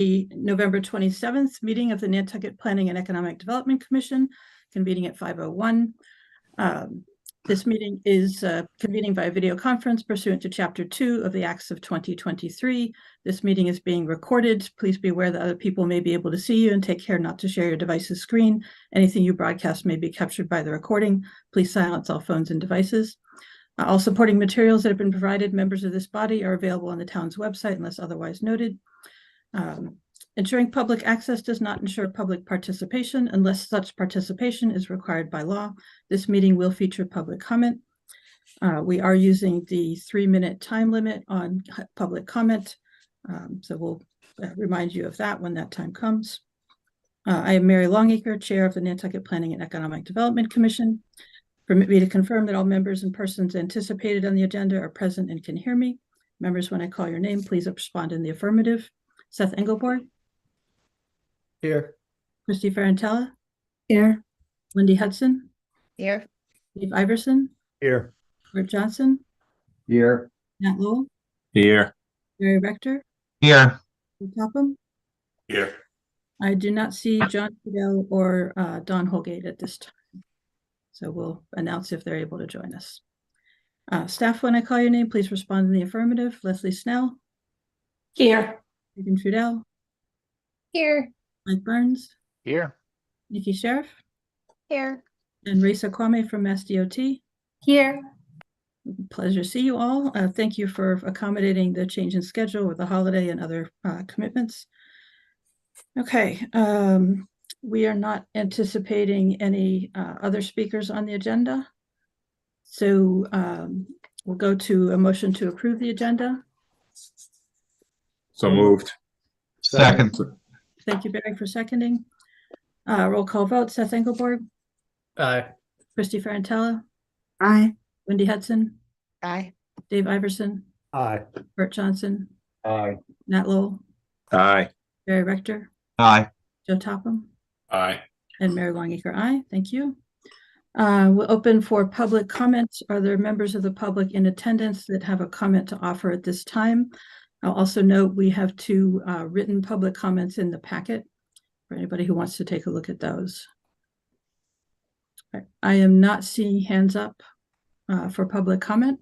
the November 27th meeting of the Nantucket Planning and Economic Development Commission, convening at 5:01. This meeting is convening by video conference pursuant to Chapter 2 of the Acts of 2023. This meeting is being recorded. Please be aware that other people may be able to see you, and take care not to share your device's screen. Anything you broadcast may be captured by the recording. Please silence all phones and devices. All supporting materials that have been provided members of this body are available on the town's website unless otherwise noted. Ensuring public access does not ensure public participation unless such participation is required by law. This meeting will feature public comment. We are using the 3-minute time limit on public comment, so we'll remind you of that when that time comes. I am Mary Longacre, Chair of the Nantucket Planning and Economic Development Commission. Permit me to confirm that all members and persons anticipated on the agenda are present and can hear me. Members, when I call your name, please respond in the affirmative. Seth Engelborg. Here. Christy Ferrantella. Here. Wendy Hudson. Here. Dave Iverson. Here. Bert Johnson. Here. Nat Lowell. Here. Barry Rector. Here. Topham. Here. I do not see John Fidel or Don Holgate at this time, so we'll announce if they're able to join us. Staff, when I call your name, please respond in the affirmative. Leslie Snell. Here. Megan Trudell. Here. Mike Burns. Here. Nikki Sheriff. Here. And Raisa Kwame from MassDOT. Here. Pleasure to see you all. Thank you for accommodating the change in schedule with the holiday and other commitments. Okay, we are not anticipating any other speakers on the agenda. So we'll go to a motion to approve the agenda. So moved. Second. Thank you, Barry, for seconding. Roll call vote. Seth Engelborg. Aye. Christy Ferrantella. Aye. Wendy Hudson. Aye. Dave Iverson. Aye. Bert Johnson. Aye. Nat Lowell. Aye. Barry Rector. Aye. Joe Topham. Aye. And Mary Longacre, aye. Thank you. We'll open for public comments. Are there members of the public in attendance that have a comment to offer at this time? I'll also note we have 2 written public comments in the packet for anybody who wants to take a look at those. I am not seeing hands up for public comment,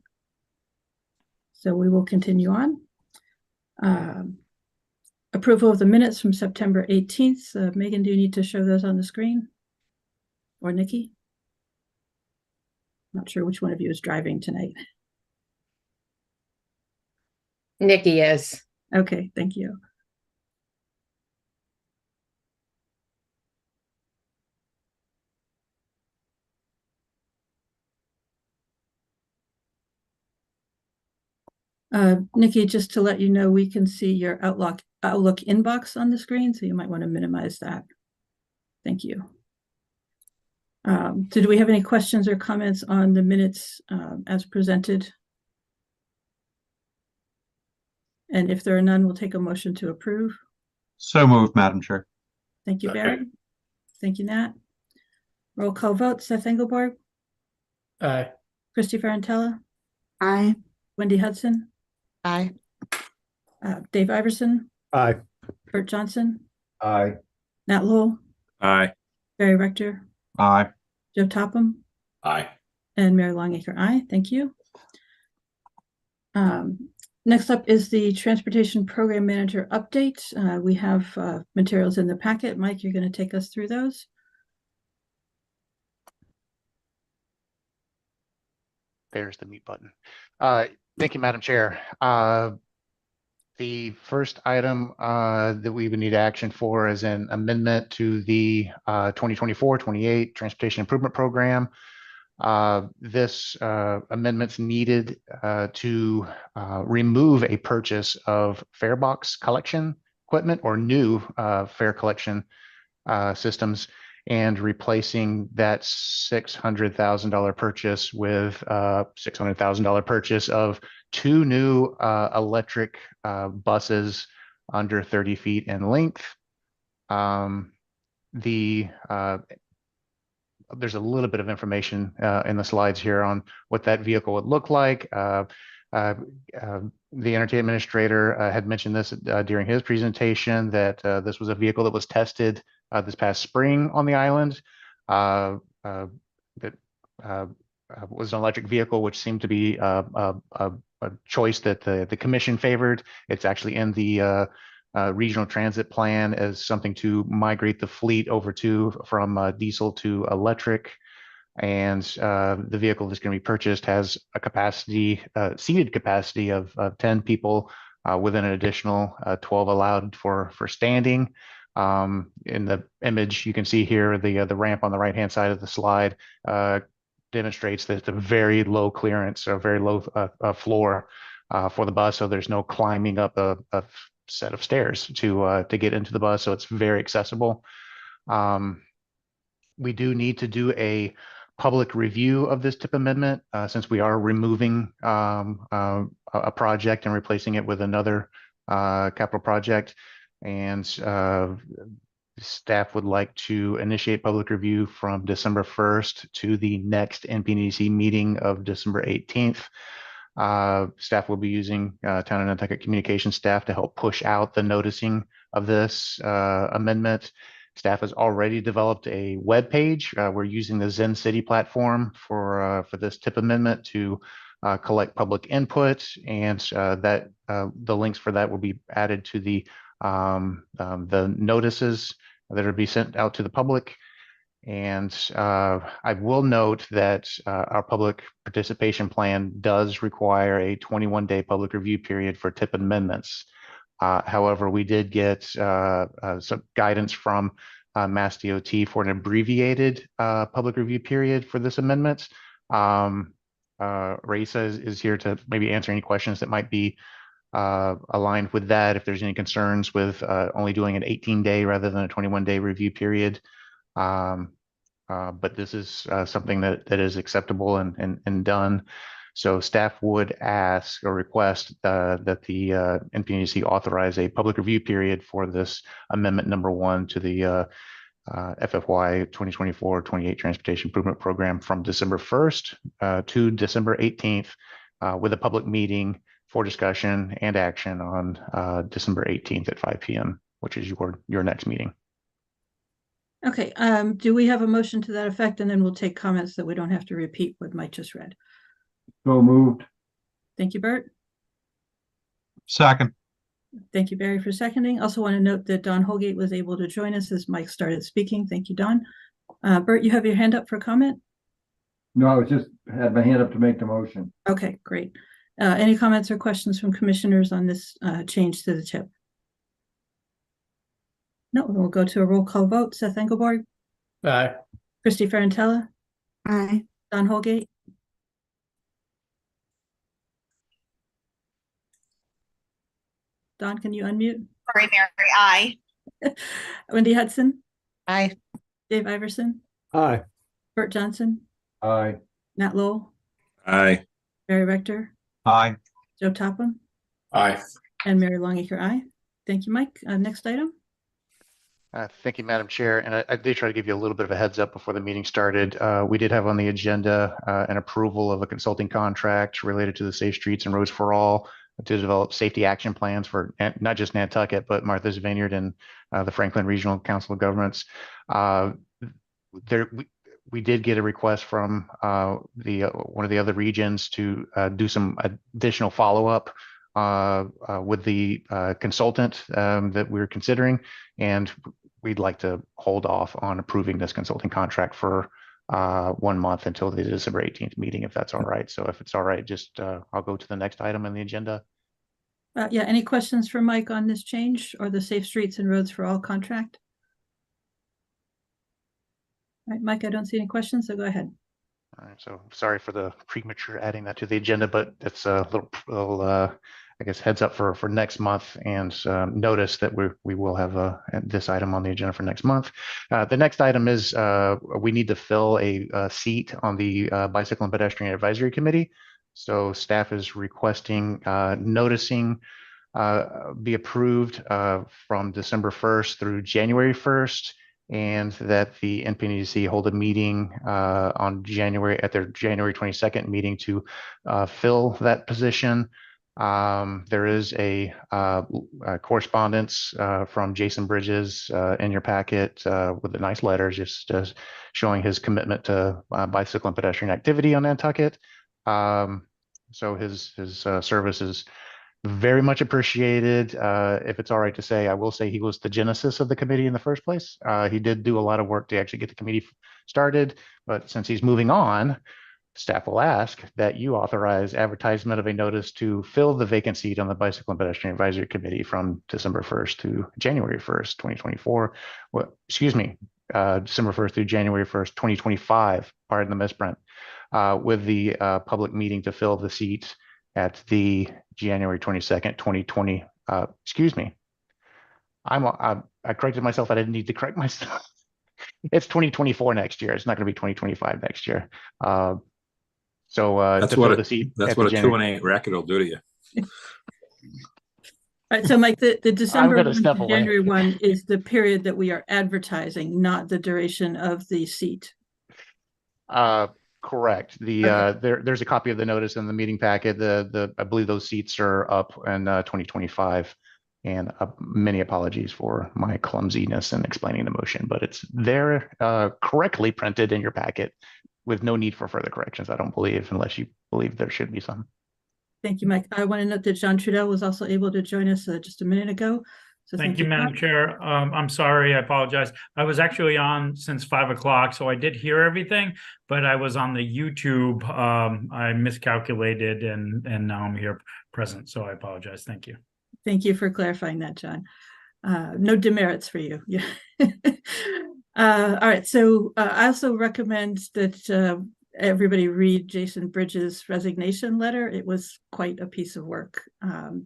so we will continue on. Approval of the minutes from September 18th. Megan, do you need to show those on the screen? Or Nikki? Not sure which one of you is driving tonight. Nikki is. Okay, thank you. Nikki, just to let you know, we can see your Outlook inbox on the screen, so you might want to minimize that. Thank you. So do we have any questions or comments on the minutes as presented? And if there are none, we'll take a motion to approve. So moved, Madam Chair. Thank you, Barry. Thank you, Nat. Roll call vote. Seth Engelborg. Aye. Christy Ferrantella. Aye. Wendy Hudson. Aye. Dave Iverson. Aye. Bert Johnson. Aye. Nat Lowell. Aye. Barry Rector. Aye. Joe Topham. Aye. And Mary Longacre, aye. Thank you. Next up is the Transportation Program Manager update. We have materials in the packet. Mike, you're going to take us through those. There's the mute button. Thank you, Madam Chair. The first item that we would need action for is an amendment to the 2024-28 Transportation Improvement Program. This amendment's needed to remove a purchase of fare box collection equipment or new fare collection systems, and replacing that $600,000 purchase with $600,000 purchase of 2 new electric buses under 30 feet in length. There's a little bit of information in the slides here on what that vehicle would look like. the Entertainment Administrator had mentioned this during his presentation, that this was a vehicle that was tested this past spring on the island. That was an electric vehicle, which seemed to be a choice that the commission favored. It's actually in the regional transit plan as something to migrate the fleet over from diesel to electric. And the vehicle that's going to be purchased has a capacity, seated capacity of 10 people, with an additional 12 allowed for standing. In the image you can see here, the ramp on the right hand side of the slide demonstrates that it's a very low clearance, or very low floor for the bus, so there's no climbing up a set of stairs to get into the bus, so it's very accessible. We do need to do a public review of this TIP amendment, since we are removing a project and replacing it with another capital project. And staff would like to initiate public review from December 1st to the next NPDC meeting of December 18th. Staff will be using Town of Nantucket communication staff to help push out the noticing of this amendment. Staff has already developed a web page. We're using the Zen City platform for this TIP amendment to collect public input, and that the links for that will be added to the notices that will be sent out to the public. And I will note that our public participation plan does require a 21-day public review period for TIP amendments. However, we did get some guidance from Mass DOT for an abbreviated public review period for this amendment. Raisa is here to maybe answer any questions that might be aligned with that, if there's any concerns with only doing an 18-day rather than a 21-day review period. But this is something that is acceptable and done. So staff would ask or request that the NPDC authorize a public review period for this amendment number 1 to the FFY 2024-28 Transportation Improvement Program from December 1st to December 18th, with a public meeting for discussion and action on December 18th at 5 p.m., which is your next meeting. Okay, do we have a motion to that effect? And then we'll take comments that we don't have to repeat what Mike just read. So moved. Thank you, Bert. Second. Thank you, Barry, for seconding. Also want to note that Don Holgate was able to join us as Mike started speaking. Thank you, Don. Bert, you have your hand up for comment? No, I was just had my hand up to make the motion. Okay, great. Any comments or questions from commissioners on this change to the TIP? No, we'll go to a roll call vote. Seth Engelborg, Aye. Christy Ferrantella, Aye. Don Holgate, Don, can you unmute? Sorry, Mary, aye. Wendy Hudson, Aye. Dave Iverson, Aye. Bert Johnson, Aye. Nat Lowell, Aye. Barry Rector, Aye. Joe Topham, Aye. and Mary Longacre, aye. Thank you, Mike. Next item. Thank you, Madam Chair. And I did try to give you a little bit of a heads up before the meeting started. We did have on the agenda an approval of a consulting contract related to the Safe Streets and Roads for All to develop safety action plans for not just Nantucket, but Martha's Vineyard and the Franklin Regional Council of Governments. We did get a request from one of the other regions to do some additional follow-up with the consultant that we're considering, and we'd like to hold off on approving this consulting contract for 1 month until the December 18th meeting, if that's all right. So if it's all right, just I'll go to the next item on the agenda. Yeah, any questions for Mike on this change or the Safe Streets and Roads for All contract? All right, Mike, I don't see any questions, so go ahead. All right, so sorry for the premature adding that to the agenda, but it's a little I guess heads up for next month, and notice that we will have this item on the agenda for next month. The next item is we need to fill a seat on the Bicycle and Pedestrian Advisory Committee. So staff is requesting noticing be approved from December 1st through January 1st, and that the NPDC hold a meeting at their January 22nd meeting to fill that position. There is a correspondence from Jason Bridges in your packet with a nice letter just showing his commitment to bicycle and pedestrian activity on Nantucket. So his service is very much appreciated. If it's all right to say, I will say he was the genesis of the committee in the first place. He did do a lot of work to actually get the committee started, but since he's moving on, staff will ask that you authorize advertisement of a notice to fill the vacant seat on the Bicycle and Pedestrian Advisory Committee from December 1st to January 1st, 2024. Well, excuse me, December 1st through January 1st, 2025, pardon the misprint, with the public meeting to fill the seat at the January 22nd, 2020. Excuse me. I corrected myself. I didn't need to correct myself. It's 2024 next year. It's not going to be 2025 next year. That's to what fill a, the seat that's at the what a January- 2-8 record will do to you. All right, so Mike, the December gonna 1 to step away. January 1 is the period that we are advertising, not the duration of the seat. Correct. Okay. There's a copy of the notice in the meeting packet. I believe those seats are up in 2025. And many apologies for my clumsiness in explaining the motion, but it's there correctly printed in your packet with no need for further corrections, I don't believe, unless you believe there should be some. Thank you, Mike. I want to note that John Trudell was also able to join us just a minute ago. So Thank you, Madam Chair. I'm sorry, I apologize. I was actually on since 5 o'clock, so I did hear everything, but I was on the YouTube. I miscalculated and now I'm here present, so I apologize. Thank you. Thank you for clarifying that, John. No demerits for you. Yeah. All right, so I also recommend that everybody read Jason Bridges' resignation letter. It was quite a piece of work,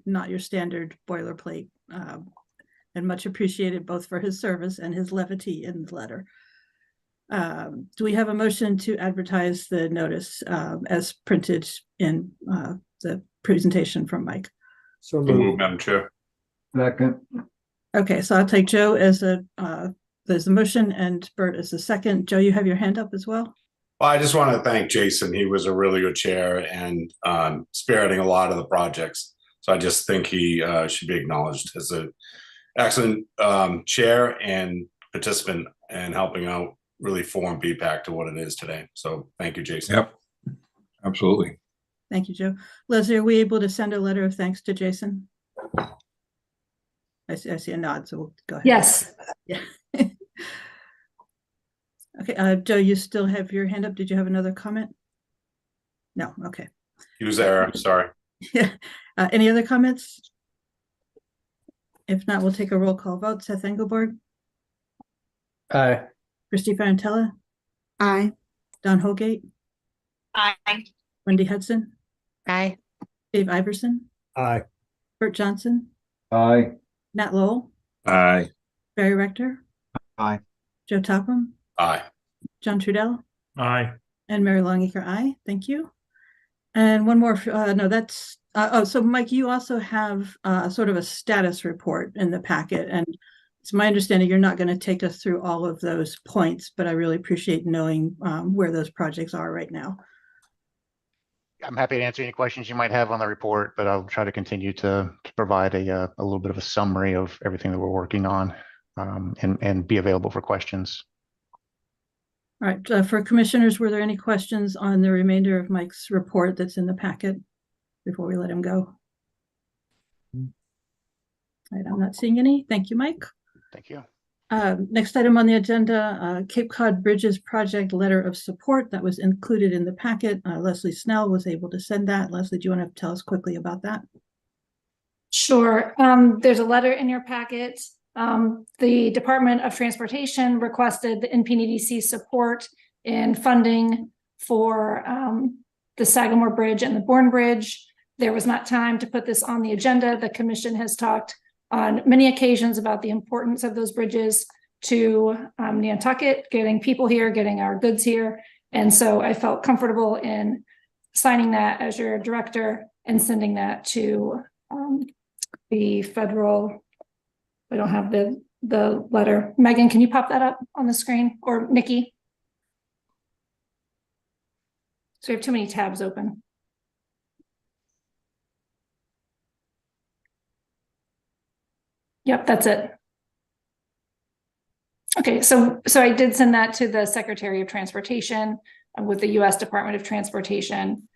not your standard boilerplate, and much appreciated both for his service and his levity in the letter. Do we have a motion to advertise the notice as printed in the presentation from Mike? So moved, Madam Chair. Second. Okay, so I'll take Joe as there's the motion and Bert as the second. Joe, you have your hand up as well. Well, I just want to thank Jason. He was a really good chair and spearheading a lot of the projects. So I just think he should be acknowledged as an excellent chair and participant and helping out really form BPAC to what it is today. So thank you, Jason. Yep, absolutely. Thank you, Joe. Leslie, are we able to send a letter of thanks to Jason? I see a nod, so we'll go ahead. Yes. Yeah. Okay, Joe, you still have your hand up. Did you have another comment? No, okay. Use error, sorry. Yeah. Any other comments? If not, we'll take a roll call vote. Seth Engelborg, Aye. Christy Farentella, Aye. Don Holgate, Aye. Wendy Hudson, Aye. Dave Iverson, Aye. Bert Johnson, Aye. Nat Lowell, Aye. Barry Rector, Aye. Joe Topham, Aye. John Trudell, Aye. and Mary Longacre, aye. Thank you. And one more, no, that's, so Mike, you also have sort of a status report in the packet, and it's my understanding you're not going to take us through all of those points, but I really appreciate knowing where those projects are right now. I'm happy to answer any questions you might have on the report, but I'll try to continue to provide a little bit of a summary of everything that we're working on and be available for questions. All right, for commissioners, were there any questions on the remainder of Mike's report that's in the packet before we let him go? All right, I'm not seeing any. Thank you, Mike. Thank you. Next item on the agenda, Cape Cod Bridges Project Letter of Support that was included in the packet. Leslie Snell was able to send that. Leslie, do you want to tell us quickly about that? Sure. There's a letter in your packet. The Department of Transportation requested the NPDC support in funding for the Sagamore Bridge and the Bourne Bridge. There was not time to put this on the agenda. The commission has talked on many occasions about the importance of those bridges to Nantucket, getting people here, getting our goods here. And so I felt comfortable in signing that as your director and sending that to the federal. I don't have the letter. Megan, can you pop that up on the screen, or Nikki? So we have too many tabs open. Yep, that's it. Okay, so I did send that to the Secretary of Transportation with the U.S. Department of Transportation.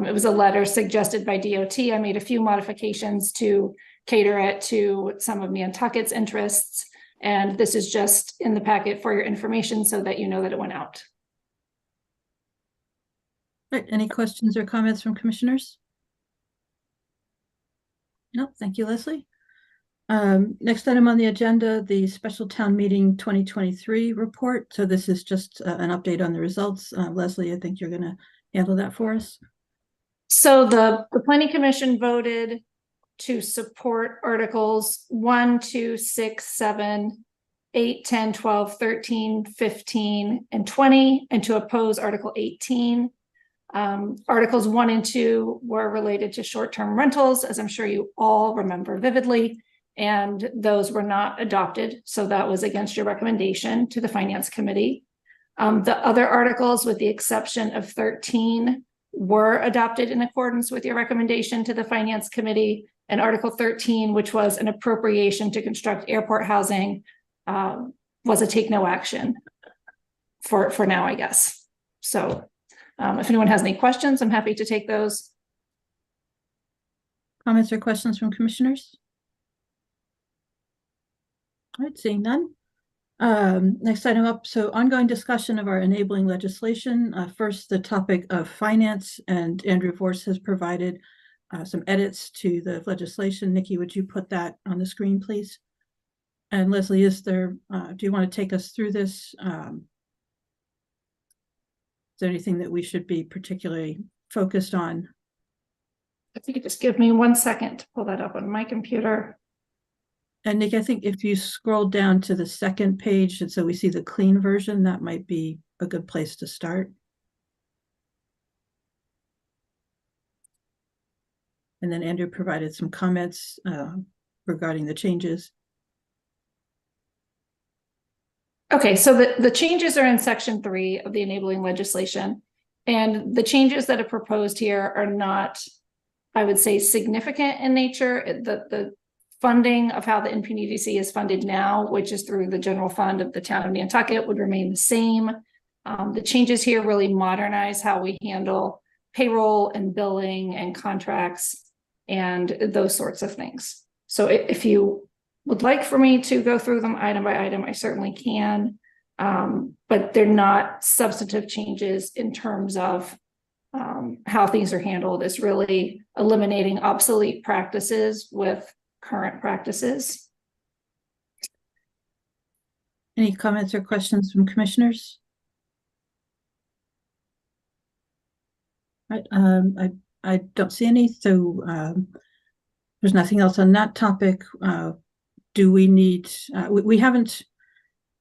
It was a letter suggested by DOT. I made a few modifications to cater it to some of Nantucket's interests. And this is just in the packet for your information so that you know that it went out. Right, any questions or comments from commissioners? No, thank you, Leslie. Next item on the agenda, the special town meeting 2023 report. So this is just an update on the results. Leslie, I think you're going to handle that for us. So the Planning Commission voted to support Articles 1, 2, 6, 7, 8, 10, 12, 13, 15, and 20, and to oppose Article 18. Articles 1 and 2 were related to short-term rentals, as I'm sure you all remember vividly, and those were not adopted. So that was against your recommendation to the Finance Committee. The other articles, with the exception of 13, were adopted in accordance with your recommendation to the Finance Committee. And Article 13, which was an appropriation to construct airport housing, was a take no action for now, I guess. So if anyone has any questions, I'm happy to take those. Comments or questions from commissioners? All right, seeing none. Next item up, so ongoing discussion of our enabling legislation. First, the topic of finance, and Andrew Vorse has provided some edits to the legislation. Nikki, would you put that on the screen, please? And Leslie, is there, do you want to take us through this? Is there anything that we should be particularly focused on? If you could just give me 1 second to pull that up on my computer. And Nick, I think if you scroll down to the second page, and so we see the clean version, that might be a good place to start. And then Andrew provided some comments regarding the changes. Okay, so the changes are in section 3 of the enabling legislation. And the changes that are proposed here are not, I would say, significant in nature. The funding of how the NPDC is funded now, which is through the general fund of the town of Nantucket, would remain the same. The changes here really modernize how we handle payroll and billing and contracts and those sorts of things. So if you would like for me to go through them item by item, I certainly can, but they're not substantive changes in terms of how things are handled. It's really eliminating obsolete practices with current practices. Any comments or questions from commissioners? Right, I don't see any, so there's nothing else on that topic. Do we need, we haven't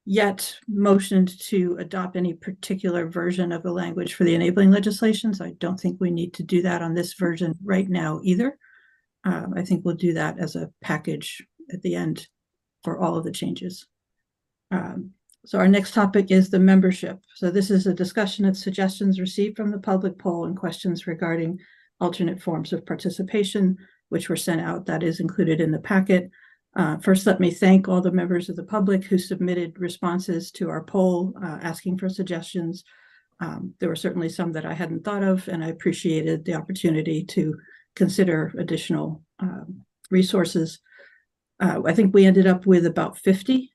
yet motioned to adopt any particular version of the language for the enabling legislation, so I don't think we need to do that on this version right now either. I think we'll do that as a package at the end for all of the changes. So our next topic is the membership. So this is a discussion of suggestions received from the public poll and questions regarding alternate forms of participation, which were sent out. That is included in the packet. First, let me thank all the members of the public who submitted responses to our poll asking for suggestions. There were certainly some that I hadn't thought of, and I appreciated the opportunity to consider additional resources. I think we ended up with about 50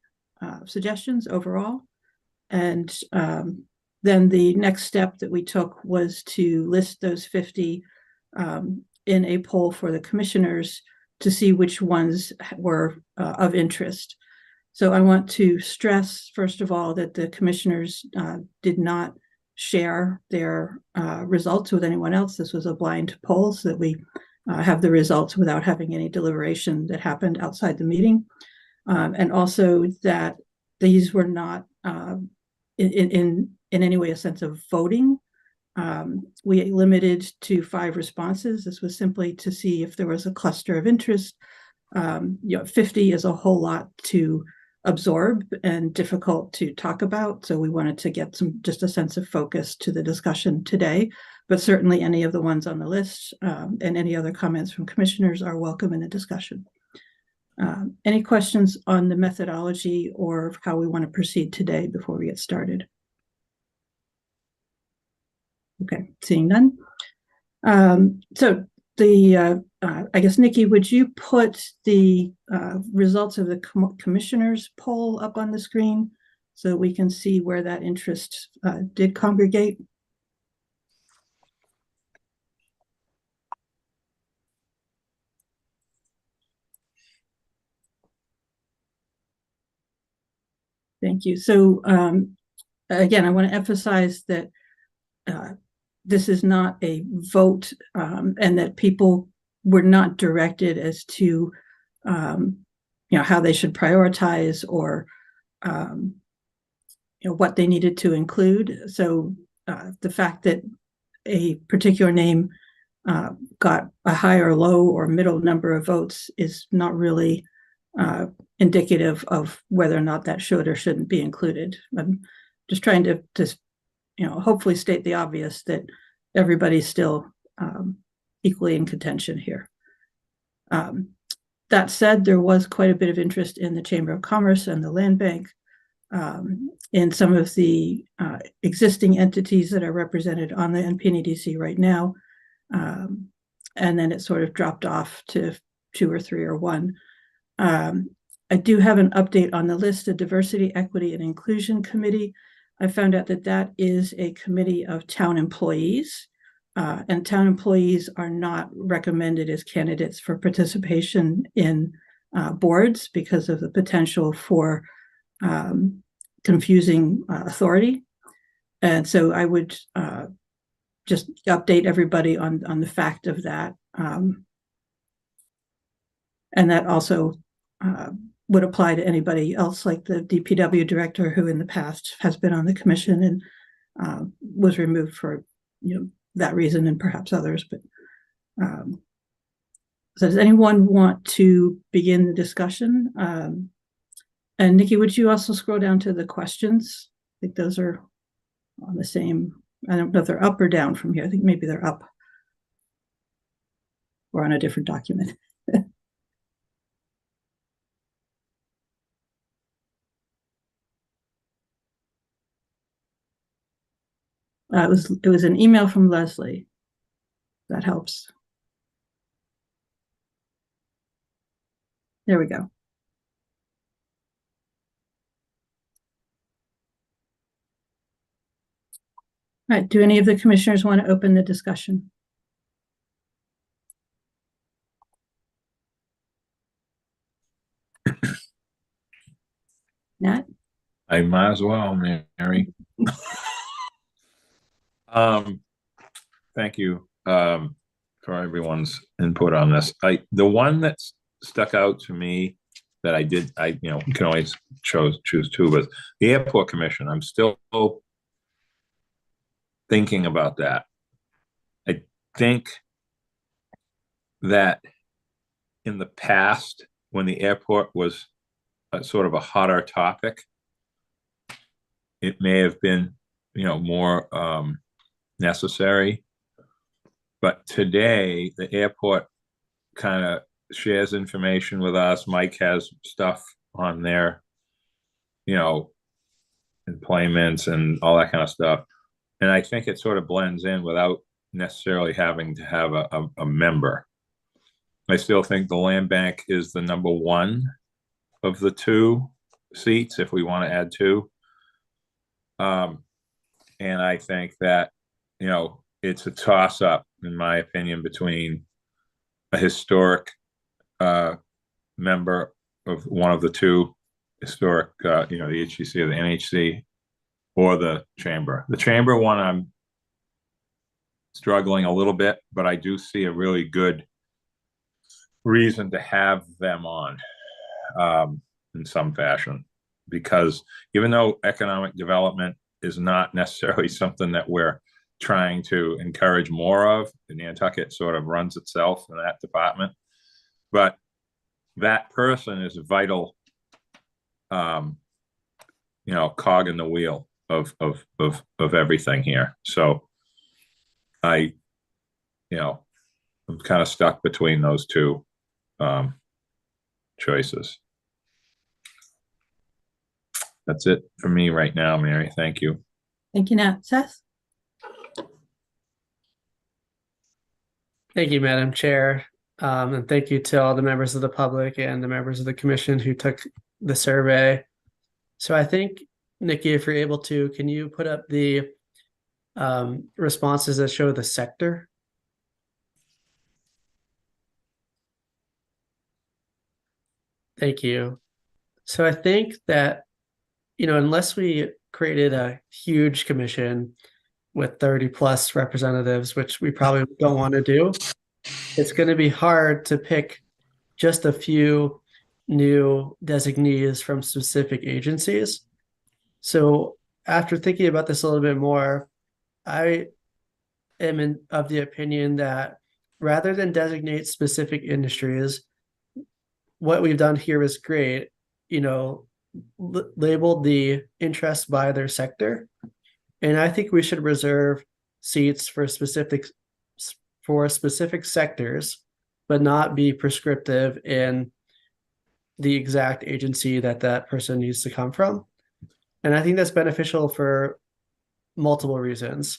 suggestions overall. And then the next step that we took was to list those 50 in a poll for the commissioners to see which ones were of interest. So I want to stress, first of all, that the commissioners did not share their results with anyone else. This was a blind poll, so that we have the results without having any deliberation that happened outside the meeting. And also that these were not in any way a sense of voting. We limited to 5 responses. This was simply to see if there was a cluster of interest. 50 is a whole lot to absorb and difficult to talk about. So we wanted to get just a sense of focus to the discussion today, but certainly any of the ones on the list and any other comments from commissioners are welcome in the discussion. Any questions on the methodology or how we want to proceed today before we get started? Okay, seeing none. So I guess, Nikki, would you put the results of the commissioners poll up on the screen so we can see where that interest did congregate? Thank you. So again, I want to emphasize that this is not a vote, and that people were not directed as to how they should prioritize or what they needed to include. So the fact that a particular name got a high or low or middle number of votes is not really indicative of whether or not that should or shouldn't be included. I'm just trying to hopefully state the obvious that everybody's still equally in contention here. That said, there was quite a bit of interest in the Chamber of Commerce and the Land Bank, in some of the existing entities that are represented on the NPNEDC right now. And then it sort of dropped off to 2 or 3 or 1. I do have an update on the list, the Diversity, Equity, and Inclusion Committee. I found out that that is a committee of town employees, and town employees are not recommended as candidates for participation in boards because of the potential for confusing authority. And so I would just update everybody on the fact of that. And that also would apply to anybody else, like the DPW director, who in the past has been on the commission and was removed for that reason and perhaps others. But so does anyone want to begin the discussion? And Nikki, would you also scroll down to the questions? I think those are on the same. I don't know if they're up or down from here. I think maybe they're up or on a different document. It was an email from Leslie. That helps. There we go. All right, do any of the commissioners want to open the discussion? Nat? I might as well, Mary. Thank you for everyone's input on this. The one that stuck out to me that you can always choose two, but the airport commission, I'm still thinking about that. I think that in the past, when the airport was sort of a hotter topic, it may have been, more necessary. But today, the airport kind of shares information with us. Mike has stuff on their, employments and all that kind of stuff. And I think it sort of blends in without necessarily having to have a member. I still think the land bank is the number one of the 2 seats, if we want to add 2. And I think that, it's a toss-up, in my opinion, between a historic member of one of the 2 historic, the HCC or the NHC, or the chamber. The chamber one, I'm struggling a little bit, but I do see a really good reason to have them on in some fashion, because even though economic development is not necessarily something that we're trying to encourage more of, Nantucket sort of runs itself in that department, but that person is a vital cog in the wheel of everything here. So I'm kind of stuck between those 2 choices. That's it for me right now, Mary. Thank you. Thank you, Nat. Seth? Thank you, Madam Chair. And thank you to all the members of the public and the members of the commission who took the survey. So I think, Nikki, if you're able to, can you put up the responses that show the sector? Thank you. So I think that, unless we created a huge commission with 30 plus representatives, which we probably don't want to do, it's going to be hard to pick just a few new designees from specific agencies. So after thinking about this a little bit more, I am of the opinion that rather than designate specific industries, what we've done here is great, labeled the interest by their sector. And I think we should reserve seats for specific sectors, but not be prescriptive in the exact agency that person needs to come from. And I think that's beneficial for multiple reasons.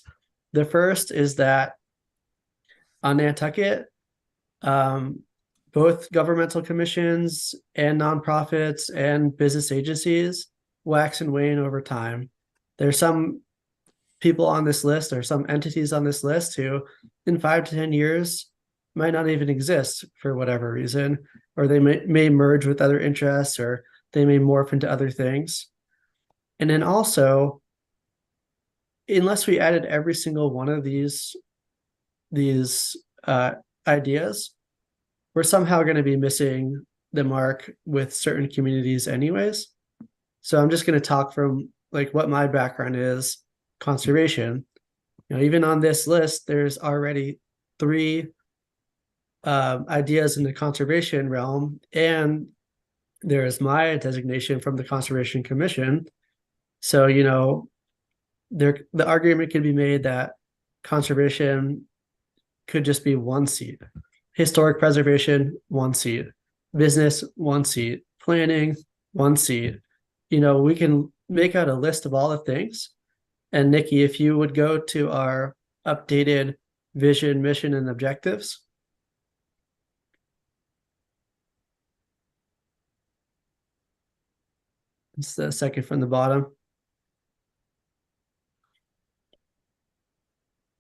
The first is that on Nantucket, both governmental commissions and nonprofits and business agencies wax and wane over time. There's some people on this list or some entities on this list who in 5 to 10 years might not even exist for whatever reason, or they may merge with other interests, or they may morph into other things. And then also, unless we added every single one of these ideas, we're somehow going to be missing the mark with certain communities anyways. So I'm just going to talk from what my background is, conservation. Even on this list, there's already 3 ideas in the conservation realm, and there's my designation from the Conservation Commission. So, the argument can be made that conservation could just be 1 seat. Historic preservation, 1 seat. Business, 1 seat. Planning, 1 seat. We can make out a list of all the things. And Nikki, if you would go to our updated vision, mission, and objectives. It's the second from the bottom.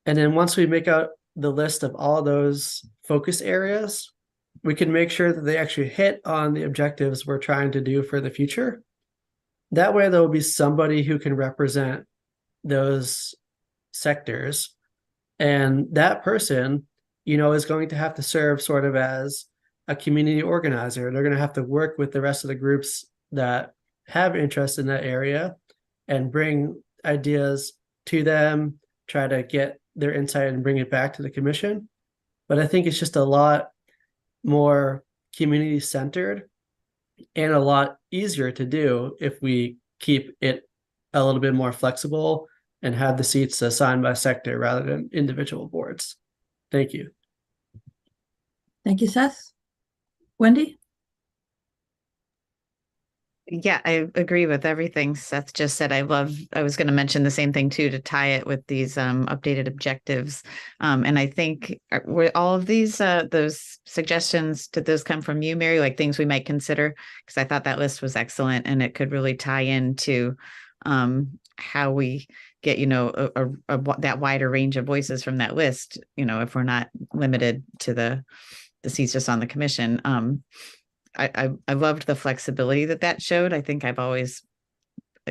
And then once we make out the list of all those focus areas, we can make sure that they actually hit on the objectives we're trying to do for the future. That way, there will be somebody who can represent those sectors. And that person, is going to have to serve sort of as a community organizer. They're going to have to work with the rest of the groups that have interest in that area and bring ideas to them, try to get their insight and bring it back to the commission. But I think it's just a lot more community centered and a lot easier to do if we keep it a little bit more flexible and have the seats assigned by sector rather than individual boards. Thank you. Thank you, Seth. Wendy? Yeah, I agree with everything Seth just said. I was going to mention the same thing too, to tie it with these updated objectives. And I think were all of these those suggestions, did those come from you, Mary? Like things we might consider? Because I thought that list was excellent and it could really tie into how we get, that wider range of voices from that list, if we're not limited to the seats just on the commission. I loved the flexibility that showed. I think I've always,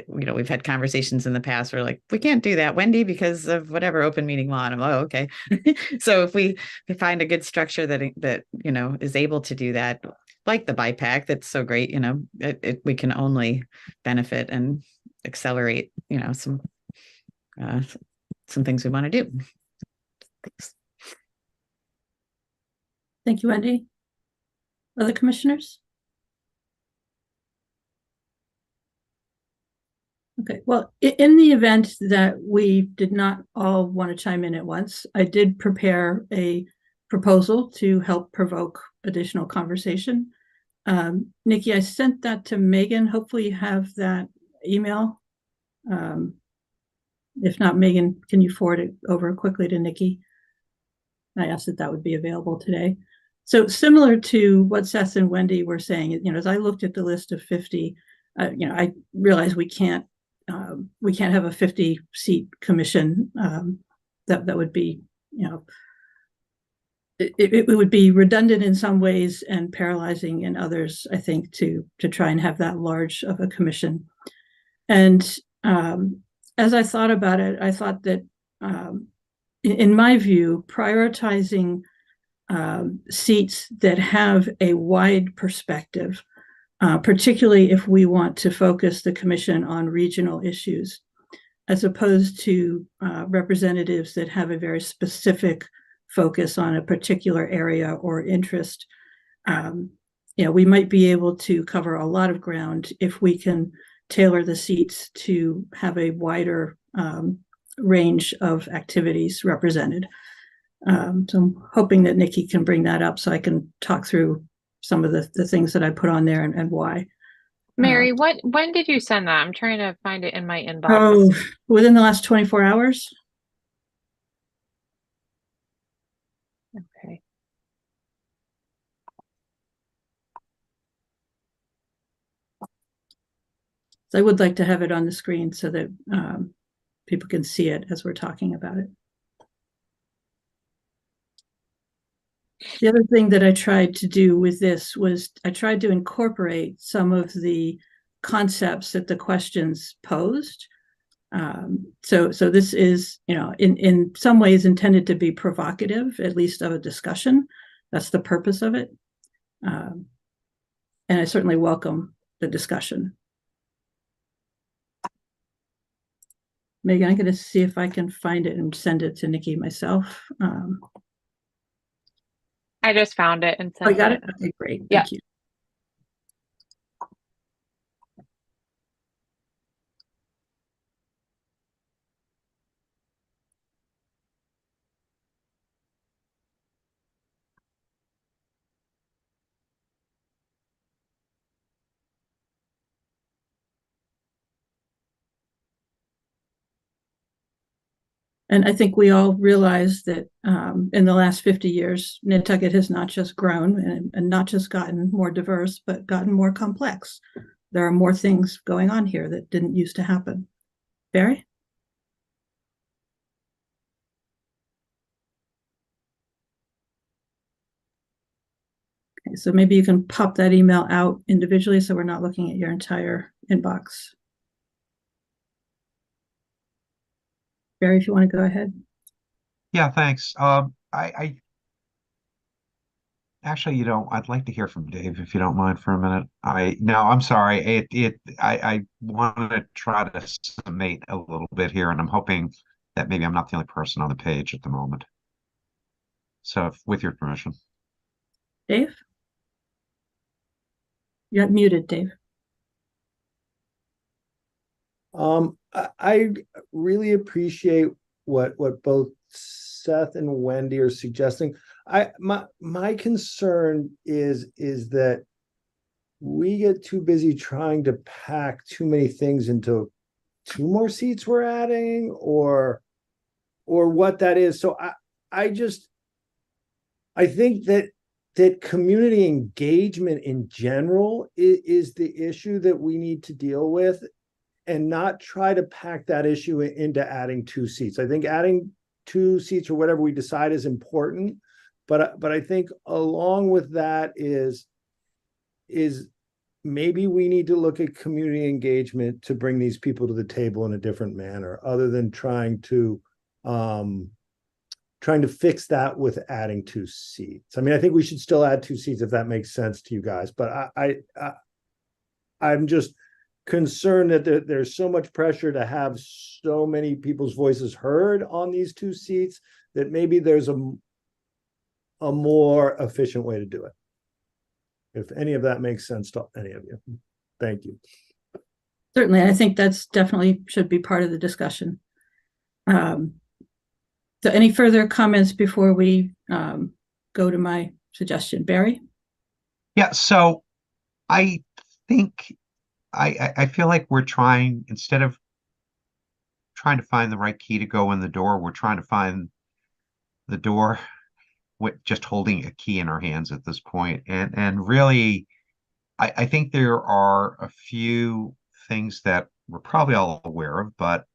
we've had conversations in the past where we can't do that, Wendy, because of whatever open meeting law. And I'm like, oh, okay. So if we find a good structure that is able to do that, like the BIPAC, that's so great, we can only benefit and accelerate, some things we want to do. Thanks. Thank you, Wendy. Other commissioners? Okay, well, in the event that we did not all want to chime in at once, I did prepare a proposal to help provoke additional conversation. Nikki, I sent that to Megan. Hopefully you have that email. If not, Megan, can you forward it over quickly to Nikki? I asked that would be available today. So similar to what Seth and Wendy were saying, as I looked at the list of 50, I realized we can't have a 50-seat commission. That would be, it would be redundant in some ways and paralyzing in others, I think, to try and have that large of a commission. And as I thought about it, I thought that in my view, prioritizing seats that have a wide perspective, particularly if we want to focus the commission on regional issues, as opposed to representatives that have a very specific focus on a particular area or interest. We might be able to cover a lot of ground if we can tailor the seats to have a wider range of activities represented. So I'm hoping that Nikki can bring that up so I can talk through some of the things that I put on there and why. Mary, when did you send that? I'm trying to find it in my inbox. Oh, within the last 24 hours. Okay. So I would like to have it on the screen so that people can see it as we're talking about it. The other thing that I tried to do with this was I tried to incorporate some of the concepts that the questions posed. So this is, in some ways intended to be provocative, at least of a discussion. That's the purpose of it. And I certainly welcome the discussion. Megan, I'm going to see if I can find it and send it to Nikki myself. I just found it and sent I got it. Okay, great. Yeah. Thank you. And I think we all realize that in the last 50 years, Nantucket has not just grown and not just gotten more diverse, but gotten more complex. There are more things going on here that didn't used to happen. Barry? Okay, so maybe you can pop that email out individually so we're not looking at your entire inbox. Barry, if you want to go ahead. Yeah, thanks. I actually, I'd like to hear from Dave if you don't mind for a minute. I'm sorry. I want to try to summate a little bit here, and I'm hoping that maybe I'm not the only person on the page at the moment. So, with your permission. Dave? You're muted, Dave. I really appreciate what both Seth and Wendy are suggesting. My concern is that we get too busy trying to pack too many things into 2 more seats we're adding, or what that is. So I think that community engagement in general is the issue that we need to deal with, and not try to pack that issue into adding 2 seats. I think adding 2 seats or whatever we decide is important, but I think along with that is maybe we need to look at community engagement to bring these people to the table in a different manner, other than trying to fix that with adding 2 seats. I mean, I think we should still add 2 seats if that makes sense to you guys, but I'm just concerned that there's so much pressure to have so many people's voices heard on these 2 seats that maybe there's a more efficient way to do it. If any of that makes sense to any of you. Thank you. Certainly, I think that's definitely should be part of the discussion. So any further comments before we go to my suggestion? Barry? Yeah, so I think I feel like we're trying, instead of trying to find the right key to go in the door, we're trying to find the door with just holding a key in our hands at this point. And really, I think there are a few things that we're probably all aware of, but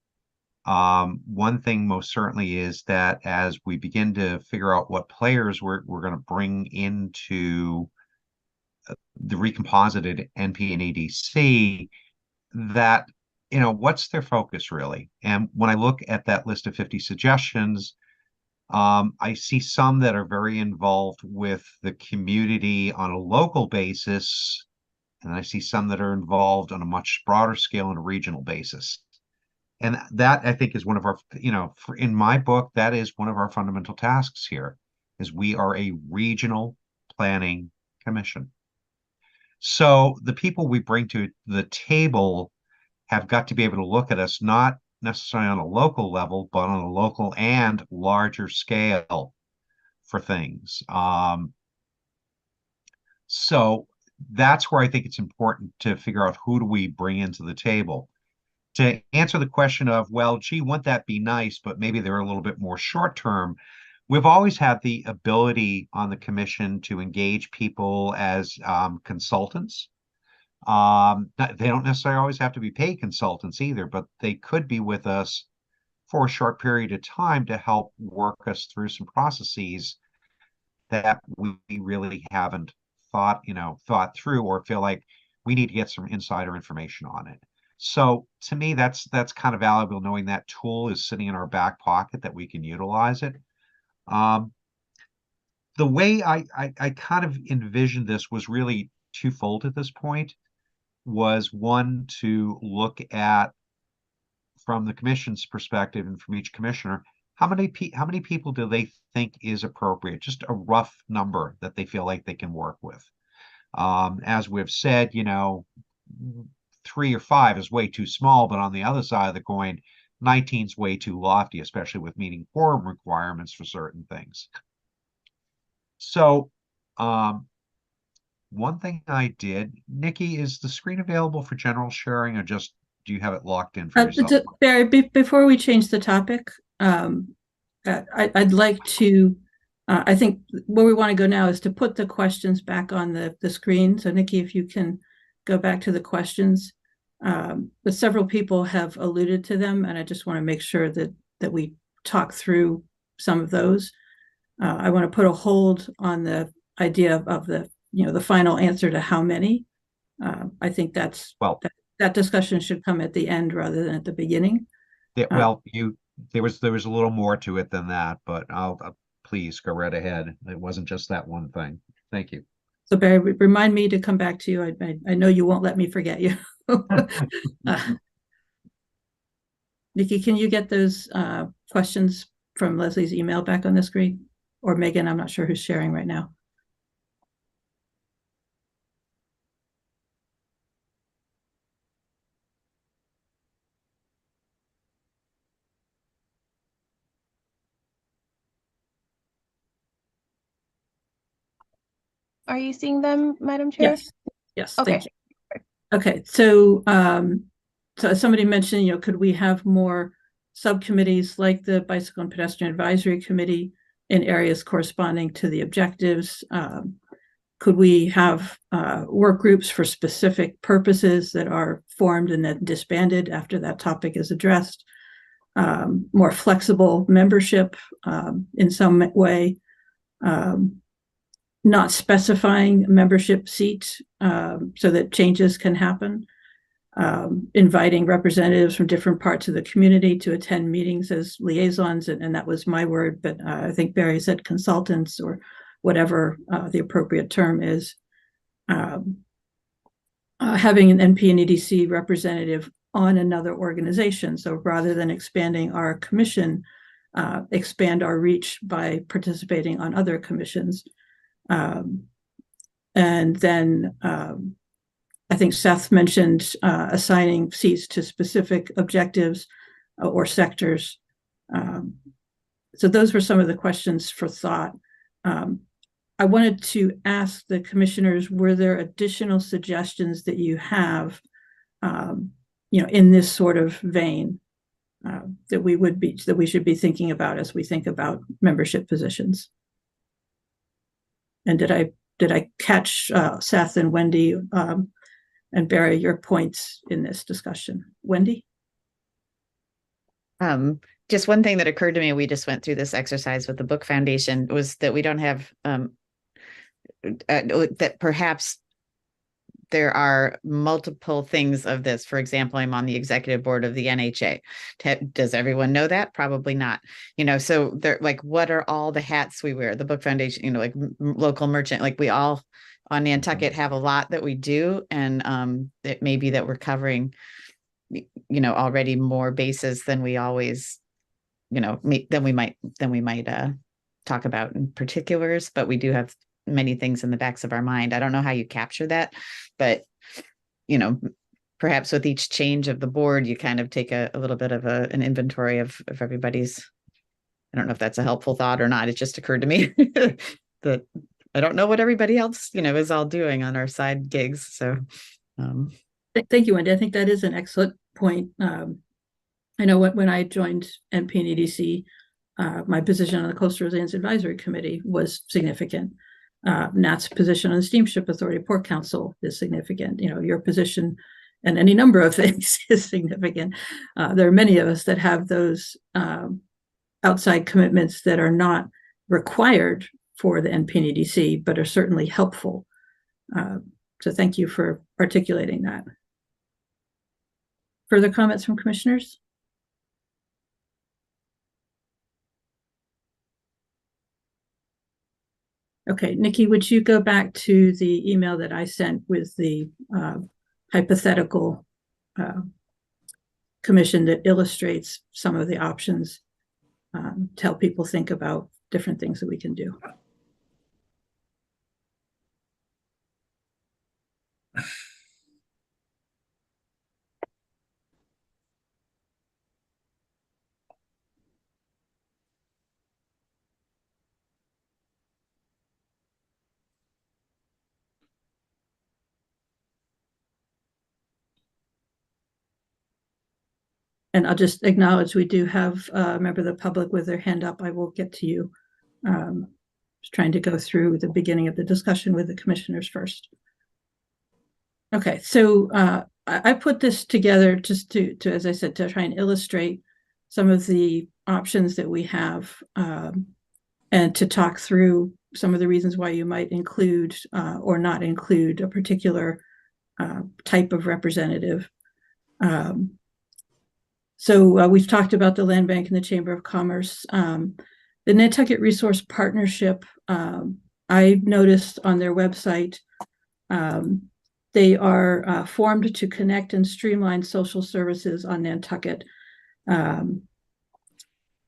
one thing most certainly is that as we begin to figure out what players we're going to bring into the recomposited NP and EDC, that, what's their focus really? And when I look at that list of 50 suggestions, I see some that are very involved with the community on a local basis, and I see some that are involved on a much broader scale on a regional basis. And that, I think, is one of our, in my book, that is one of our fundamental tasks here, is we are a regional planning commission. So the people we bring to the table have got to be able to look at us, not necessarily on a local level, but on a local and larger scale for things. So that's where I think it's important to figure out who do we bring into the table. To answer the question of, well, gee, wouldn't that be nice, but maybe they're a little bit more short term. We've always had the ability on the commission to engage people as consultants. They don't necessarily always have to be paid consultants either, but they could be with us for a short period of time to help work us through some processes that we really haven't thought through, or feel like we need to get some insider information on it. So to me, that's kind of valuable, knowing that tool is sitting in our back pocket, that we can utilize it. The way I kind of envisioned this was really twofold at this point. Was one, to look at, from the commission's perspective and from each commissioner, how many people do they think is appropriate? Just a rough number that they feel like they can work with. As we've said, 3 or 5 is way too small, but on the other side of the coin, 19 is way too lofty, especially with meeting quorum requirements for certain things. So, one thing I did, Nikki, is the screen available for general sharing, or just do you have it locked in for yourself? Barry, before we change the topic, I'd like to, I think where we want to go now is to put the questions back on the screen. So Nikki, if you can go back to the questions. But several people have alluded to them, and I just want to make sure that we talk through some of those. I want to put a hold on the idea of the final answer to how many. I think that discussion should come at the end rather than at the beginning. Well, there was a little more to it than that, but I'll please go right ahead. It wasn't just that one thing. Thank you. So Barry, remind me to come back to you. I know you won't let me forget you. Nikki, can you get those questions from Leslie's email back on the screen? Or Megan, I'm not sure who's sharing right now. Are you seeing them, Madam Chair? Yes. Okay. Thank you. Okay, so so as somebody mentioned, could we have more subcommittees like the Bicycle and Pedestrian Advisory Committee in areas corresponding to the objectives? Could we have work groups for specific purposes that are formed and then disbanded after that topic is addressed? More flexible membership in some way, not specifying membership seat so that changes can happen, inviting representatives from different parts of the community to attend meetings as liaisons, and that was my word, but I think Barry said consultants or whatever the appropriate term is. Having an NP and EDC representative on another organization. So rather than expanding our commission, expand our reach by participating on other commissions. And then I think Seth mentioned assigning seats to specific objectives or sectors. So those were some of the questions for thought. I wanted to ask the commissioners, were there additional suggestions that you have, in this sort of vein, that we should be thinking about as we think about membership positions? And did I catch Seth and Wendy and Barry, your points in this discussion? Wendy? Just one thing that occurred to me, we just went through this exercise with the Book Foundation, was that we don't have that perhaps there are multiple things of this. For example, I'm on the executive board of the NHA. Does everyone know that? Probably not. So they're like, what are all the hats we wear? The Book Foundation, like local merchant, like we all on Nantucket have a lot that we do. And it may be that we're covering, already more bases than we always, than we might talk about in particulars, but we do have many things in the backs of our mind. I don't know how you capture that, but perhaps with each change of the board, you kind of take a little bit of an inventory of everybody's. I don't know if that's a helpful thought or not. It just occurred to me that I don't know what everybody else, is all doing on our side gigs. So thank you, Wendy. I think that is an excellent point. I know when I joined NPNEDC, my position on the Coastal Resilience Advisory Committee was significant. Nat's position on the Steamship Authority Port Council is significant. Your position and any number of things is significant. There are many of us that have those outside commitments that are not required for the NPNEDC, but are certainly helpful. So thank you for articulating that. Further comments from commissioners? Okay, Nikki, would you go back to the email that I sent with the hypothetical commission that illustrates some of the options to help people think about different things that we can do? And I'll just acknowledge we do have a member of the public with their hand up. I will get to you. Just trying to go through the beginning of the discussion with the commissioners first. Okay, so I put this together just to, as I said, to try and illustrate some of the options that we have, and to talk through some of the reasons why you might include or not include a particular type of representative. So we've talked about the Land Bank and the Chamber of Commerce. The Nantucket Resource Partnership, I noticed on their website, they are formed to connect and streamline social services on Nantucket. And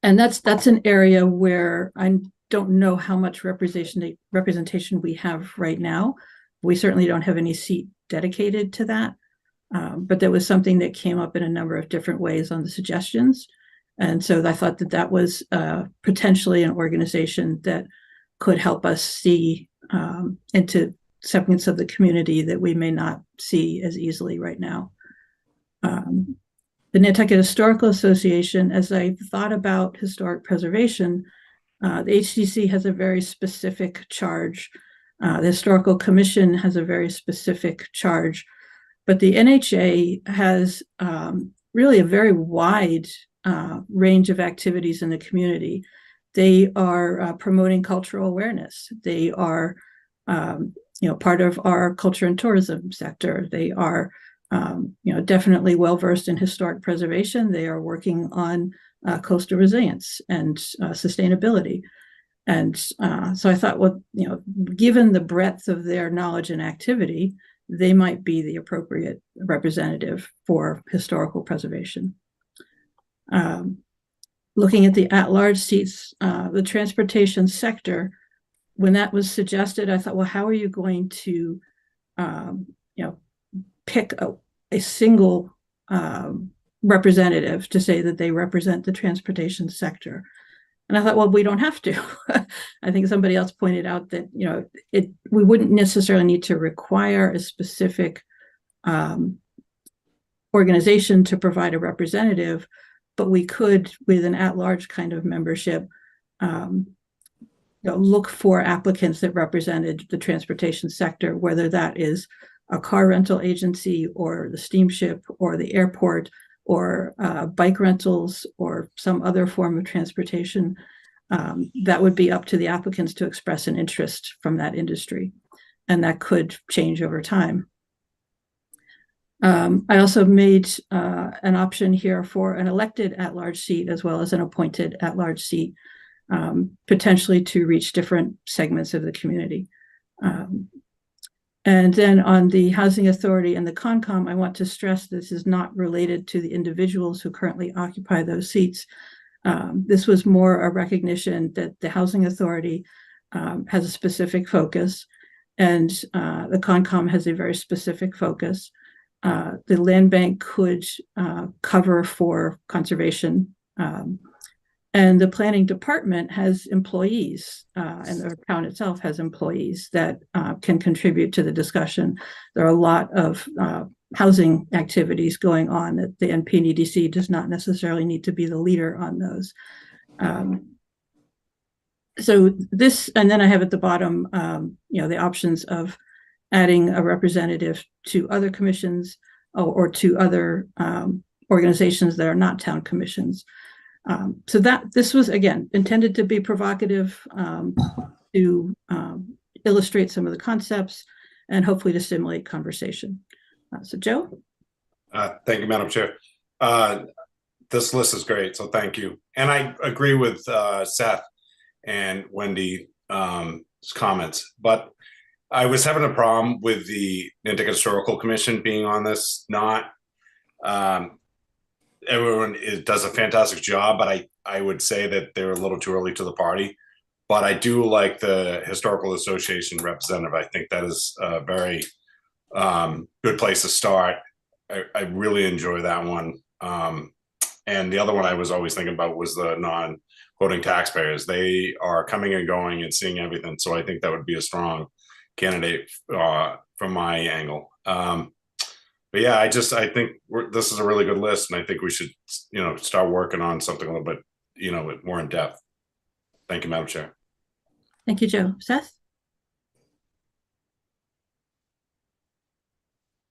that's an area where I don't know how much representation we have right now. We certainly don't have any seat dedicated to that. But that was something that came up in a number of different ways on the suggestions. And so I thought that was potentially an organization that could help us see into segments of the community that we may not see as easily right now. The Nantucket Historical Association, as I thought about historic preservation, the HDC has a very specific charge. The Historical Commission has a very specific charge. But the NHA has really a very wide range of activities in the community. They are promoting cultural awareness. They are, part of our culture and tourism sector. They are, definitely well-versed in historic preservation. They are working on coastal resilience and sustainability. And so I thought, well, given the breadth of their knowledge and activity, they might be the appropriate representative for historical preservation. Looking at the at-large seats, the transportation sector, when that was suggested, I thought, well, how are you going to, pick a single representative to say that they represent the transportation sector? And I thought, well, we don't have to. I think somebody else pointed out that, you know, we wouldn't necessarily need to require a specific organization to provide a representative, but we could, with an at-large kind of membership, look for applicants that represented the transportation sector, whether that is a car rental agency or the steamship or the airport or bike rentals or some other form of transportation. That would be up to the applicants to express an interest from that industry, and that could change over time. I also made an option here for an elected at-large seat as well as an appointed at-large seat, potentially to reach different segments of the community. And then on the Housing Authority and the Concom, I want to stress this is not related to the individuals who currently occupy those seats. This was more a recognition that the Housing Authority has a specific focus, and the Concom has a very specific focus. The land bank could cover for conservation, and the planning department has employees, and the town itself has employees that can contribute to the discussion. There are a lot of housing activities going on that the NPNEDC does not necessarily need to be the leader on those. So this, and then I have at the bottom, the options of adding a representative to other commissions or to other organizations that are not town commissions. So that this was, again, intended to be provocative, to illustrate some of the concepts and hopefully to stimulate conversation. So Joe? Thank you, Madam Chair. This list is great, so thank you. And I agree with Seth and Wendy's comments, but I was having a problem with the Nantucket Historical Commission being on this. Not everyone does a fantastic job, but I would say that they're a little too early to the party. But I do like the Historical Association representative. I think that is a very good place to start. I really enjoy that one. And the other one I was always thinking about was the non-voting taxpayers. They are coming and going and seeing everything. So I think that would be a strong candidate from my angle. But yeah, I think this is a really good list, and I think we should, start working on something a little bit, more in depth. Thank you, Madam Chair. Thank you, Joe. Seth?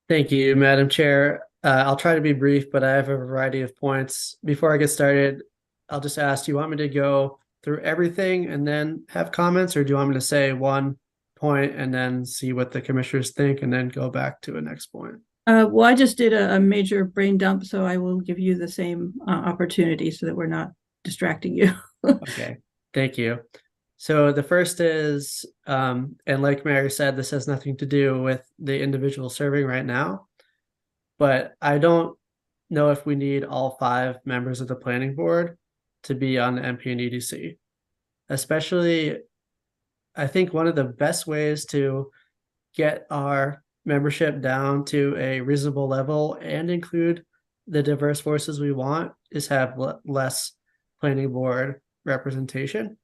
Thank you, Madam Chair. I'll try to be brief, but I have a variety of points. Before I get started, I'll just ask, do you want me to go through everything and then have comments, or do you want me to say one point and then see what the commissioners think and then go back to a next point? Well, I just did a major brain dump, so I will give you the same opportunity so that we're not distracting you. Okay, thank you. So the first is, and like Mary said, this has nothing to do with the individual serving right now, but I don't know if we need all 5 members of the planning board to be on the NPNEDC. Especially, I think one of the best ways to get our membership down to a reasonable level and include the diverse voices we want is have less planning board representation.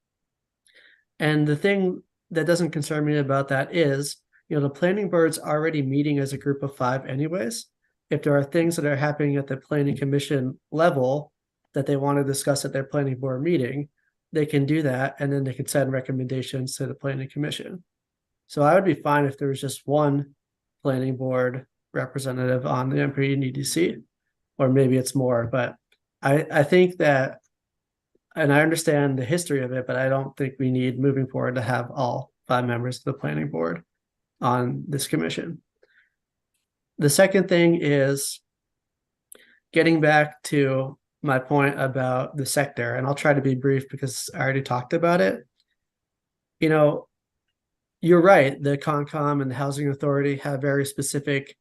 And the thing that doesn't concern me about that is, the planning board's already meeting as a group of 5 anyways. If there are things that are happening at the planning commission level that they want to discuss at their planning board meeting, they can do that, and then they can send recommendations to the planning commission. So I would be fine if there was just one planning board representative on the NPNEDC, or maybe it's more, but I think that, and I understand the history of it, but I don't think we need moving forward to have all 5 members of the planning board on this commission. The second thing is getting back to my point about the sector, and I'll try to be brief because I already talked about it. You're right, the Concom and the Housing Authority have very specific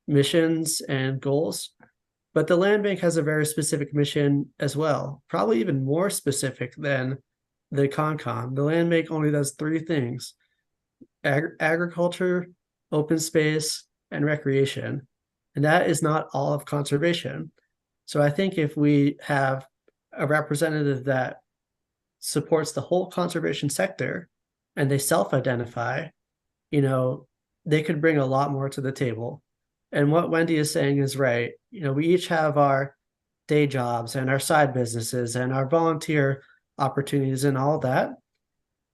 missions and goals, but the land bank has a very specific mission as well, probably even more specific than the Concom. The land bank only does 3 things: agriculture, open space, and recreation. And that is not all of conservation. So I think if we have a representative that supports the whole conservation sector and they self-identify, they could bring a lot more to the table. And what Wendy is saying is right. We each have our day jobs and our side businesses and our volunteer opportunities and all that.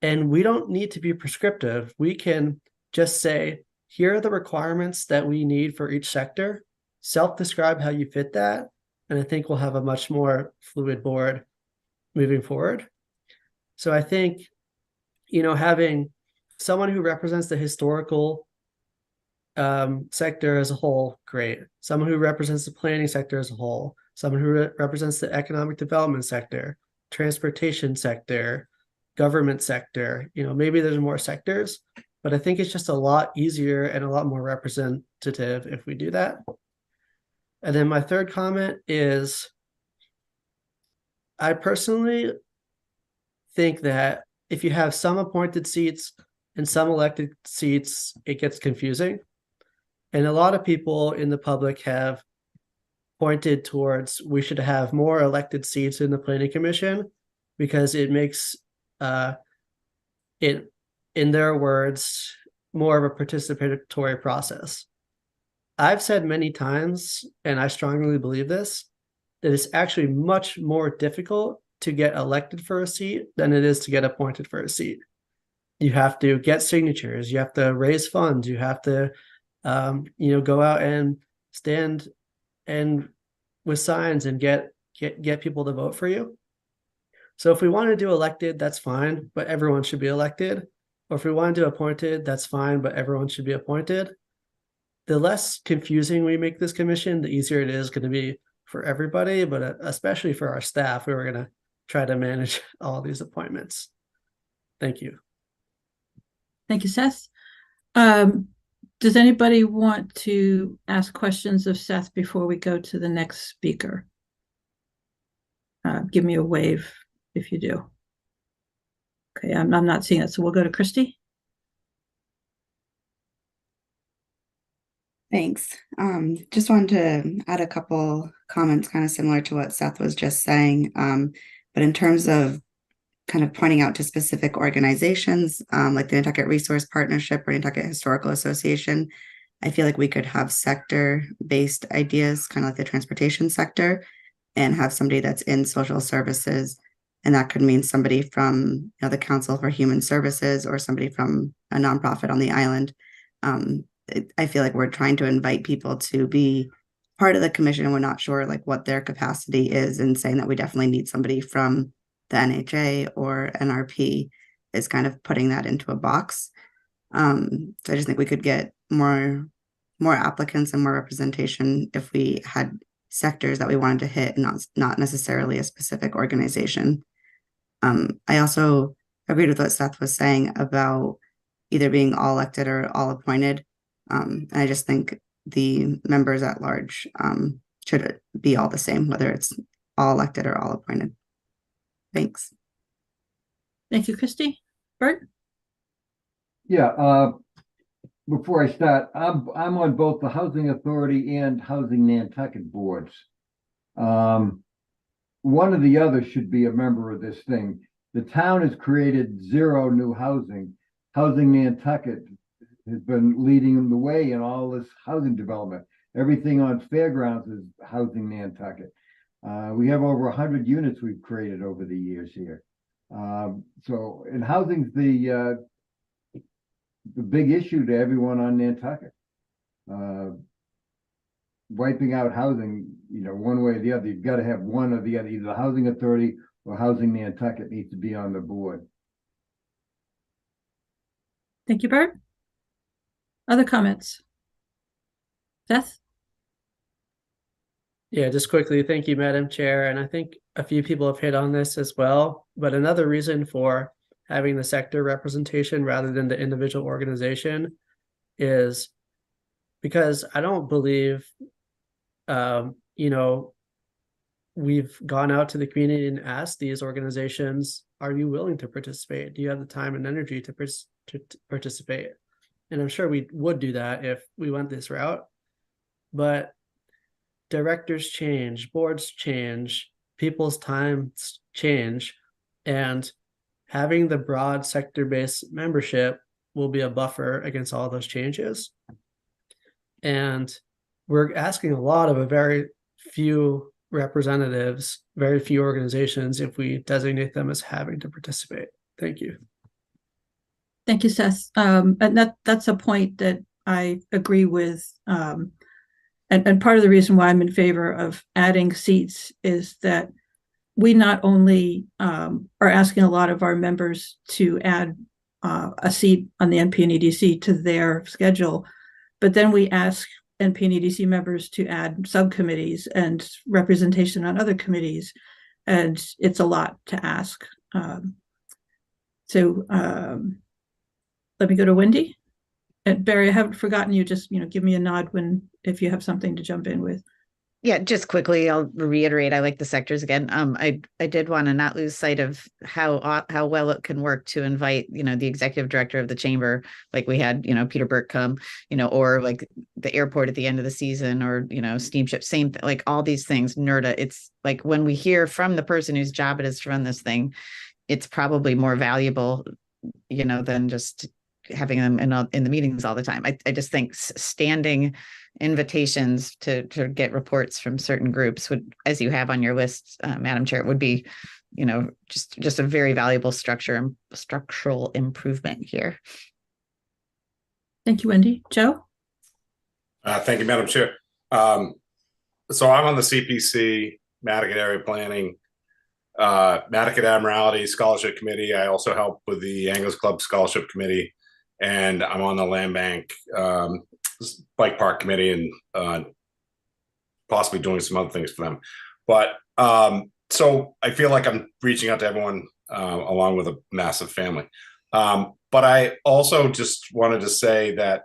And we don't need to be prescriptive. We can just say, here are the requirements that we need for each sector, self-describe how you fit that. And I think we'll have a much more fluid board moving forward. So I think, having someone who represents the historical sector as a whole, great. Someone who represents the planning sector as a whole, someone who represents the economic development sector, transportation sector, government sector, maybe there's more sectors, but I think it's just a lot easier and a lot more representative if we do that. And then my third comment is, I personally think that if you have some appointed seats and some elected seats, it gets confusing. And a lot of people in the public have pointed towards we should have more elected seats in the planning commission because it makes it, in their words, more of a participatory process. I've said many times, and I strongly believe this, that it's actually much more difficult to get elected for a seat than it is to get appointed for a seat. You have to get signatures, you have to raise funds, you have to go out and stand and with signs and get people to vote for you. So if we want to do elected, that's fine, but everyone should be elected. Or if we want to do appointed, that's fine, but everyone should be appointed. The less confusing we make this commission, the easier it is going to be for everybody, but especially for our staff, who are going to try to manage all these appointments. Thank you. Thank you, Seth. Does anybody want to ask questions of Seth before we go to the next speaker? Give me a wave if you do. Okay, I'm not seeing it, so we'll go to Christy. Thanks. Just wanted to add a couple comments kind of similar to what Seth was just saying. But in terms of kind of pointing out to specific organizations, like the Nantucket Resource Partnership or Nantucket Historical Association, I feel like we could have sector-based ideas, kind of like the transportation sector, and have somebody that's in social services. And that could mean somebody from the Council for Human Services or somebody from a nonprofit on the island. I feel like we're trying to invite people to be part of the commission, and we're not sure like what their capacity is, and saying that we definitely need somebody from the NHA or NRP is kind of putting that into a box. So I just think we could get more applicants and more representation if we had sectors that we wanted to hit, and not necessarily a specific organization. I also agreed with what Seth was saying about either being all elected or all appointed. And I just think the members at large should be all the same, whether it's all elected or all appointed. Thanks. Thank you, Christy. Bert? Yeah, before I start, I'm on both the Housing Authority and Housing Nantucket boards. One or the other should be a member of this thing. The town has created 0 new housing. Housing Nantucket has been leading the way in all this housing development. Everything on Fairgrounds is Housing Nantucket. We have over 100 units we've created over the years here. So, and housing's the big issue to everyone on Nantucket. Wiping out housing, one way or the other. You've got to have one or the other. Either the Housing Authority or Housing Nantucket needs to be on the board. Thank you, Bert. Other comments? Seth? Yeah, just quickly, thank you, Madam Chair. And I think a few people have hit on this as well, but another reason for having the sector representation rather than the individual organization is because I don't believe, we've gone out to the community and asked these organizations, are you willing to participate? Do you have the time and energy to participate? And I'm sure we would do that if we went this route, but directors change, boards change, people's times change. And having the broad sector-based membership will be a buffer against all those changes. And we're asking a lot of a very few representatives, very few organizations, if we designate them as having to participate. Thank you. Thank you, Seth. And that's a point that I agree with. And part of the reason why I'm in favor of adding seats is that we not only are asking a lot of our members to add a seat on the NP and EDC to their schedule, but then we ask NP and EDC members to add subcommittees and representation on other committees, and it's a lot to ask. So let me go to Wendy. And Barry, I haven't forgotten you. Just give me a nod if you have something to jump in with. Yeah, just quickly, I'll reiterate, I like the sectors again. I did want to not lose sight of how well it can work to invite, the executive director of the chamber, like we had, Peter Burke come, or like the airport at the end of the season, or, steamship, same thing, like all these things, NERDA. It's like when we hear from the person whose job it is to run this thing, it's probably more valuable, than just having them in the meetings all the time. I just think standing invitations to get reports from certain groups would, as you have on your list, Madam Chair, would be, just a very valuable structural improvement here. Thank you, Wendy. Joe? Thank you, Madam Chair. So I'm on the CPC, Nantucket Area Planning, Nantucket Admiralty Scholarship Committee. I also help with the Anglers Club Scholarship Committee, and I'm on the Land Bank Bike Park Committee, and possibly doing some other things for them. But so I feel like I'm reaching out to everyone along with a massive family. But I also just wanted to say that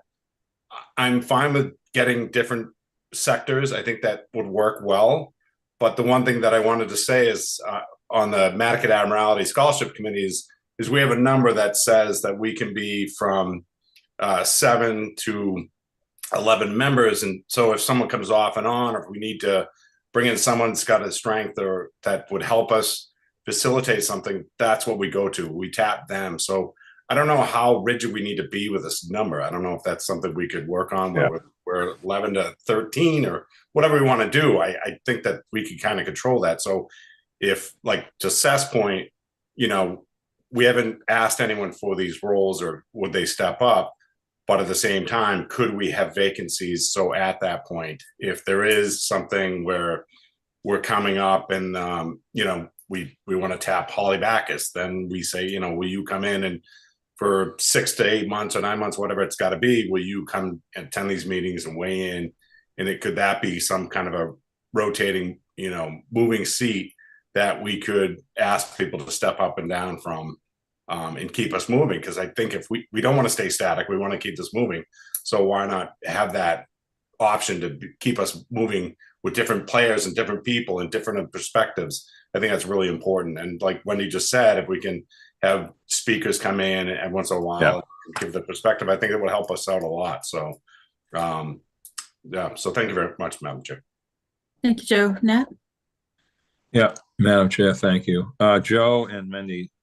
I'm fine with getting different sectors. I think that would work well. But the one thing that I wanted to say is on the Nantucket Admiralty Scholarship Committee is we have a number that says that we can be from 7 to 11 members. And so if someone comes off and on, or if we need to bring in someone that's got a strength or that would help us facilitate something, that's what we go to. We tap them. So I don't know how rigid we need to be with this number. I don't know if that's something we could work on where we're 11 to 13 or whatever we want to do. I think that we could kind of control that. So if, like, to Seth's point, we haven't asked anyone for these roles or would they step up, but at the same time, could we have vacancies? So at that point, if there is something where we're coming up and, we want to tap Holly Backus, then we say, will you come in and for 6 to 8 months or 9 months, whatever it's got to be, will you come and attend these meetings and weigh in? And could that be some kind of a rotating, moving seat that we could ask people to step up and down from and keep us moving? Because I think if we don't want to stay static, we want to keep this moving. So why not have that option to keep us moving with different players and different people and different perspectives? I think that's really important. And like Wendy just said, if we can have speakers come in and once in a while and give the perspective, I think it will help us out a lot. So, so thank you very much, Madam Chair. Thank you, Joe. Nat? Yeah, Madam Chair, thank you. Joe and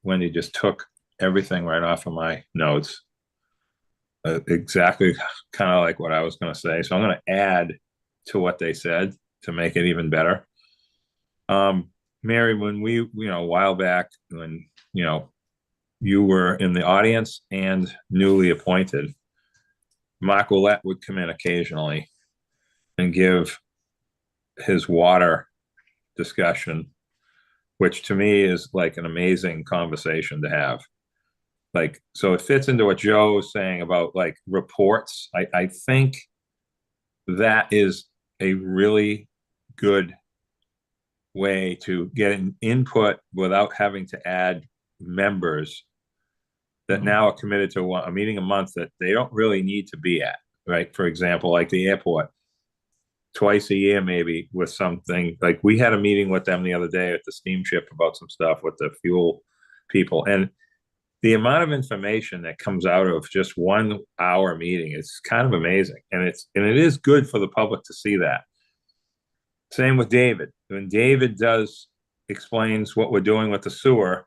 Wendy just took everything right off of my notes. Exactly kind of like what I was going to say. So I'm going to add to what they said to make it even better. Mary, when we, a while back, when, you were in the audience and newly appointed, Mark Willett would come in occasionally and give his water discussion, which to me is like an amazing conversation to have. Like, so it fits into what Joe was saying about like reports. I think that is a really good way to get an input without having to add members that now are committed to a meeting a month that they don't really need to be at, right? For example, like the airport, twice a year maybe, with something. Like we had a meeting with them the other day at the steamship about some stuff with the fuel people, and the amount of information that comes out of just 1 hour meeting is kind of amazing. And it is good for the public to see that. Same with David. When David explains what we're doing with the sewer,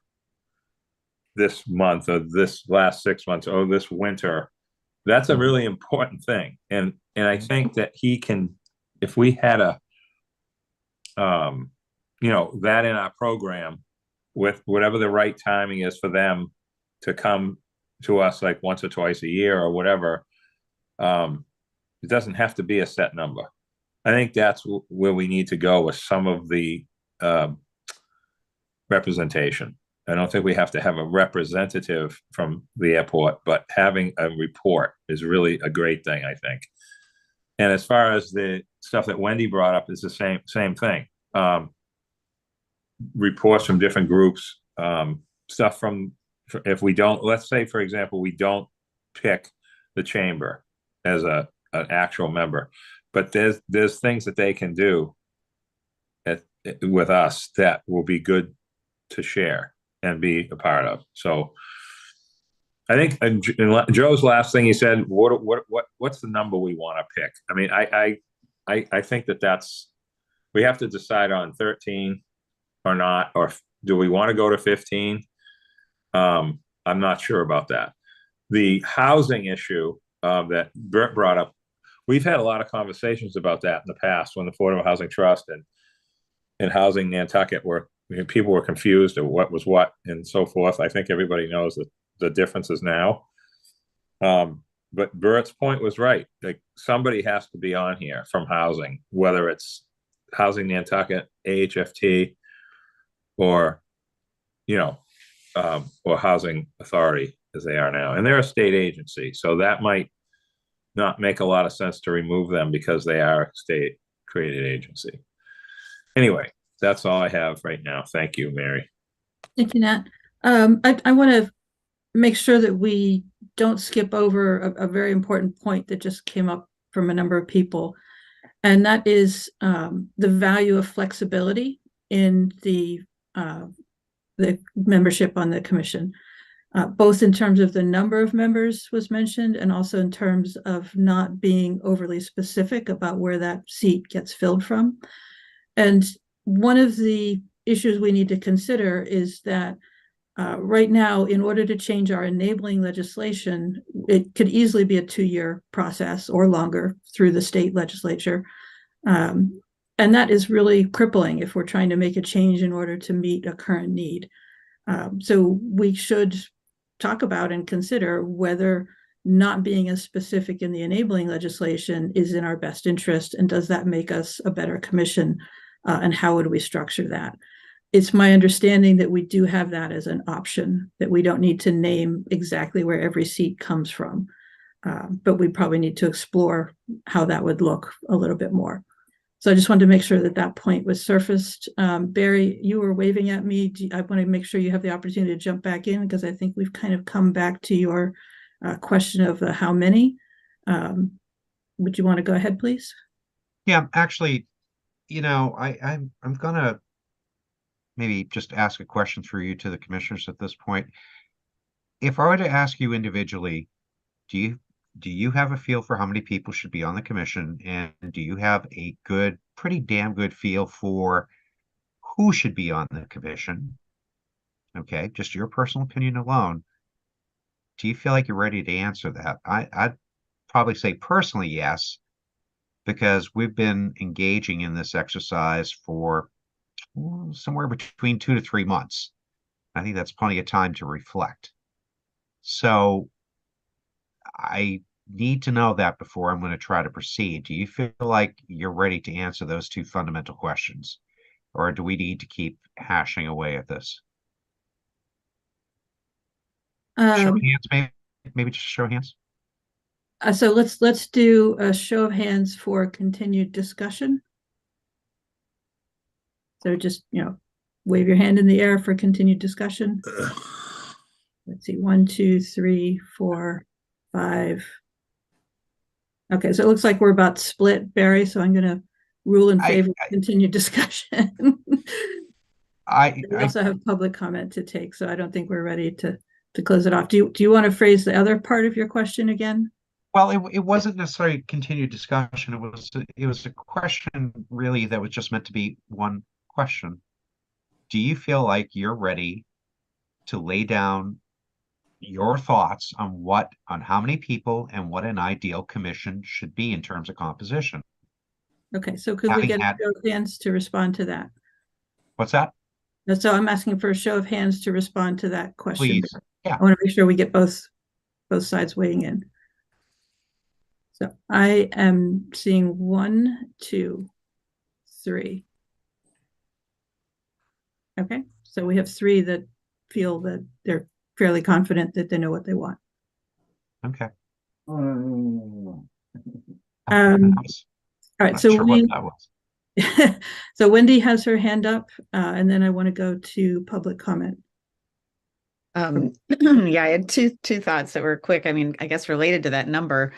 this month or this last 6 months or this winter. That's a really important thing. And I think that he can, if we had a, that in our program with whatever the right timing is for them to come to us like once or twice a year or whatever, it doesn't have to be a set number. I think that's where we need to go with some of the representation. I don't think we have to have a representative from the airport, but having a report is really a great thing, I think. And as far as the stuff that Wendy brought up is the same thing. Reports from different groups, stuff from, if we don't, let's say, for example, we don't pick the chamber as an actual member, but there's things that they can do with us that will be good to share and be a part of. So I think Joe's last thing he said, what's the number we want to pick? I mean, I think that's, we have to decide on 13 or not, or do we want to go to 15? I'm not sure about that. The housing issue that Bert brought up, we've had a lot of conversations about that in the past when the Affordable Housing Trust and Housing Nantucket people were confused of what was what and so forth. I think everybody knows that the differences now. But Bert's point was right. Like, somebody has to be on here from housing, whether it's Housing Nantucket, AHFT, or or Housing Authority as they are now. And they're a state agency, so that might not make a lot of sense to remove them because they are a state created agency. Anyway, that's all I have right now. Thank you, Mary. Thank you, Nat. I want to make sure that we don't skip over a very important point that just came up from a number of people, and that is the value of flexibility in the membership on the commission, both in terms of the number of members was mentioned, and also in terms of not being overly specific about where that seat gets filled from. And one of the issues we need to consider is that right now, in order to change our enabling legislation, it could easily be a 2-year process or longer through the state legislature. And that is really crippling if we're trying to make a change in order to meet a current need. So we should talk about and consider whether not being as specific in the enabling legislation is in our best interest, and does that make us a better commission, and how would we structure that? It's my understanding that we do have that as an option, that we don't need to name exactly where every seat comes from, but we probably need to explore how that would look a little bit more. So I just wanted to make sure that that point was surfaced. Barry, you were waving at me. I want to make sure you have the opportunity to jump back in, because I think we've kind of come back to your question of how many. Would you want to go ahead, please? Yeah, actually, I'm gonna maybe just ask a question through you to the commissioners at this point. If I were to ask you individually, do you have a feel for how many people should be on the commission? And do you have a pretty damn good feel for who should be on the commission? Okay, just your personal opinion alone. Do you feel like you're ready to answer that? I'd probably say personally, yes, because we've been engaging in this exercise for somewhere between 2 to 3 months. I think that's plenty of time to reflect. So I need to know that before I'm going to try to proceed. Do you feel like you're ready to answer those two fundamental questions, or do we need to keep hashing away at this? Show of hands, maybe just show of hands. So let's do a show of hands for continued discussion. So just, wave your hand in the air for continued discussion. Let's see, 1, 2, 3, 4, 5. Okay, so it looks like we're about split, Barry, so I'm going to rule in favor of continued discussion. We also have public comment to take, so I don't think we're ready to close it off. Do you want to phrase the other part of your question again? Well, it wasn't necessarily continued discussion. It was a question really that was just meant to be one question. Do you feel like you're ready to lay down your thoughts on how many people and what an ideal commission should be in terms of composition. Okay, so could we Having get a had- show of hands to respond to that? What's that? So I'm asking for a show of hands to respond to that question. Please. Yeah. I want to make sure we get both sides weighing in. So I am seeing 1, 2, 3. Okay, so we have 3 that feel that they're fairly confident that they know what they want. Okay. All Nice. right, Not so sure what that was. so Wendy has her hand up, and then I want to go to public comment. Yeah, I had two thoughts that were quick. I mean, I guess related to that number,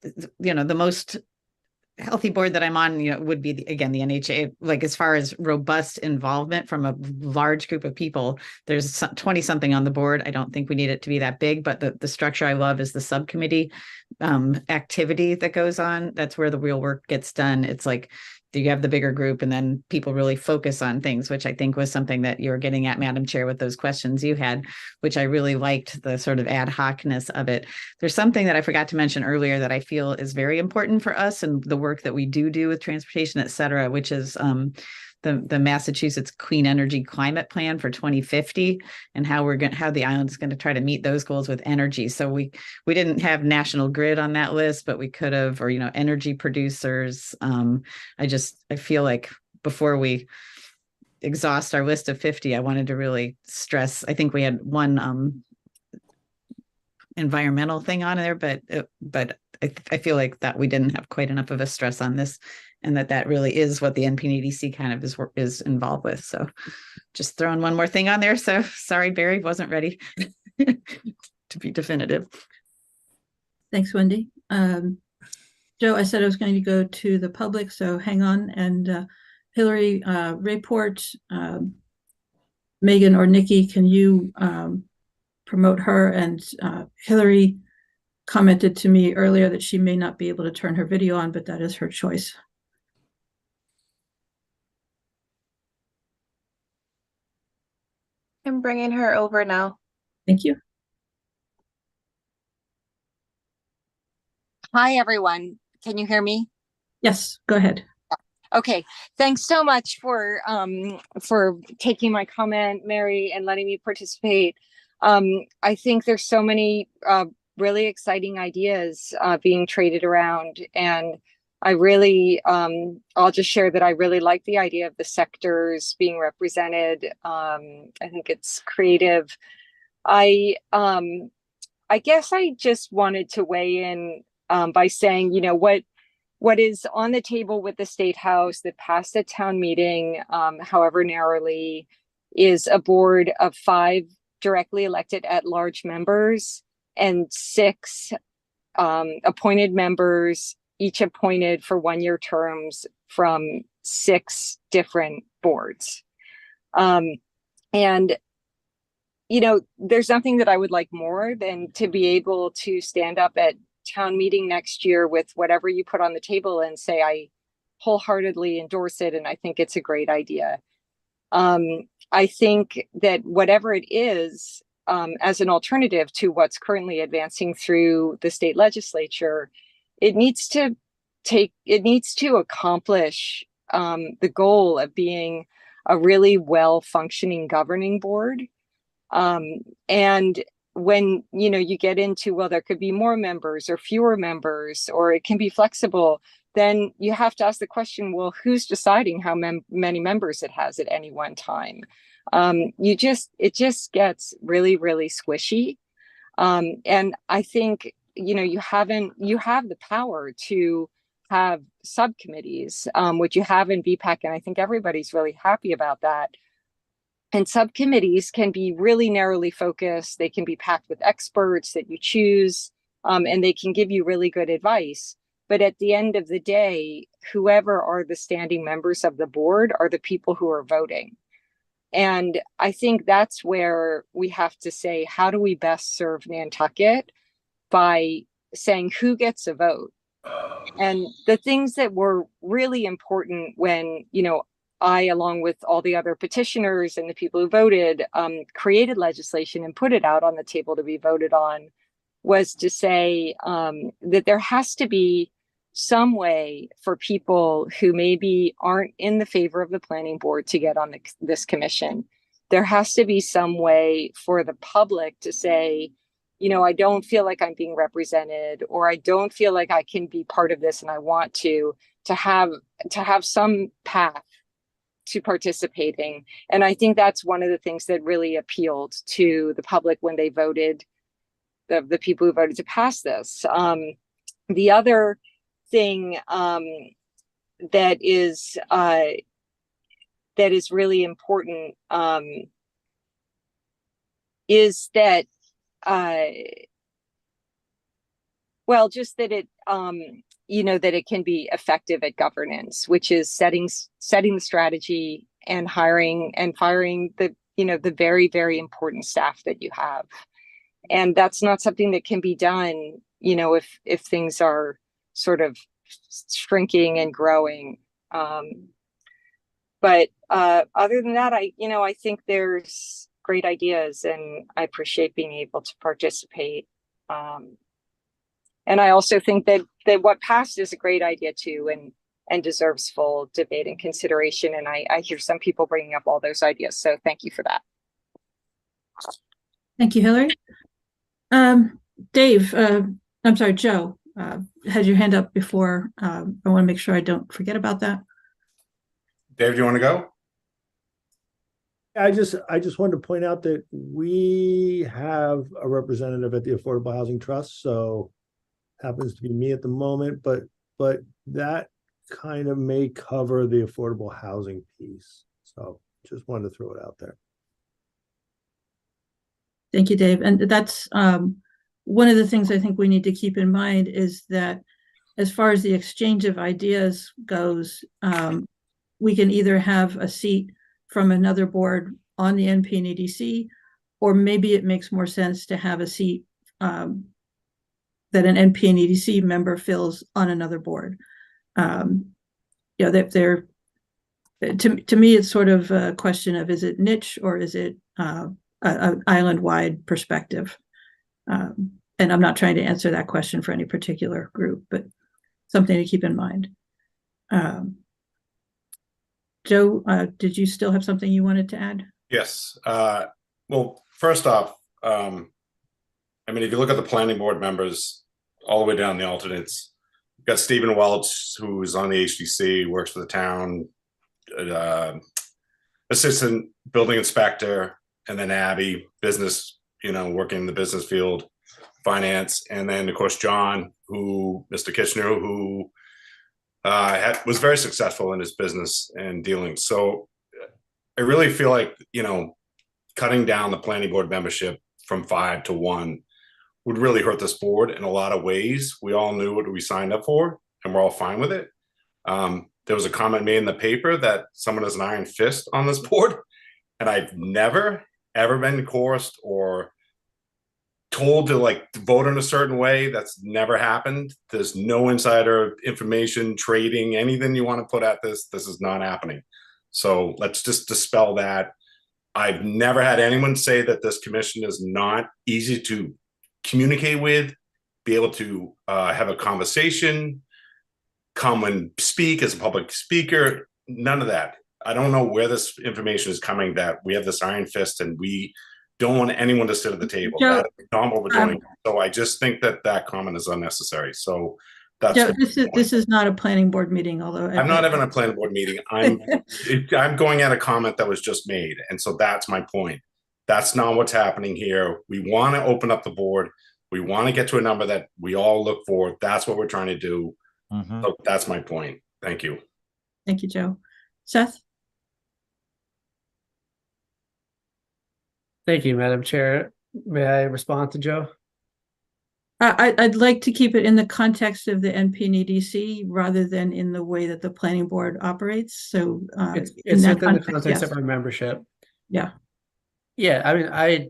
the most healthy board that I'm on, would be again the NHA. Like as far as robust involvement from a large group of people, there's 20 something on the board. I don't think we need it to be that big, but the structure I love is the subcommittee activity that goes on. That's where the real work gets done. It's like you have the bigger group and then people really focus on things, which I think was something that you were getting at, Madam Chair, with those questions you had, which I really liked the sort of ad hocness of it. There's something that I forgot to mention earlier that I feel is very important for us and the work that we do with transportation, et cetera, which is the Massachusetts Clean Energy Climate Plan for 2050 and how the island is going to try to meet those goals with energy. So we didn't have National Grid on that list, but we could have, or, energy producers. I feel like before we exhaust our list of 50, I wanted to really stress, I think we had one environmental thing on there, but I feel like that we didn't have quite enough of a stress on this, and that really is what the NPDC kind of is involved with. So just throwing one more thing on there. So sorry, Barry, wasn't ready to be definitive. Thanks, Wendy. Joe, I said I was going to go to the public, so hang on. And Hillary, Rayport, Megan or Nikki, can you promote her? And Hillary commented to me earlier that she may not be able to turn her video on, but that is her choice. I'm bringing her over now. Thank you. Hi, everyone. Can you hear me? Yes, go ahead. Okay. Thanks so much for taking my comment, Mary, and letting me participate. I think there's so many really exciting ideas being traded around, and I really, I'll just share that I really like the idea of the sectors being represented. I think it's creative. I guess I just wanted to weigh in by saying, what is on the table with the State House that passed at town meeting, however narrowly, is a board of 5 directly elected at-large members and 6 appointed members, each appointed for 1-year terms from 6 different boards. And there's nothing that I would like more than to be able to stand up at town meeting next year with whatever you put on the table and say, I wholeheartedly endorse it. And I think it's a great idea. I think that whatever it is, as an alternative to what's currently advancing through the state legislature, it needs to accomplish the goal of being a really well-functioning governing board. And when you get into, well, there could be more members or fewer members, or it can be flexible, then you have to ask the question, well, who's deciding how many members it has at any one time? It just gets really, really squishy. And I think, you have the power to have subcommittees, which you have in BPAC, and I think everybody's really happy about that. And subcommittees can be really narrowly focused. They can be packed with experts that you choose, and they can give you really good advice. But at the end of the day, whoever are the standing members of the board are the people who are voting. And I think that's where we have to say, how do we best serve Nantucket by saying who gets a vote? And the things that were really important when, I, along with all the other petitioners and the people who voted, created legislation and put it out on the table to be voted on, was to say that there has to be some way for people who maybe aren't in the favor of the planning board to get on this commission. There has to be some way for the public to say, you know, I don't feel like I'm being represented, or I don't feel like I can be part of this, and I want to have some path to participating. And I think that's one of the things that really appealed to the public when they voted, the people who voted to pass this. The other thing that is really important is that well, just that it you know, that it can be effective at governance, which is setting the strategy and hiring and firing the, you know, the very, very important staff that you have. And that's not something that can be done, you know, if things are sort of shrinking and growing. But other than that, I think there's great ideas, and I appreciate being able to participate. And I also think that what passed is a great idea too, and deserves full debate and consideration. And I hear some people bringing up all those ideas. So thank you for that. Thank you, Hillary. Dave, I'm sorry, Joe, had your hand up before. I want to make sure I don't forget about that. Dave, do you want to go? I just wanted to point out that we have a representative at the Affordable Housing Trust, so happens to be me at the moment, but that kind of may cover the affordable housing piece. So just wanted to throw it out there. Thank you, Dave. And that's one of the things I think we need to keep in mind is that as far as the exchange of ideas goes, we can either have a seat from another board on the NP and EDC, or maybe it makes more sense to have a seat that an NP and EDC member fills on another board. You know, they're to me, it's sort of a question of, is it niche or is it an island-wide perspective? And I'm not trying to answer that question for any particular group, but something to keep in mind. Joe, did you still have something you wanted to add? Yes. Well, first off, I mean, if you look at the planning board members all the way down the alternates, you've got Stephen Welch, who's on the HDC, works for the town, assistant building inspector, and then Abby, business, you know, working in the business field, finance, and then of course John, Mr. Kitchener, who was very successful in his business and dealing. So I really feel like, you know, cutting down the planning board membership from 5 to 1 would really hurt this board in a lot of ways. We all knew what we signed up for, and we're all fine with it. There was a comment made in the paper that someone has an iron fist on this board, and I've never, ever been coerced or told to like vote in a certain way. That's never happened. There's no insider information, trading, anything you want to put at this. This is not happening. So let's just dispel that. I've never had anyone say that this commission is not easy to communicate with, be able to have a conversation, come and speak as a public speaker. None of that. I don't know where this information is coming, that we have this iron fist and we don't want anyone to sit at the table. Joe, that is not what we're doing. So I just think that comment is unnecessary. So that's Joe, this is not a planning board meeting, although I'm not having a planning board meeting. I'm going at a comment that was just made, and so that's my point. That's not what's happening here. We want to open up the board. We want to get to a number that we all look for. That's what we're trying to do. So that's my point. Thank you. Thank you, Joe. Seth? Thank you, Madam Chair. May I respond to Joe? I'd like to keep it in the context of the NP and EDC rather than in the way that the planning board operates. So it's in that within the context yes. of our membership. Yeah. Yeah, I mean, I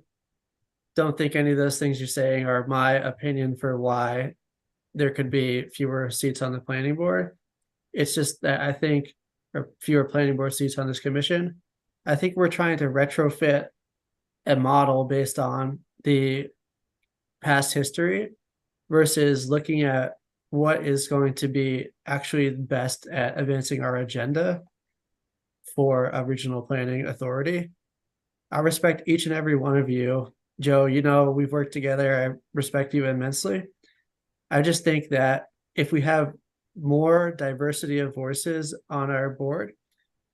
don't think any of those things you're saying are my opinion for why there could be fewer seats on the planning board. It's just that I think or fewer planning board seats on this commission. I think we're trying to retrofit a model based on the past history versus looking at what is going to be actually best at advancing our agenda for a regional planning authority. I respect each and every one of you. Joe, you know, we've worked together. I respect you immensely. I just think that if we have more diversity of voices on our board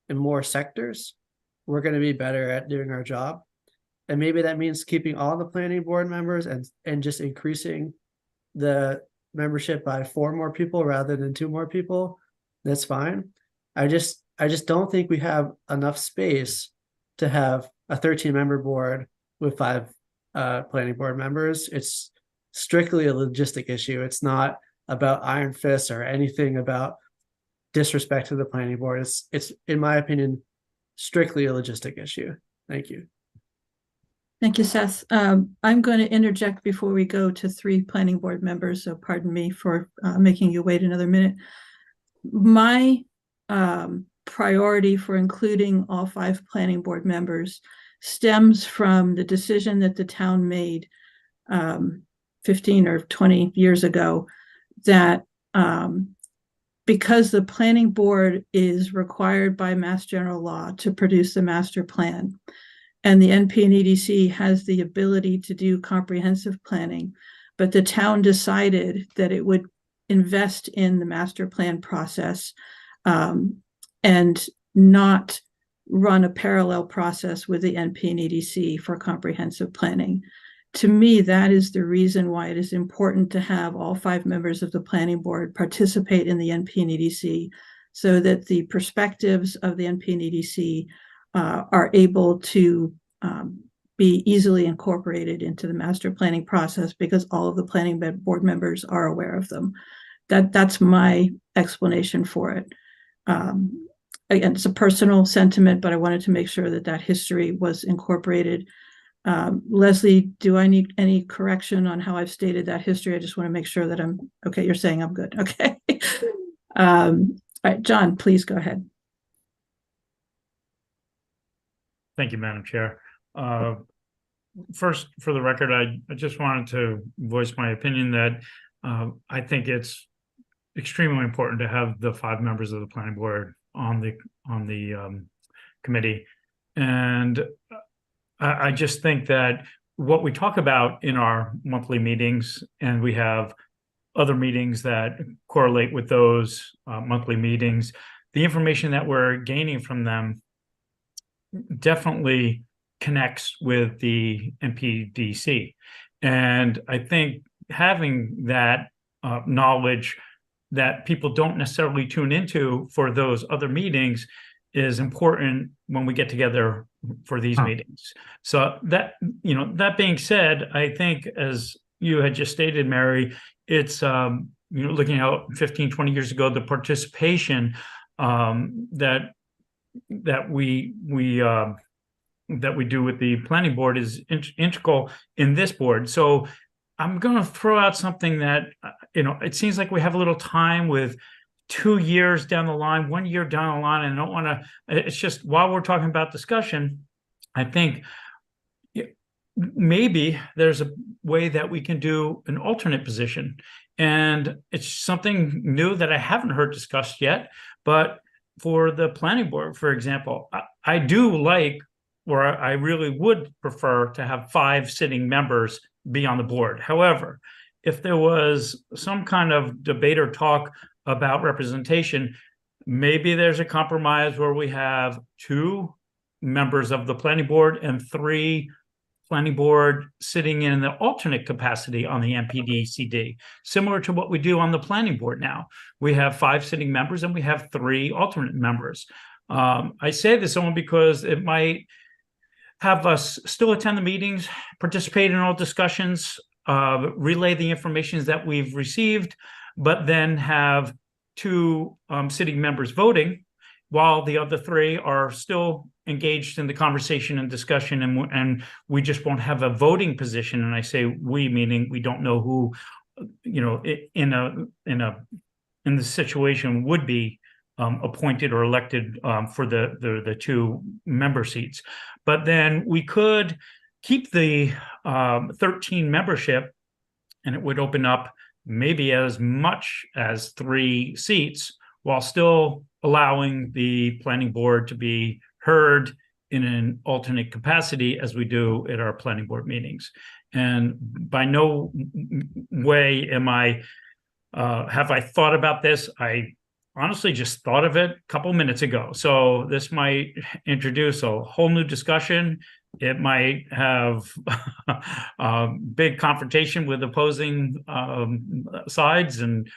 in more sectors, we're going to be better at doing our job. And maybe that means keeping all the planning board members and just increasing the membership by 4 more people rather than 2 more people. That's fine. I just don't think we have enough space to have a 13-member board with 5 planning board members. It's strictly a logistic issue. It's not about iron fists or anything about disrespect to the planning board. It's in my opinion strictly a logistic issue. Thank you. Thank you, Seth. I'm going to interject before we go to 3 planning board members, so pardon me for making you wait another minute. My priority for including all 5 planning board members stems from the decision that the town made 15 or 20 years ago that because the planning board is required by Mass General Law to produce the master plan, and the NP and EDC has the ability to do comprehensive planning, but the town decided that it would invest in the master plan process and not run a parallel process with the NP and EDC for comprehensive planning. To me, that is the reason why it is important to have all 5 members of the planning board participate in the NP and EDC so that the perspectives of the NP and EDC are able to be easily incorporated into the master planning process because all of the planning board members are aware of them. That's my explanation for it. Again, it's a personal sentiment, but I wanted to make sure that that history was incorporated. Leslie, do I need any correction on how I've stated that history? I just want to make sure that I'm okay. You're saying I'm good. Okay. All right, John, please go ahead. Thank you, Madam Chair. First, for the record, I just wanted to voice my opinion that I think it's extremely important to have the 5 members of the planning board on the committee, and I just think that what we talk about in our monthly meetings, and we have other meetings that correlate with those monthly meetings, the information that we're gaining from them definitely connects with the NPDC. And I think having that knowledge that people don't necessarily tune into for those other meetings is important when we get together for these meetings. So that, you know, that being said, I think as you had just stated, Mary, it's, you know, looking out 15, 20 years ago, the participation that we do with the planning board is integral in this board. So I'm going to throw out something that, you know, it seems like we have a little time with 2 years down the line, 1 year down the line, and I don't want to, it's just while we're talking about discussion, I think maybe there's a way that we can do an alternate position. And it's something new that I haven't heard discussed yet, but for the planning board, for example, I do like, or I really would prefer to have 5 sitting members be on the board. However, if there was some kind of debate or talk about representation, maybe there's a compromise where we have 2 members of the planning board and 3 planning board sitting in the alternate capacity on the NPDCD, similar to what we do on the planning board now. We have 5 sitting members and we have 3 alternate members. I say this only because it might have us still attend the meetings, participate in all discussions, relay the information that we've received, but then have 2 sitting members voting while the other 3 are still engaged in the conversation and discussion, and we just won't have a voting position. And I say we, meaning we don't know who, you know, in the situation would be appointed or elected for the two member seats. But then we could keep the 13 membership, and it would open up maybe as much as 3 seats while still allowing the planning board to be heard in an alternate capacity as we do at our planning board meetings. And by no way am I, have I thought about this? I honestly just thought of it a couple minutes ago. So this might introduce a whole new discussion. It might have big confrontation with opposing sides and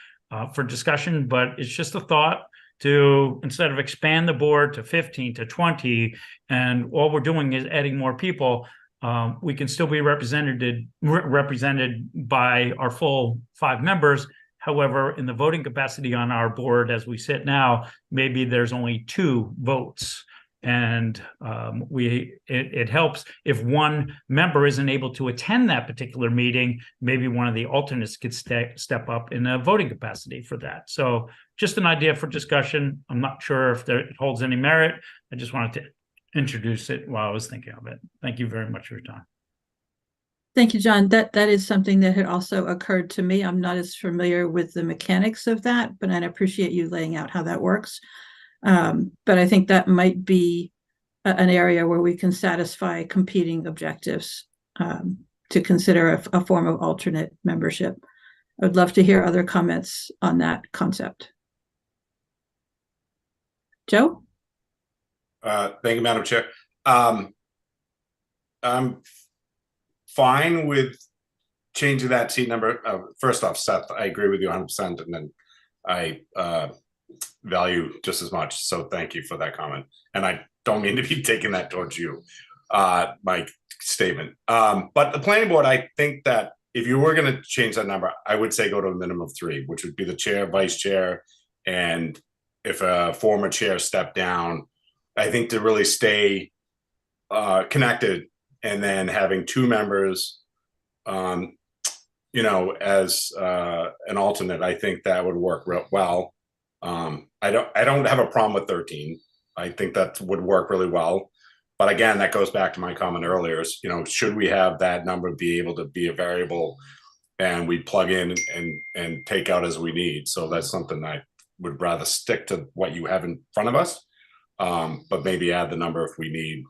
for discussion, but it's just a thought to, instead of expand the board to 15 to 20, and all we're doing is adding more people, we can still be represented by our full 5 members. However, in the voting capacity on our board as we sit now, maybe there's only 2 votes. And it helps if one member isn't able to attend that particular meeting, maybe one of the alternates could step up in a voting capacity for that. So just an idea for discussion. I'm not sure if it holds any merit. I just wanted to introduce it while I was thinking of it. Thank you very much for your time. Thank you, John. That is something that had also occurred to me. I'm not as familiar with the mechanics of that, but I appreciate you laying out how that works. But I think that might be an area where we can satisfy competing objectives to consider a form of alternate membership. I would love to hear other comments on that concept. Joe? Thank you, Madam Chair. I'm fine with changing that seat number. First off, Seth, I agree with you 100%, and then I value just as much. So thank you for that comment. And I don't mean to be taking that towards you, my statement. But the planning board, I think that if you were going to change that number, I would say go to a minimum of 3, which would be the chair, vice chair, and if a former chair stepped down, I think to really stay connected, and then having 2 members, you know, as an alternate, I think that would work real well. I don't have a problem with 13. I think that would work really well. But again, that goes back to my comment earlier, is, you know, should we have that number be able to be a variable and we plug in and take out as we need? So that's something I would rather stick to what you have in front of us, but maybe add the number if we need.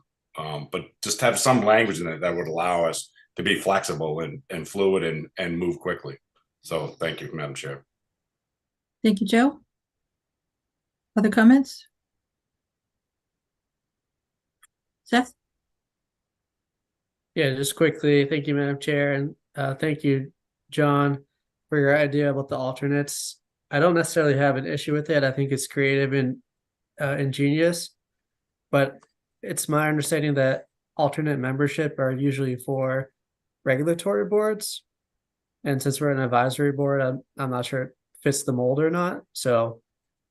But just have some language in it that would allow us to be flexible and fluid and move quickly. So thank you, Madam Chair. Thank you, Joe. Other comments? Seth? Yeah, just quickly, thank you, Madam Chair, and thank you, John, for your idea about the alternates. I don't necessarily have an issue with it. I think it's creative and ingenious, but it's my understanding that alternate membership are usually for regulatory boards. And since we're an advisory board, I'm not sure it fits the mold or not. So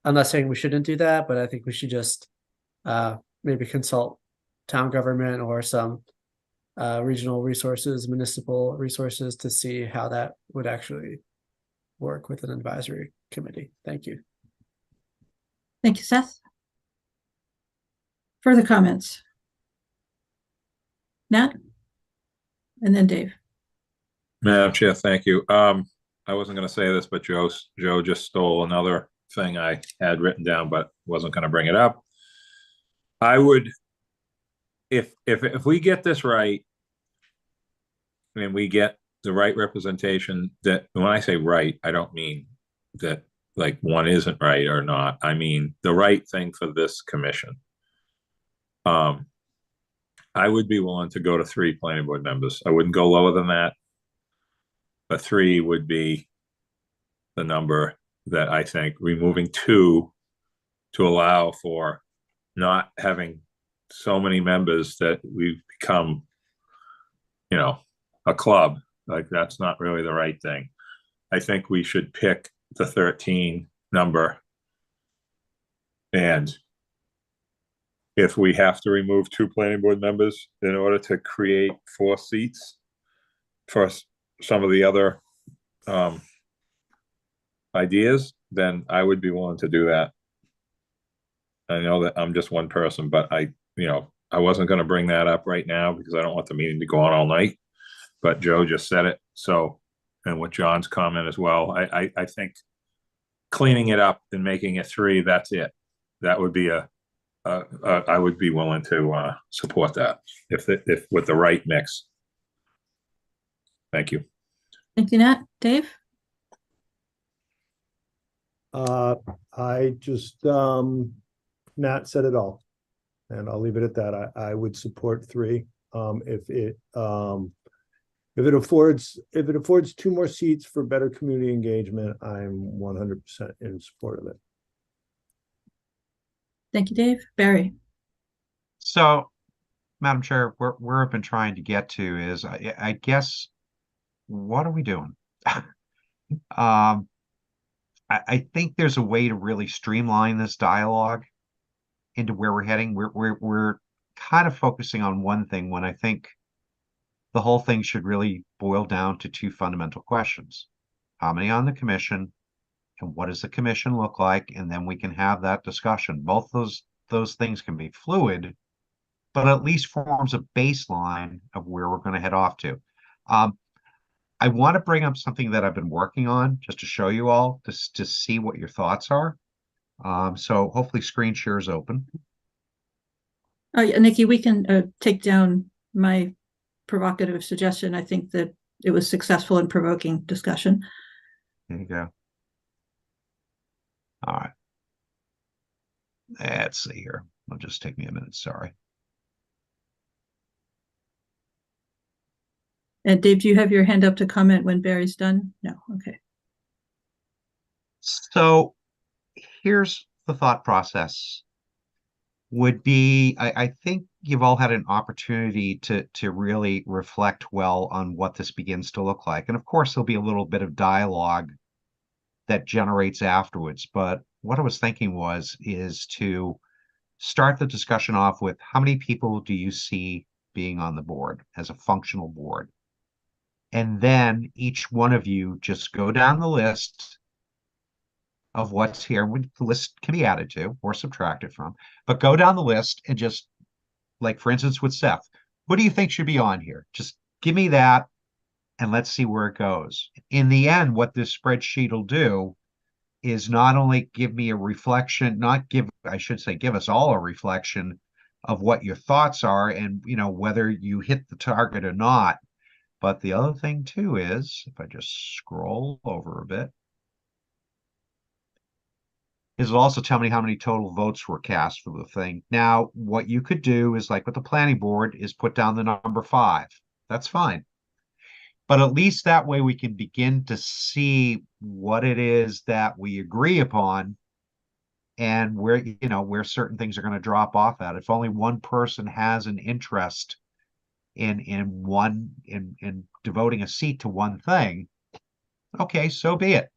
I'm not saying we shouldn't do that, but I think we should just maybe consult town government or some regional resources, municipal resources, to see how that would actually work with an advisory committee. Thank you. Thank you, Seth. Further comments? Nat? And then Dave. Madam Chair, thank you. I wasn't going to say this, but Joe just stole another thing I had written down, but wasn't going to bring it up. I would, if we get this right, and we get the right representation, that when I say right, I don't mean that like one isn't right or not. I mean the right thing for this commission. I would be willing to go to 3 planning board members. I wouldn't go lower than that, but 3 would be the number that I think, removing 2 to allow for not having so many members that we've become, you know, a club. Like, that's not really the right thing. I think we should pick the 13 number, and if we have to remove 2 planning board members in order to create 4 seats for some of the other ideas, then I would be willing to do that. I know that I'm just one person, but I wasn't going to bring that up right now because I don't want the meeting to go on all night. But Joe just said it. So, and with John's comment as well, I think cleaning it up and making it 3, that's it. That would be I would be willing to support that if with the right mix. Thank you. Thank you, Nat. Dave? I just, Nat said it all. And I'll leave it at that. I would support 3. If it affords 2 more seats for better community engagement, I'm 100% in support of it. Thank you, Dave. Barry? So, Madam Chair, where I've been trying to get to is, I guess, what are we doing? I think there's a way to really streamline this dialogue into where we're heading. We're kind of focusing on one thing when I think the whole thing should really boil down to 2 fundamental questions. How many on the commission, and what does the commission look like? And then we can have that discussion. Both those things can be fluid, but at least forms a baseline of where we're going to head off to. I want to bring up something that I've been working on just to show you all, to see what your thoughts are. So hopefully screen share is open. Yeah, Nikki, we can take down my provocative suggestion. I think that it was successful in provoking discussion. There you go. All right. Let's see here. It'll just take me a minute. Sorry. And Dave, do you have your hand up to comment when Barry's done? No. Okay. So here's the thought process. Would be, I think you've all had an opportunity to really reflect well on what this begins to look like. And of course, there'll be a little bit of dialogue that generates afterwards. But what I was thinking is to start the discussion off with, how many people do you see being on the board as a functional board? And then each one of you just go down the list of what's here. The list can be added to or subtracted from, but go down the list and just, like, for instance, with Seth, what do you think should be on here? Just give me that and let's see where it goes. In the end, what this spreadsheet will do is not only give me a reflection, I should say, give us all a reflection of what your thoughts are and, whether you hit the target or not. But the other thing too is, if I just scroll over a bit, it'll also tell me how many total votes were cast for the thing. Now, what you could do is, like with the planning board, is put down the number 5. That's fine. But at least that way we can begin to see what it is that we agree upon and where certain things are going to drop off at. If only one person has an interest in devoting a seat to one thing, okay, so be it.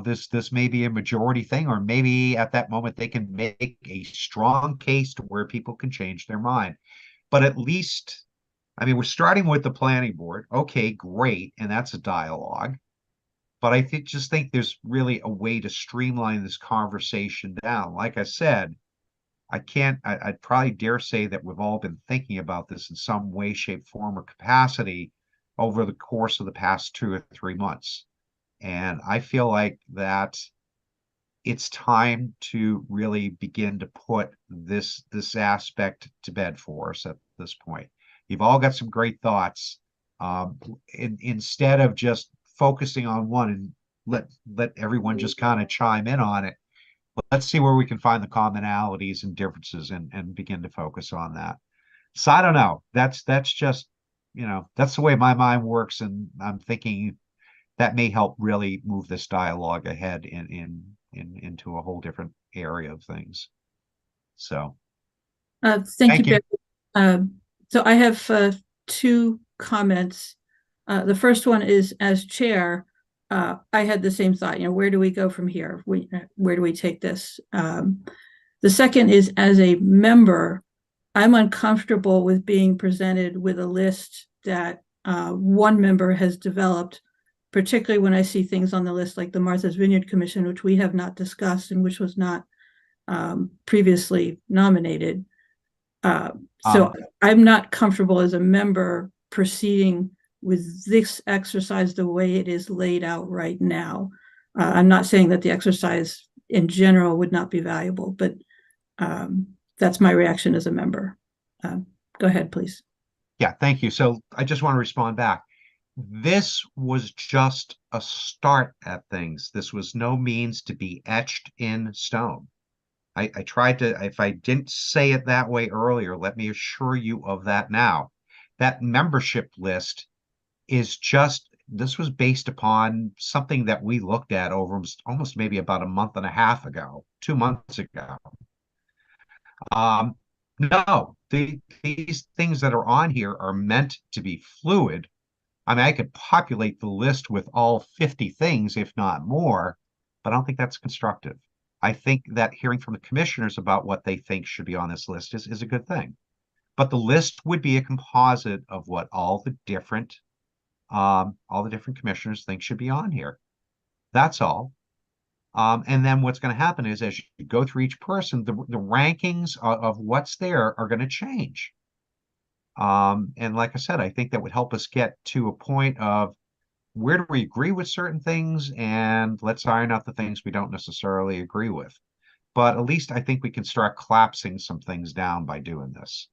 This may be a majority thing, or maybe at that moment they can make a strong case to where people can change their mind. But at least, we're starting with the planning board. Okay, great. And that's a dialogue. But I just think there's really a way to streamline this conversation down. Like I said, I'd probably dare say that we've all been thinking about this in some way, shape, form, or capacity over the course of the past 2 or 3 months. And I feel like that it's time to really begin to put this aspect to bed for us at this point. You've all got some great thoughts. Instead of just focusing on one and let everyone just kind of chime in on it, let's see where we can find the commonalities and differences and begin to focus on that. So I don't know. That's just, that's the way my mind works. And I'm thinking that may help really move this dialogue ahead into a whole different area of things. So thank you, Barry. So I have 2 comments. The first one is, as chair, I had the same thought, where do we go from here? Where do we take this? The second is, as a member, I'm uncomfortable with being presented with a list that one member has developed, particularly when I see things on the list like the Martha's Vineyard Commission, which we have not discussed and which was not previously nominated. So I'm not comfortable as a member proceeding with this exercise the way it is laid out right now. I'm not saying that the exercise in general would not be valuable, but that's my reaction as a member. Go ahead, please. Yeah, thank you. So I just want to respond back. This was just a start at things. This was no means to be etched in stone. I tried to, if I didn't say it that way earlier, let me assure you of that now. That membership list is just, this was based upon something that we looked at over almost maybe about a month and a half ago, 2 months ago. No, these things that are on here are meant to be fluid. I mean, I could populate the list with all 50 things, if not more, but I don't think that's constructive. I think that hearing from the commissioners about what they think should be on this list is a good thing. But the list would be a composite of what all the different commissioners think should be on here. That's all. And then what's going to happen is as you go through each person, the rankings of what's there are going to change. And like I said, I think that would help us get to a point of where do we agree with certain things, and let's iron out the things we don't necessarily agree with. But at least I think we can start collapsing some things down by doing this.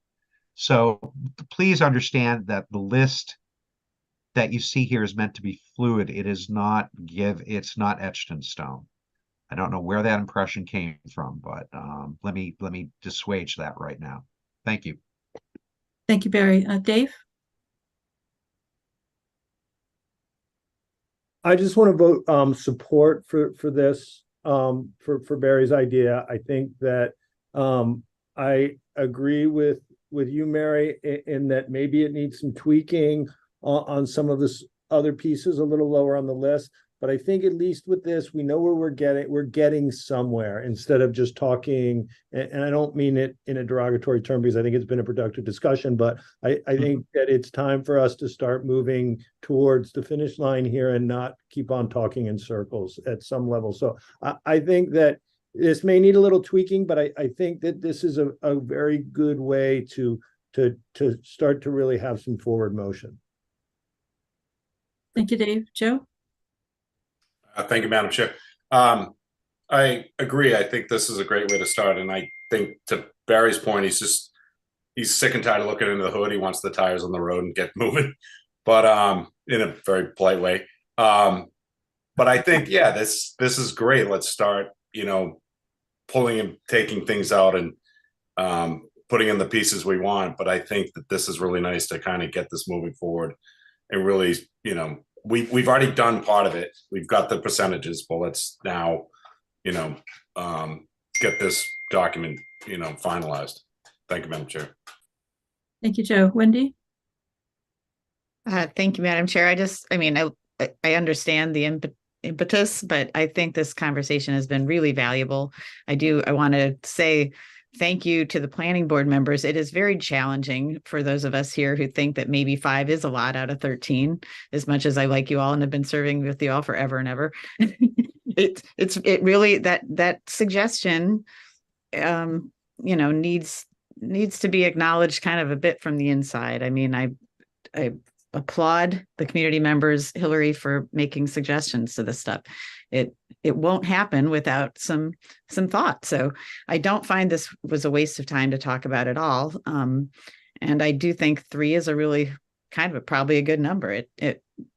So please understand that the list that you see here is meant to be fluid. It is not it's not etched in stone. I don't know where that impression came from, but let me dissuade that right now. Thank you. Thank you, Barry. Dave? I just want to vote support for this for Barry's idea. I think that I agree with you, Mary, in that maybe it needs some tweaking on some of this other pieces a little lower on the list. But I think at least with this, we know where we're getting somewhere instead of just talking. And I don't mean it in a derogatory term because I think it's been a productive discussion, but I think that it's time for us to start moving towards the finish line here and not keep on talking in circles at some level. So I think that this may need a little tweaking, but I think that this is a very good way to start to really have some forward motion. Thank you, Dave. Joe? Thank you, Madam Chair. I agree. I think this is a great way to start. And I think to Barry's point, he's sick and tired of looking into the hood. He wants the tires on the road and get moving, but in a very polite way. But I think, yeah, this is great. Let's start, pulling and taking things out and putting in the pieces we want. But I think that this is really nice to kind of get this moving forward and really, we've already done part of it. We've got the percentages, but let's now, get this document, finalized. Thank you, Madam Chair. Thank you, Joe. Wendy? Thank you, Madam Chair. I understand the impetus, but I think this conversation has been really valuable. I want to say thank you to the planning board members. It is very challenging for those of us here who think that maybe 5 is a lot out of 13, as much as I like you all and have been serving with you all forever and ever. It really, that suggestion, needs to be acknowledged kind of a bit from the inside. I mean, I applaud the community members, Hillary, for making suggestions to this stuff. It won't happen without some thought. So I don't find this was a waste of time to talk about it all. And I do think 3 is a really kind of probably a good number.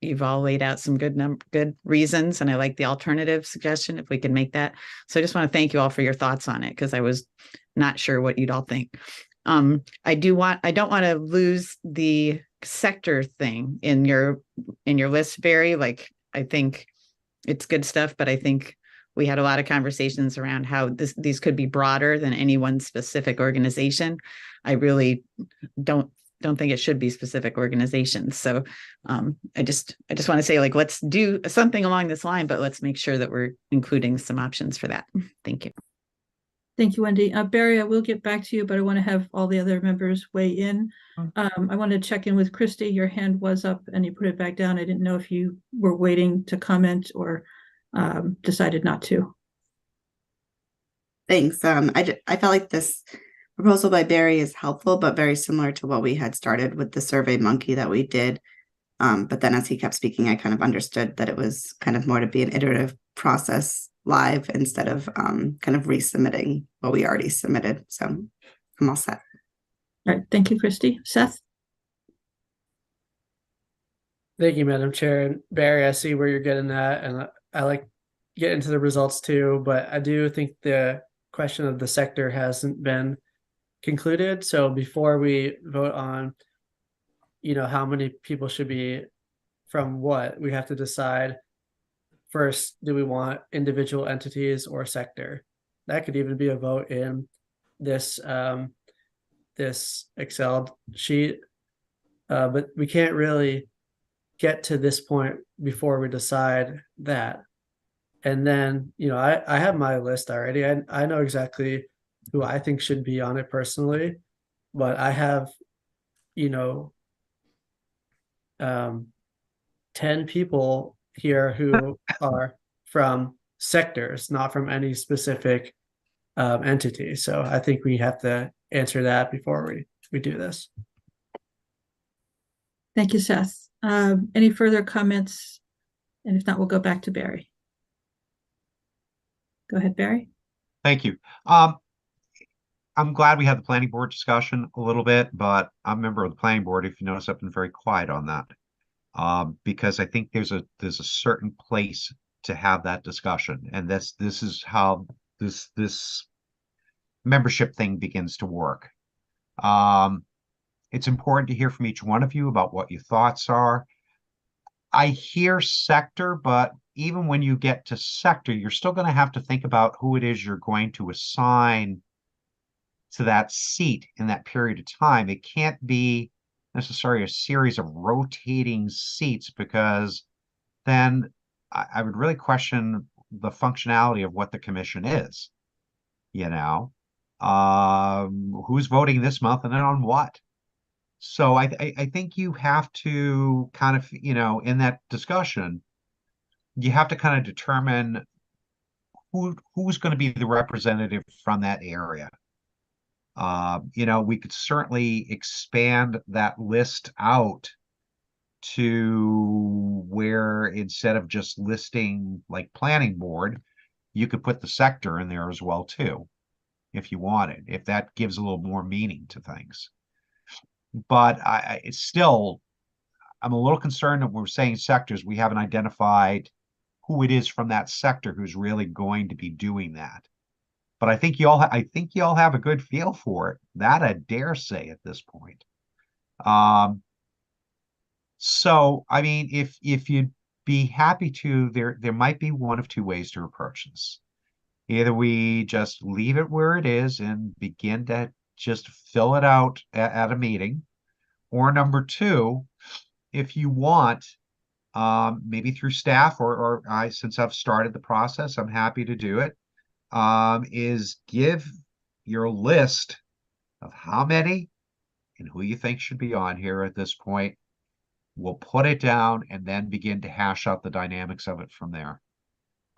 You've all laid out some good reasons, and I like the alternative suggestion if we can make that. So I just want to thank you all for your thoughts on it, because I was not sure what you'd all think. I don't want to lose the sector thing in your list, Barry. Like, I think it's good stuff, but I think we had a lot of conversations around how these could be broader than any one specific organization. I really don't think it should be specific organizations. So I just want to say, like, let's do something along this line, but let's make sure that we're including some options for that. Thank you. Thank you, Wendy. Barry, I will get back to you, but I want to have all the other members weigh in. I want to check in with Christy. Your hand was up and you put it back down. I didn't know if you were waiting to comment or decided not to. Thanks. I felt like this proposal by Barry is helpful, but very similar to what we had started with the Survey Monkey that we did. But then as he kept speaking, I kind of understood that it was kind of more to be an iterative process live instead of kind of resubmitting what we already submitted. So I'm all set. All right, thank you, Christy. Seth? Thank you, Madam Chair. And Barry, I see where you're getting at, and I like getting to the results too, but I do think the question of the sector hasn't been concluded. So before we vote on, how many people should be from what, we have to decide first, do we want individual entities or sector? That could even be a vote in this this Excel sheet, but we can't really get to this point before we decide that. And then, I have my list already. I know exactly who I think should be on it personally, but I have, 10 people here who are from sectors, not from any specific entity. So I think we have to answer that before we do this. Thank you, Seth. Any further comments? And if not, we'll go back to Barry. Go ahead, Barry. Thank you. I'm glad we had the planning board discussion a little bit, but I'm a member of the planning board. If you notice, I've been very quiet on that. Because I think there's a certain place to have that discussion, and this is how this membership thing begins to work. It's important to hear from each one of you about what your thoughts are. I hear sector, but even when you get to sector, you're still going to have to think about who it is you're going to assign to that seat in that period of time. It can't be necessarily a series of rotating seats, because then I would really question the functionality of what the commission is. Who's voting this month and then on what? So I think you have to kind of, in that discussion, you have to kind of determine who's going to be the representative from that area. We could certainly expand that list out to where, instead of just listing like planning board, you could put the sector in there as well too, if you wanted, if that gives a little more meaning to things. But I'm a little concerned that we're saying sectors, we haven't identified who it is from that sector who's really going to be doing that. But I think you all have a good feel for it. That I dare say at this point. So I mean, if you'd be happy to, there might be one of two ways to approach this. Either we just leave it where it is and begin to just fill it out at a meeting, or number two, if you want, maybe through staff or since I've started the process, I'm happy to do it. Is give your list of how many and who you think should be on here at this point. We'll put it down and then begin to hash out the dynamics of it from there.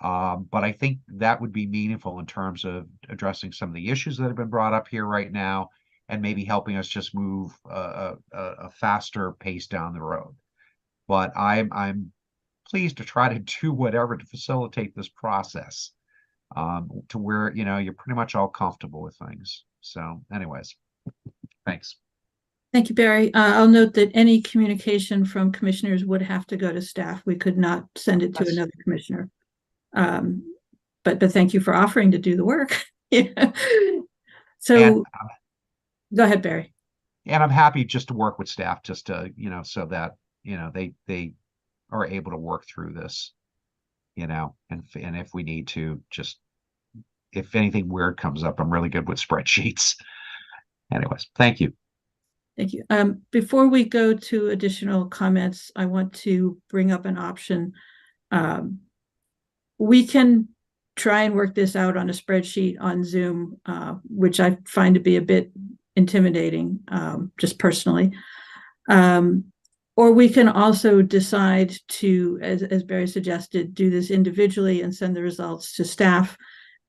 But I think that would be meaningful in terms of addressing some of the issues that have been brought up here right now, and maybe helping us just move a faster pace down the road. But I'm pleased to try to do whatever to facilitate this process. To where, you're pretty much all comfortable with things. So anyways, thanks. Thank you, Barry. I'll note that any communication from commissioners would have to go to staff. We could not send it to another commissioner. But thank you for offering to do the work. So go ahead, Barry. And I'm happy just to work with staff, just to, so that, they are able to work through this. And if we need to, just if anything weird comes up, I'm really good with spreadsheets. Anyways, thank you. Thank you. Before we go to additional comments, I want to bring up an option. We can try and work this out on a spreadsheet on Zoom, which I find to be a bit intimidating, just personally. Or we can also decide to, as Barry suggested, do this individually and send the results to staff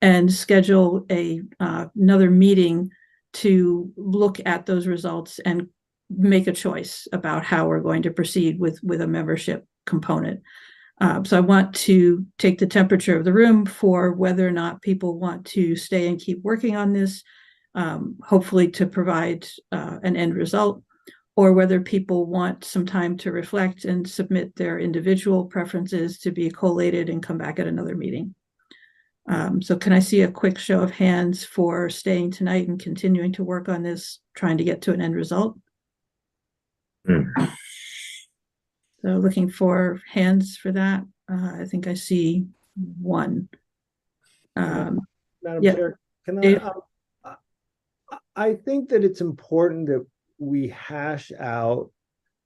and schedule another meeting to look at those results and make a choice about how we're going to proceed with a membership component. So I want to take the temperature of the room for whether or not people want to stay and keep working on this, hopefully to provide an end result, or whether people want some time to reflect and submit their individual preferences to be collated and come back at another meeting. So can I see a quick show of hands for staying tonight and continuing to work on this, trying to get to an end result? So looking for hands for that. I think I see one. Madam yeah. Chair, can Dave? I think that it's important that we hash out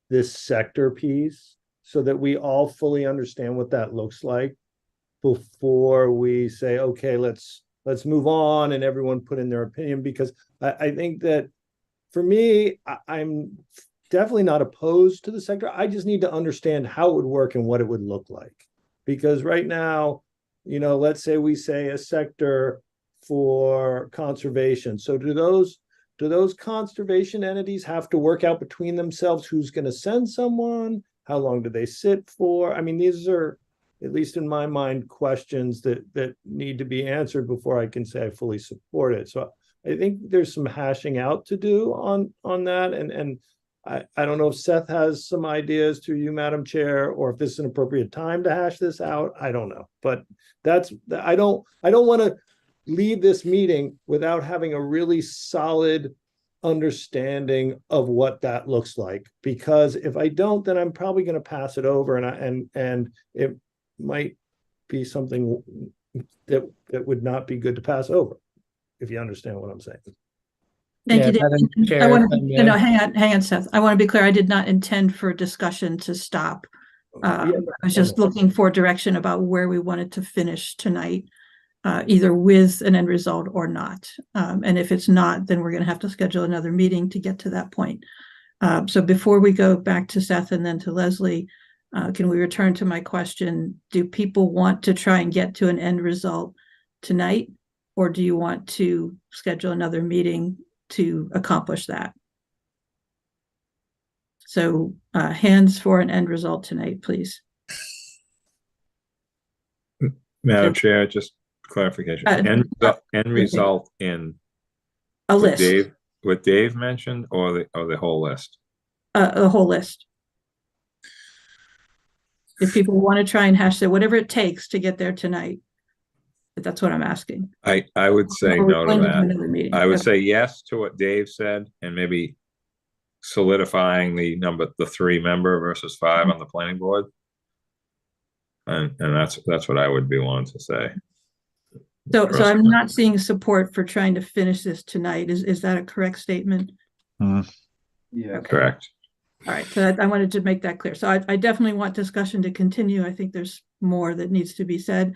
this sector piece so that we all fully understand what that looks like before we say, okay, let's move on and everyone put in their opinion, because I think that for me, I'm definitely not opposed to the sector. I just need to understand how it would work and what it would look like. Because right now, let's say we say a sector for conservation. So do those conservation entities have to work out between themselves who's going to send someone? How long do they sit for? I mean, these are, at least in my mind, questions that need to be answered before I can say I fully support it. So I think there's some hashing out to do on that. And I don't know if Seth has some ideas through you, Madam Chair, or if this is an appropriate time to hash this out. I don't know. But I don't want to leave this meeting without having a really solid understanding of what that looks like. Because if I don't, then I'm probably going to pass it over, and it might be something that would not be good to pass over, if you understand what I'm saying. Thank you, Dave. Madam Chair, I want if I to, may. no, hang on, Seth. I want to be clear. I did not intend for discussion to stop. I was just looking for direction about where we wanted to finish tonight, either with an end result or not. And if it's not, then we're going to have to schedule another meeting to get to that point. So before we go back to Seth and then to Leslie, can we return to my question? Do people want to try and get to an end result tonight, or do you want to schedule another meeting to accomplish that? So hands for an end result tonight, please. Madam Chair, just clarification. End result in a list. What Dave mentioned, or the whole list? A whole list. If people want to try and hash it, whatever it takes to get there tonight. But that's what I'm asking. I would say no to that. I would say yes to what Dave said, and maybe solidifying the 3-member versus 5 on the planning board. And that's what I would be willing to say. So I'm not seeing support for trying to finish this tonight. Is that a correct statement? Yeah, correct. All right, so I wanted to make that clear. So I definitely want discussion to continue. I think there's more that needs to be said.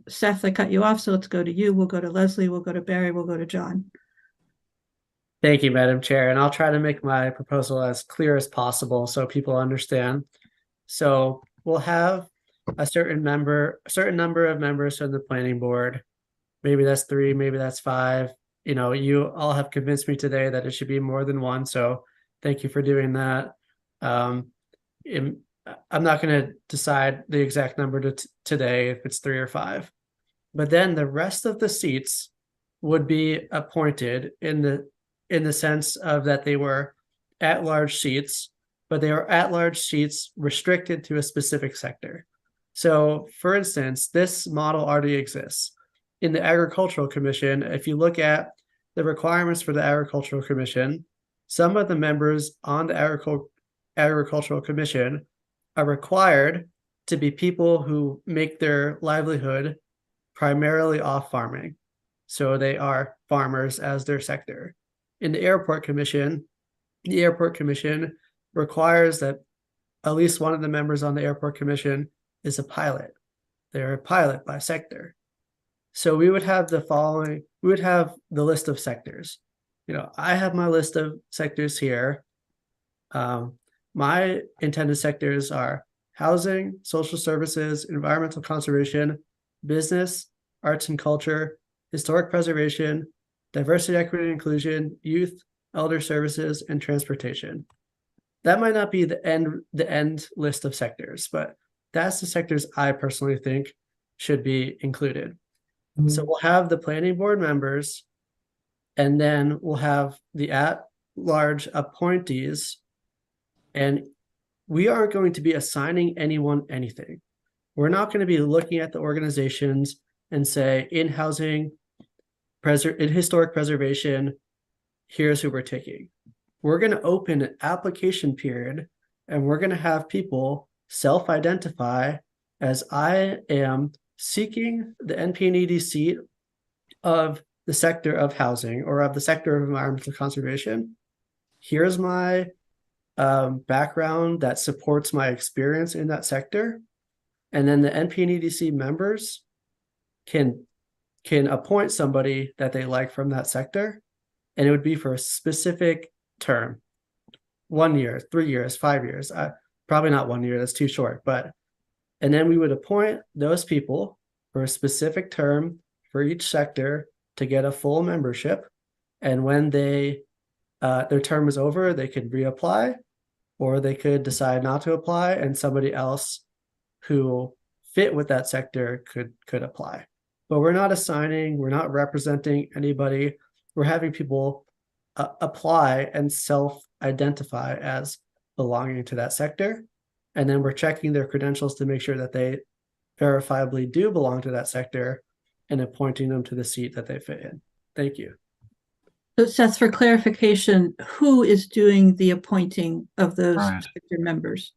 Seth, I cut you off, so let's go to you. We'll go to Leslie, we'll go to Barry, we'll go to John. Thank you, Madam Chair, and I'll try to make my proposal as clear as possible so people understand. So we'll have a certain number of members from the planning board. Maybe that's 3, maybe that's 5. You all have convinced me today that it should be more than 1. So thank you for doing that. I'm not going to decide the exact number today, if it's 3 or 5. But then the rest of the seats would be appointed in the sense of that they were at-large seats, but they are at-large seats restricted to a specific sector. So, for instance, this model already exists. In the Agricultural Commission, if you look at the requirements for the Agricultural Commission, some of the members on the Agricultural Commission are required to be people who make their livelihood primarily off farming. So they are farmers as their sector. In the Airport Commission requires that at least one of the members on the Airport Commission is a pilot. They're a pilot by sector. So we would have the following, we would have the list of sectors. I have my list of sectors here. My intended sectors are housing, social services, environmental conservation, business, arts and culture, historic preservation, diversity, equity, and inclusion, youth, elder services, and transportation. That might not be the end list of sectors, but that's the sectors I personally think should be included. So we'll have the planning board members, and then we'll have the at-large appointees, and we aren't going to be assigning anyone anything. We're not going to be looking at the organizations and say, in housing, in historic preservation, here's who we're taking. We're going to open an application period, and we're going to have people self-identify as I am seeking the NP&ED seat of the sector of housing or of the sector of environmental conservation. Here's my background that supports my experience in that sector. And then the NP&EDC members can appoint somebody that they like from that sector, and it would be for a specific term, 1 year, 3 years, 5 years. Probably not 1 year, that's too short, and then we would appoint those people for a specific term for each sector to get a full membership. And when their term is over, they could reapply, or they could decide not to apply, and somebody else who fit with that sector could apply. But we're not assigning, we're not representing anybody. We're having people apply and self-identify as belonging to that sector. And then we're checking their credentials to make sure that they verifiably do belong to that sector and appointing them to the seat that they fit in. Thank you. So Seth, for clarification, who is doing the appointing of those sector members?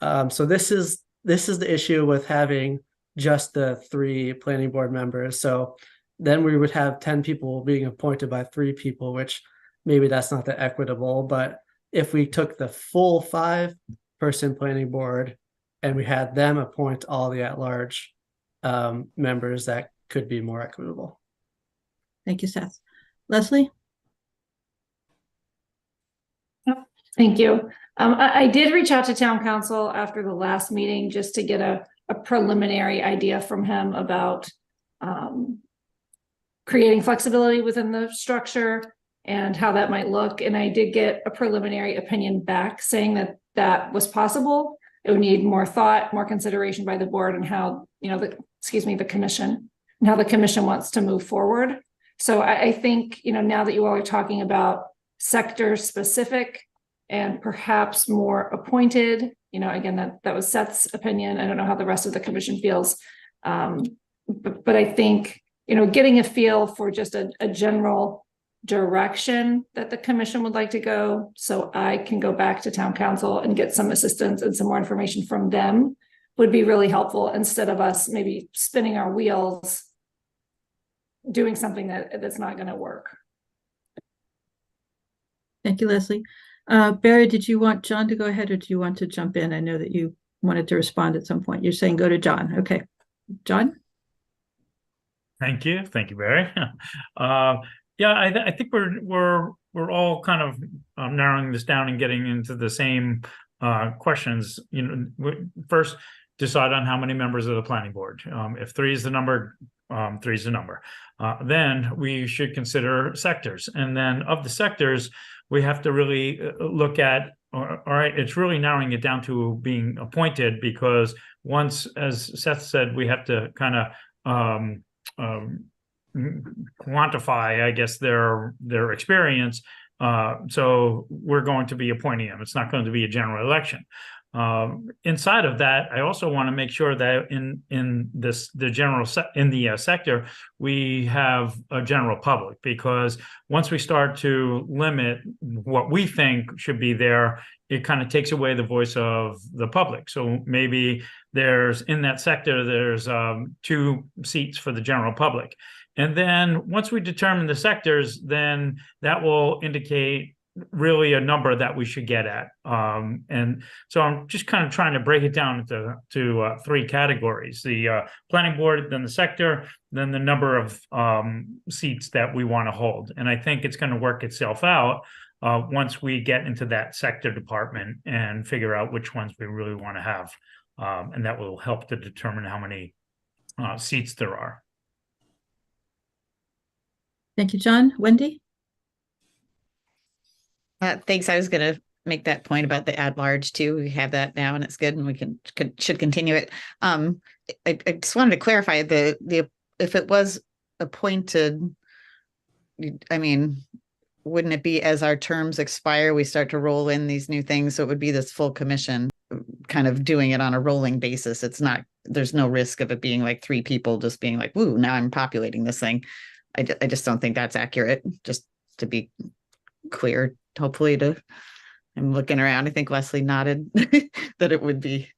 So this is the issue with having just the 3 planning board members. So then we would have 10 people being appointed by 3 people, which maybe that's not that equitable. But if we took the full 5-person planning board and we had them appoint all the at-large members, that could be more equitable. Thank you, Seth. Leslie? Thank you. I did reach out to town council after the last meeting just to get a preliminary idea from him about creating flexibility within the structure and how that might look. And I did get a preliminary opinion back saying that that was possible. It would need more thought, more consideration by the board, and how, the commission, and how the commission wants to move forward. So I think, now that you all are talking about sector specific and perhaps more appointed, again, that was Seth's opinion. I don't know how the rest of the commission feels. But I think, getting a feel for just a general direction that the commission would like to go, so I can go back to town council and get some assistance and some more information from them, would be really helpful, instead of us maybe spinning our wheels doing something that's not going to work. Thank you, Leslie. Barry, did you want John to go ahead, or do you want to jump in? I know that you wanted to respond at some point. You're saying go to John. Okay. John? Thank you, Barry. I think we're all kind of narrowing this down and getting into the same questions. First, decide on how many members of the planning board. If 3 is the number, 3 is the number. Then we should consider sectors, and then of the sectors, we have to really look at. All right, it's really narrowing it down to being appointed, because once, as Seth said, we have to kind of quantify, I guess, their experience. So we're going to be appointing them. It's not going to be a general election. Inside of that, I also want to make sure that in the sector, we have a general public, because once we start to limit what we think should be there, it kind of takes away the voice of the public. So maybe in that sector, there's 2 seats for the general public. And then once we determine the sectors, then that will indicate really a number that we should get at. And so I'm just kind of trying to break it down to 3 categories: the planning board, then the sector, then the number of seats that we want to hold. And I think it's going to work itself out once we get into that sector department and figure out which ones we really want to have. And that will help to determine how many seats there are. Thank you, John. Wendy? Thanks. I was going to make that point about the at-large too. We have that now, and it's good, and we should continue it. I just wanted to clarify the if it was appointed, I mean, wouldn't it be as our terms expire, we start to roll in these new things? So it would be this full commission kind of doing it on a rolling basis. It's not, there's no risk of it being like 3 people just being like, woo, now I'm populating this thing. I just don't think that's accurate, just to be clear. Hopefully I'm looking around. I think Leslie nodded that it would be.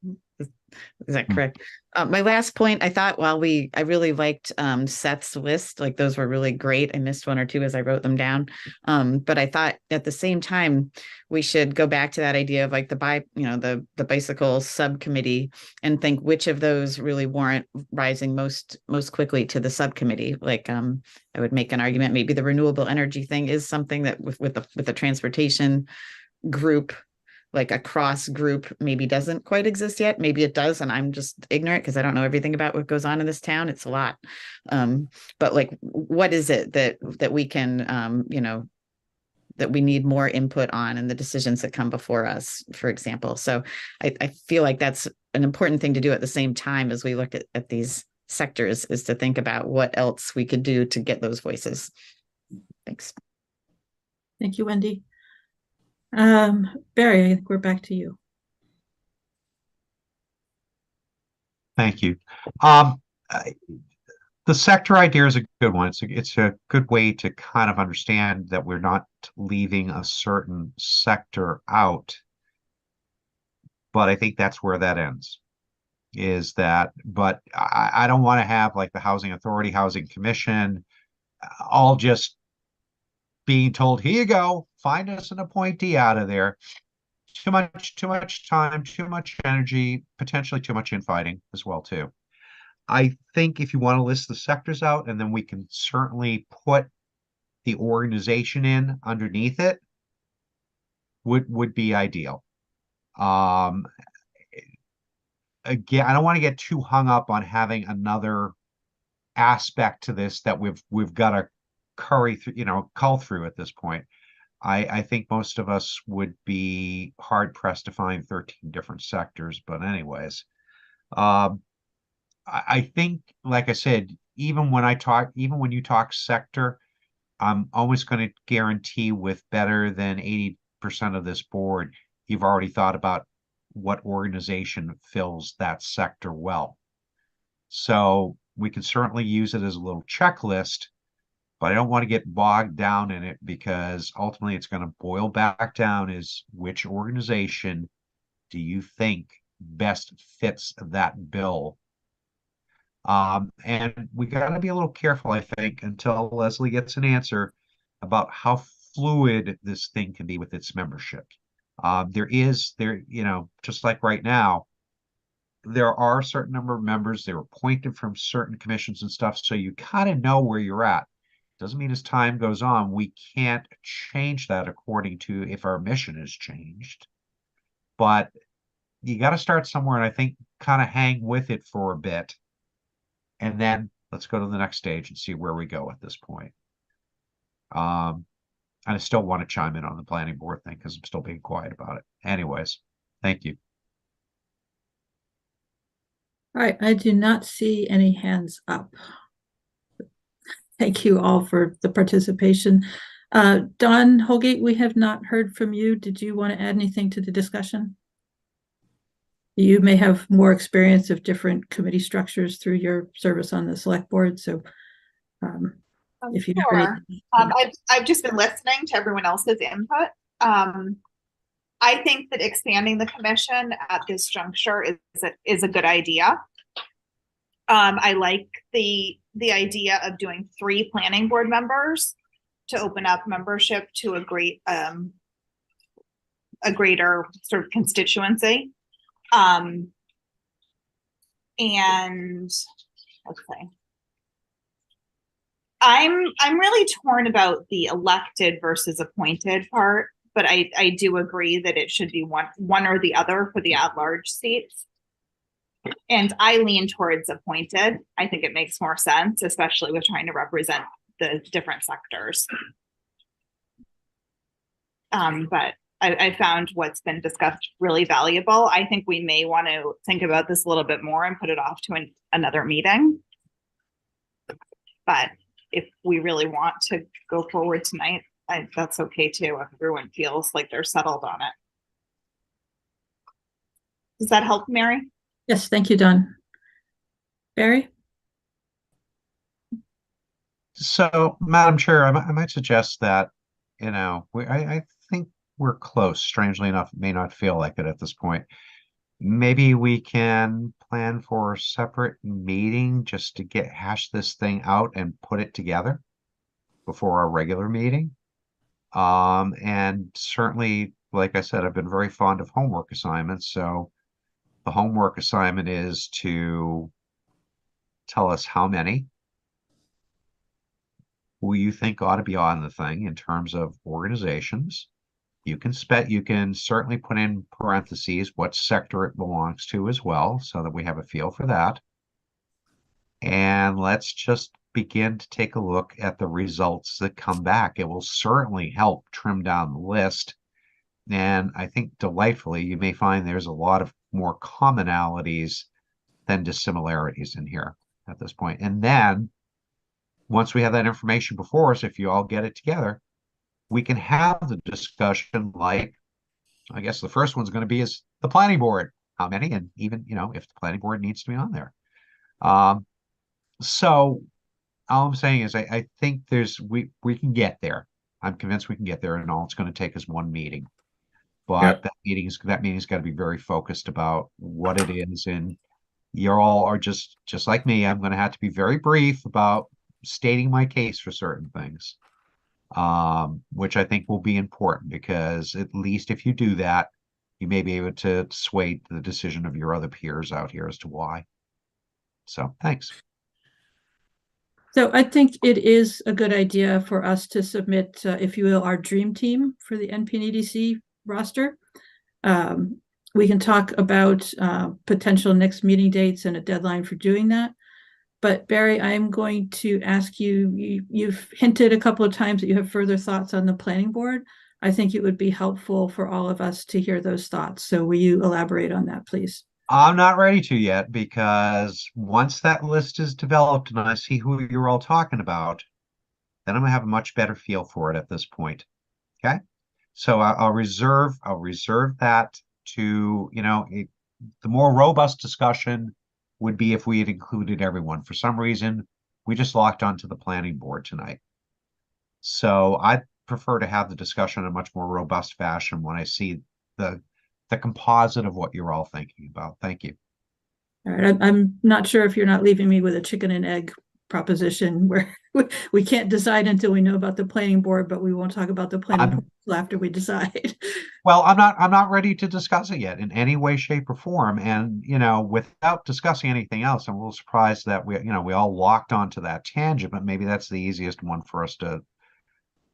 Is that correct? My last point, I thought I really liked Seth's list. Like those were really great. I missed 1 or 2 as I wrote them down. But I thought at the same time, we should go back to that idea of like the bicycle subcommittee and think which of those really warrant rising most quickly to the subcommittee. Like I would make an argument, maybe the renewable energy thing is something that with the transportation group, like a cross group, maybe doesn't quite exist yet. Maybe it does, and I'm just ignorant because I don't know everything about what goes on in this town. It's a lot. But like, what is it that we can, that we need more input on in the decisions that come before us, for example? So I feel like that's an important thing to do at the same time as we look at these sectors, is to think about what else we could do to get those voices. Thanks. Thank you, Wendy. Barry, I think we're back to you. Thank you. The sector idea is a good one. It's a good way to kind of understand that we're not leaving a certain sector out. But I think that's where that ends. But I don't want to have like the Housing Authority, Housing Commission, all just being told, here you go, find us an appointee out of there. Too much time, too much energy, potentially too much infighting as well too. I think if you want to list the sectors out, and then we can certainly put the organization in underneath it, would be ideal. Again, I don't want to get too hung up on having another aspect to this that we've got to cull through at this point. I think most of us would be hard pressed to find 13 different sectors, but anyways, I think, like I said, even when you talk sector, I'm almost going to guarantee with better than 80% of this board, you've already thought about what organization fills that sector well. So we can certainly use it as a little checklist, but I don't want to get bogged down in it, because ultimately it's going to boil back down is which organization do you think best fits that bill? And we got to be a little careful, I think, until Leslie gets an answer about how fluid this thing can be with its membership. Just like right now, there are a certain number of members, they're appointed from certain commissions and stuff, so you kind of know where you're at. Doesn't mean as time goes on, we can't change that according to if our mission has changed. But you got to start somewhere, and I think kind of hang with it for a bit. And then let's go to the next stage and see where we go at this point. And I still want to chime in on the planning board thing because I'm still being quiet about it. Anyways, thank you. All right, I do not see any hands up. Thank you all for the participation. Don Holgate, we have not heard from you. Did you want to add anything to the discussion? You may have more experience of different committee structures through your service on the select board. So if you sure. have anything, I've just been listening to everyone else's input. I think that expanding the commission at this juncture is a good idea. I like the idea of doing 3 planning board members to open up membership to a greater sort of constituency. And let's say I'm really torn about the elected versus appointed part, but I do agree that it should be one or the other for the at-large seats. And I lean towards appointed. I think it makes more sense, especially with trying to represent the different sectors. But I found what's been discussed really valuable. I think we may want to think about this a little bit more and put it off to another meeting. But if we really want to go forward tonight, that's okay too, if everyone feels like they're settled on it. Does that help, Mary? Yes, thank you, Don. Barry? So, Madam Chair, I might suggest that, I think we're close. Strangely enough, it may not feel like it at this point. Maybe we can plan for a separate meeting just to hash this thing out and put it together before our regular meeting. And certainly, like I said, I've been very fond of homework assignments. So the homework assignment is to tell us how many who you think ought to be on the thing in terms of organizations. You can certainly put in parentheses what sector it belongs to as well, so that we have a feel for that. And let's just begin to take a look at the results that come back. It will certainly help trim down the list. And I think delightfully, you may find there's a lot of more commonalities than dissimilarities in here at this point. And then once we have that information before us, if you all get it together, we can have the discussion like, I guess the first one's going to be is the planning board. How many? And even, if the planning board needs to be on there. So all I'm saying is I think we can get there. I'm convinced we can get there, and all it's going to take is one meeting. But that meeting's got to be very focused about what it is. And you all are just like me. I'm going to have to be very brief about stating my case for certain things, which I think will be important, because at least if you do that, you may be able to sway the decision of your other peers out here as to why. So thanks. So I think it is a good idea for us to submit, if you will, our dream team for the NPNEDC roster. We can talk about potential next meeting dates and a deadline for doing that. But Barry, I'm going to ask you've hinted a couple of times that you have further thoughts on the planning board. I think it would be helpful for all of us to hear those thoughts. So will you elaborate on that, please? I'm not ready to yet, because once that list is developed and I see who you're all talking about, then I'm gonna have a much better feel for it at this point. Okay. So I'll reserve that to, the more robust discussion would be if we had included everyone. For some reason, we just locked onto the planning board tonight. So I prefer to have the discussion in a much more robust fashion when I see the composite of what you're all thinking about. Thank you. All right, I'm not sure if you're not leaving me with a chicken and egg proposition where we can't decide until we know about the planning board, but we won't talk about the planning board after we decide. Well, I'm not ready to discuss it yet in any way, shape, or form. And without discussing anything else, I'm a little surprised that we all locked onto that tangent, but maybe that's the easiest one for us to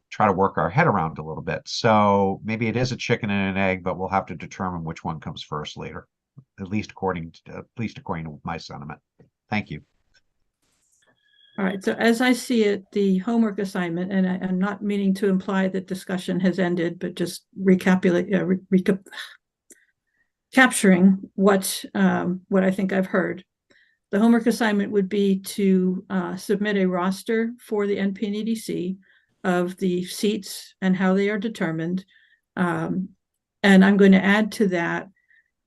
try to work our head around a little bit. So maybe it is a chicken and an egg, but we'll have to determine which one comes first later, at least according to my sentiment. Thank you. All right, so as I see it, the homework assignment, and I'm not meaning to imply that discussion has ended, but just capturing what I think I've heard. The homework assignment would be to submit a roster for the NPNEDC of the seats and how they are determined. And I'm going to add to that,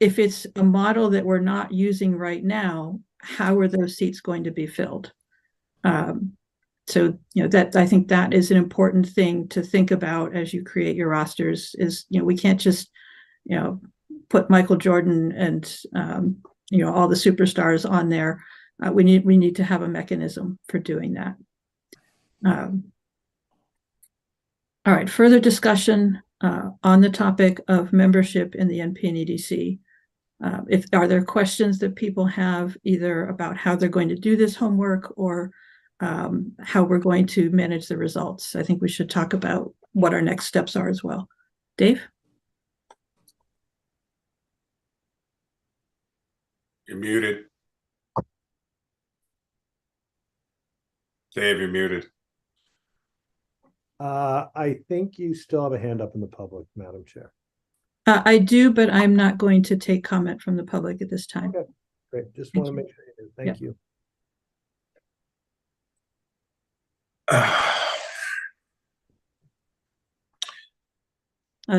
if it's a model that we're not using right now, how are those seats going to be filled? So, that I think that is an important thing to think about as you create your rosters is, we can't just, put Michael Jordan and, all the superstars on there. We need to have a mechanism for doing that. All right, further discussion on the topic of membership in the NPNEDC. Are there questions that people have either about how they're going to do this homework or how we're going to manage the results? I think we should talk about what our next steps are as well. Dave? You're muted. Dave, you're muted. I think you still have a hand up in the public, Madam Chair. I do, but I'm not going to take comment from the public at this time. Okay, great. Just Thank want to you. make sure you do. Thank you.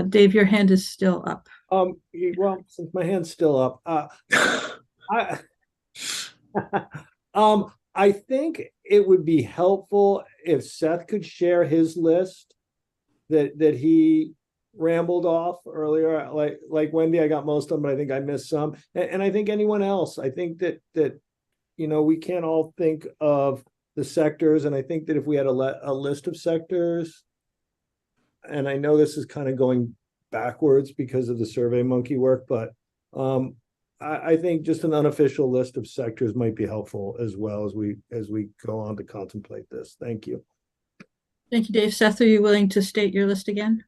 Dave, your hand is still up. Well, since my hand's still up, I I think it would be helpful if Seth could share his list that he rambled off earlier. Like Wendy, I got most of them, but I think I missed some. And I think anyone else, I think that we can't all think of the sectors, and I think that if we had a list of sectors, and I know this is kind of going backwards because of the Survey Monkey work, but I think just an unofficial list of sectors might be helpful as well as we go on to contemplate this. Thank you. Thank you, Dave. Seth, are you willing to state your list again?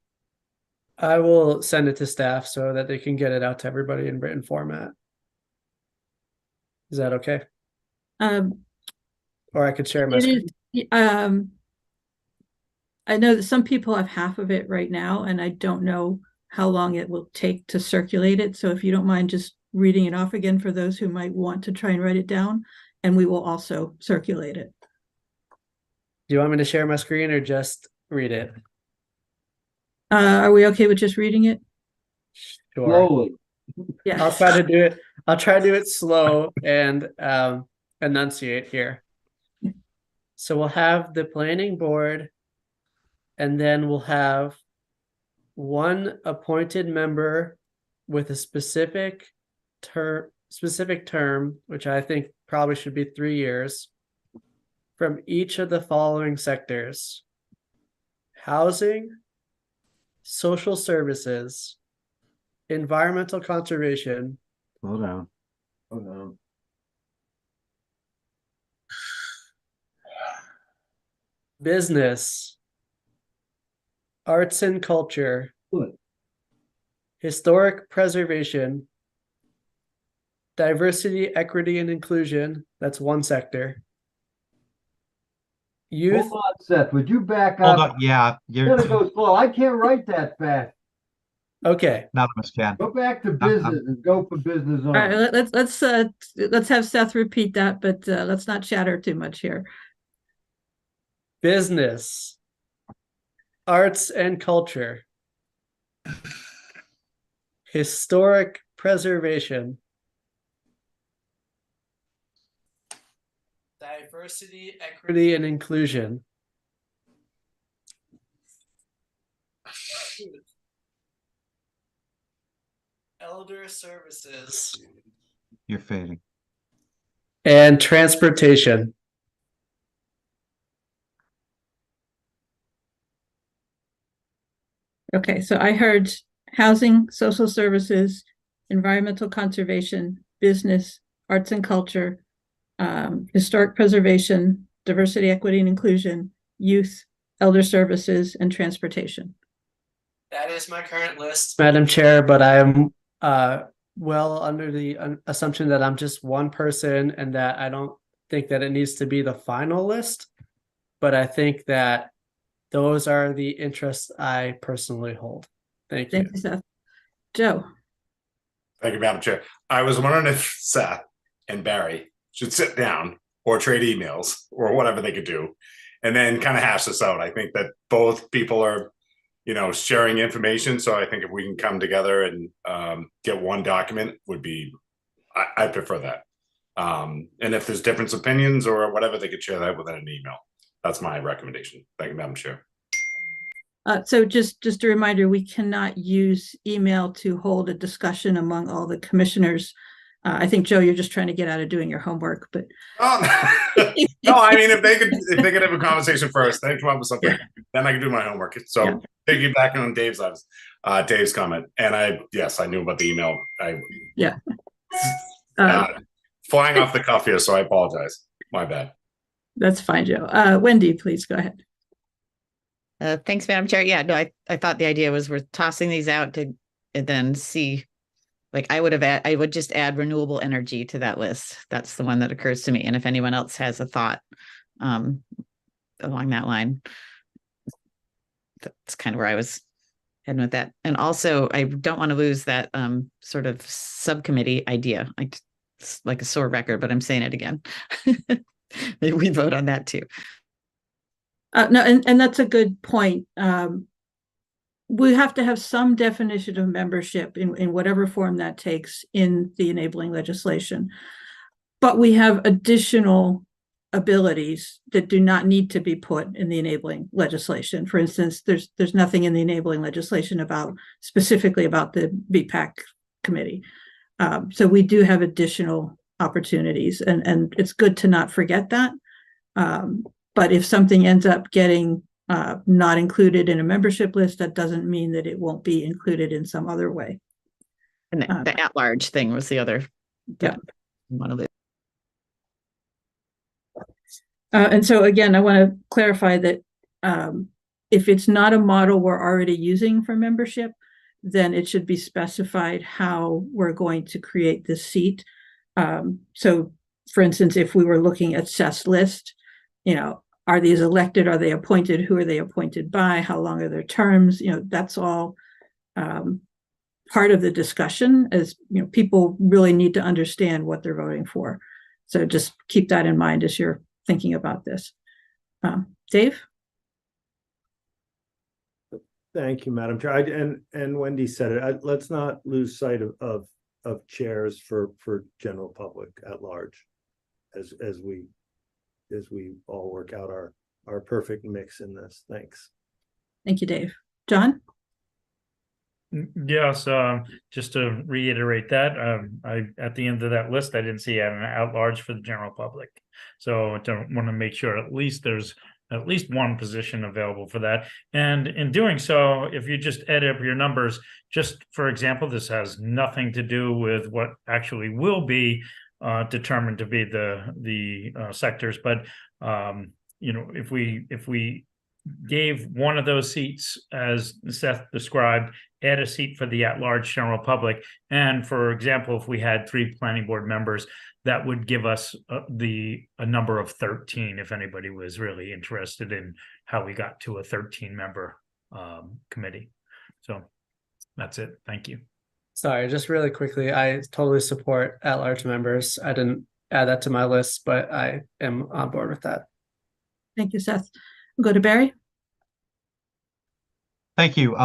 I will send it to staff so that they can get it out to everybody in written format. Is that okay? Or I could share my screen. I know that some people have half of it right now, and I don't know how long it will take to circulate it. So if you don't mind just reading it off again for those who might want to try and write it down, and we will also circulate it. Do you want me to share my screen or just read it? Are we okay with just reading it? Sure. Slowly. Yeah. I'll try to do it. I'll try to do it slow and enunciate here. So we'll have the planning board, and then we'll have one appointed member with a specific term, which I think probably should be 3 years, from each of the following sectors: housing, social services, environmental conservation. Slow down. Hold on. Business, arts and culture, Good. historic preservation, diversity, equity, and inclusion. That's one sector. Youth. Hold on, Seth, would you back Hold up? on, yeah, You you're gotta go slow. I can't write that fast. Okay. none of us can. Go back to business and go for business All right, only. let's have Seth repeat that, but let's not chatter too much here. Business, arts and culture, historic preservation, diversity, equity, and inclusion, elder services, You're fading. and transportation. Okay, so I heard housing, social services, environmental conservation, business, arts and culture, historic preservation, diversity, equity, and inclusion, youth, elder services, and transportation. That is my current list, Madam Chair, but I am well under the assumption that I'm just one person and that I don't think that it needs to be the final list. But I think that those are the interests I personally hold. Thank you. Thank you, Seth. Joe. Thank you, Madam Chair. I was wondering if Seth and Barry should sit down or trade emails or whatever they could do, and then kind of hash this out. I think that both people are, sharing information. So I think if we can come together and get one document would be, I prefer that. And if there's different opinions or whatever, they could share that within an email. That's my recommendation. Thank you, Madam Chair. So just a reminder, we cannot use email to hold a discussion among all the commissioners. I think, Joe, you're just trying to get out of doing your homework, but no, I mean, if they could have a conversation first, then come up with something, then I can do my homework. So piggybacking on Dave's comment, and I knew about the email. Flying off the cuff here, so I apologize. My bad. That's fine, Joe. Wendy, please go ahead. Thanks, Madam Chair. Yeah, no, I thought the idea was we're tossing these out to and then see Like I would just add renewable energy to that list. That's the one that occurs to me. And if anyone else has a thought along that line, that's kind of where I was heading with that. And also, I don't want to lose that sort of subcommittee idea. It's like a sore record, but I'm saying it again. Maybe we vote on that too. No, and that's a good point. We have to have some definition of membership in whatever form that takes in the enabling legislation. But we have additional abilities that do not need to be put in the enabling legislation. For instance, there's nothing in the enabling legislation specifically about the BPAC committee. So we do have additional opportunities, and it's good to not forget that. But if something ends up getting not included in a membership list, that doesn't mean that it won't be included in some other way. And the at-large thing was the other. Yeah. One of the. And so again, I want to clarify that if it's not a model we're already using for membership, then it should be specified how we're going to create this seat. So for instance, if we were looking at Seth's list, are these elected? Are they appointed? Who are they appointed by? How long are their terms? That's all part of the discussion, as people really need to understand what they're voting for. So just keep that in mind as you're thinking about this. Dave? Thank you, Madam Chair. And Wendy said it. Let's not lose sight of chairs for general public at large, as we all work out our perfect mix in this. Thanks. Thank you, Dave. John? Yes, just to reiterate that, I at the end of that list, I didn't see an at-large for the general public. So I don't want to make sure at least there's at least one position available for that. And in doing so, if you just add up your numbers, just for example, this has nothing to do with what actually will be determined to be the sectors, but if we gave one of those seats, as Seth described, add a seat for the at-large general public, and for example, if we had 3 planning board members, that would give us a number of 13 if anybody was really interested in how we got to a 13-member committee. So that's it. Thank you. Sorry, just really quickly, I totally support at-large members. I didn't add that to my list, but I am on board with that. Thank you, Seth. We'll go to Barry. Thank you.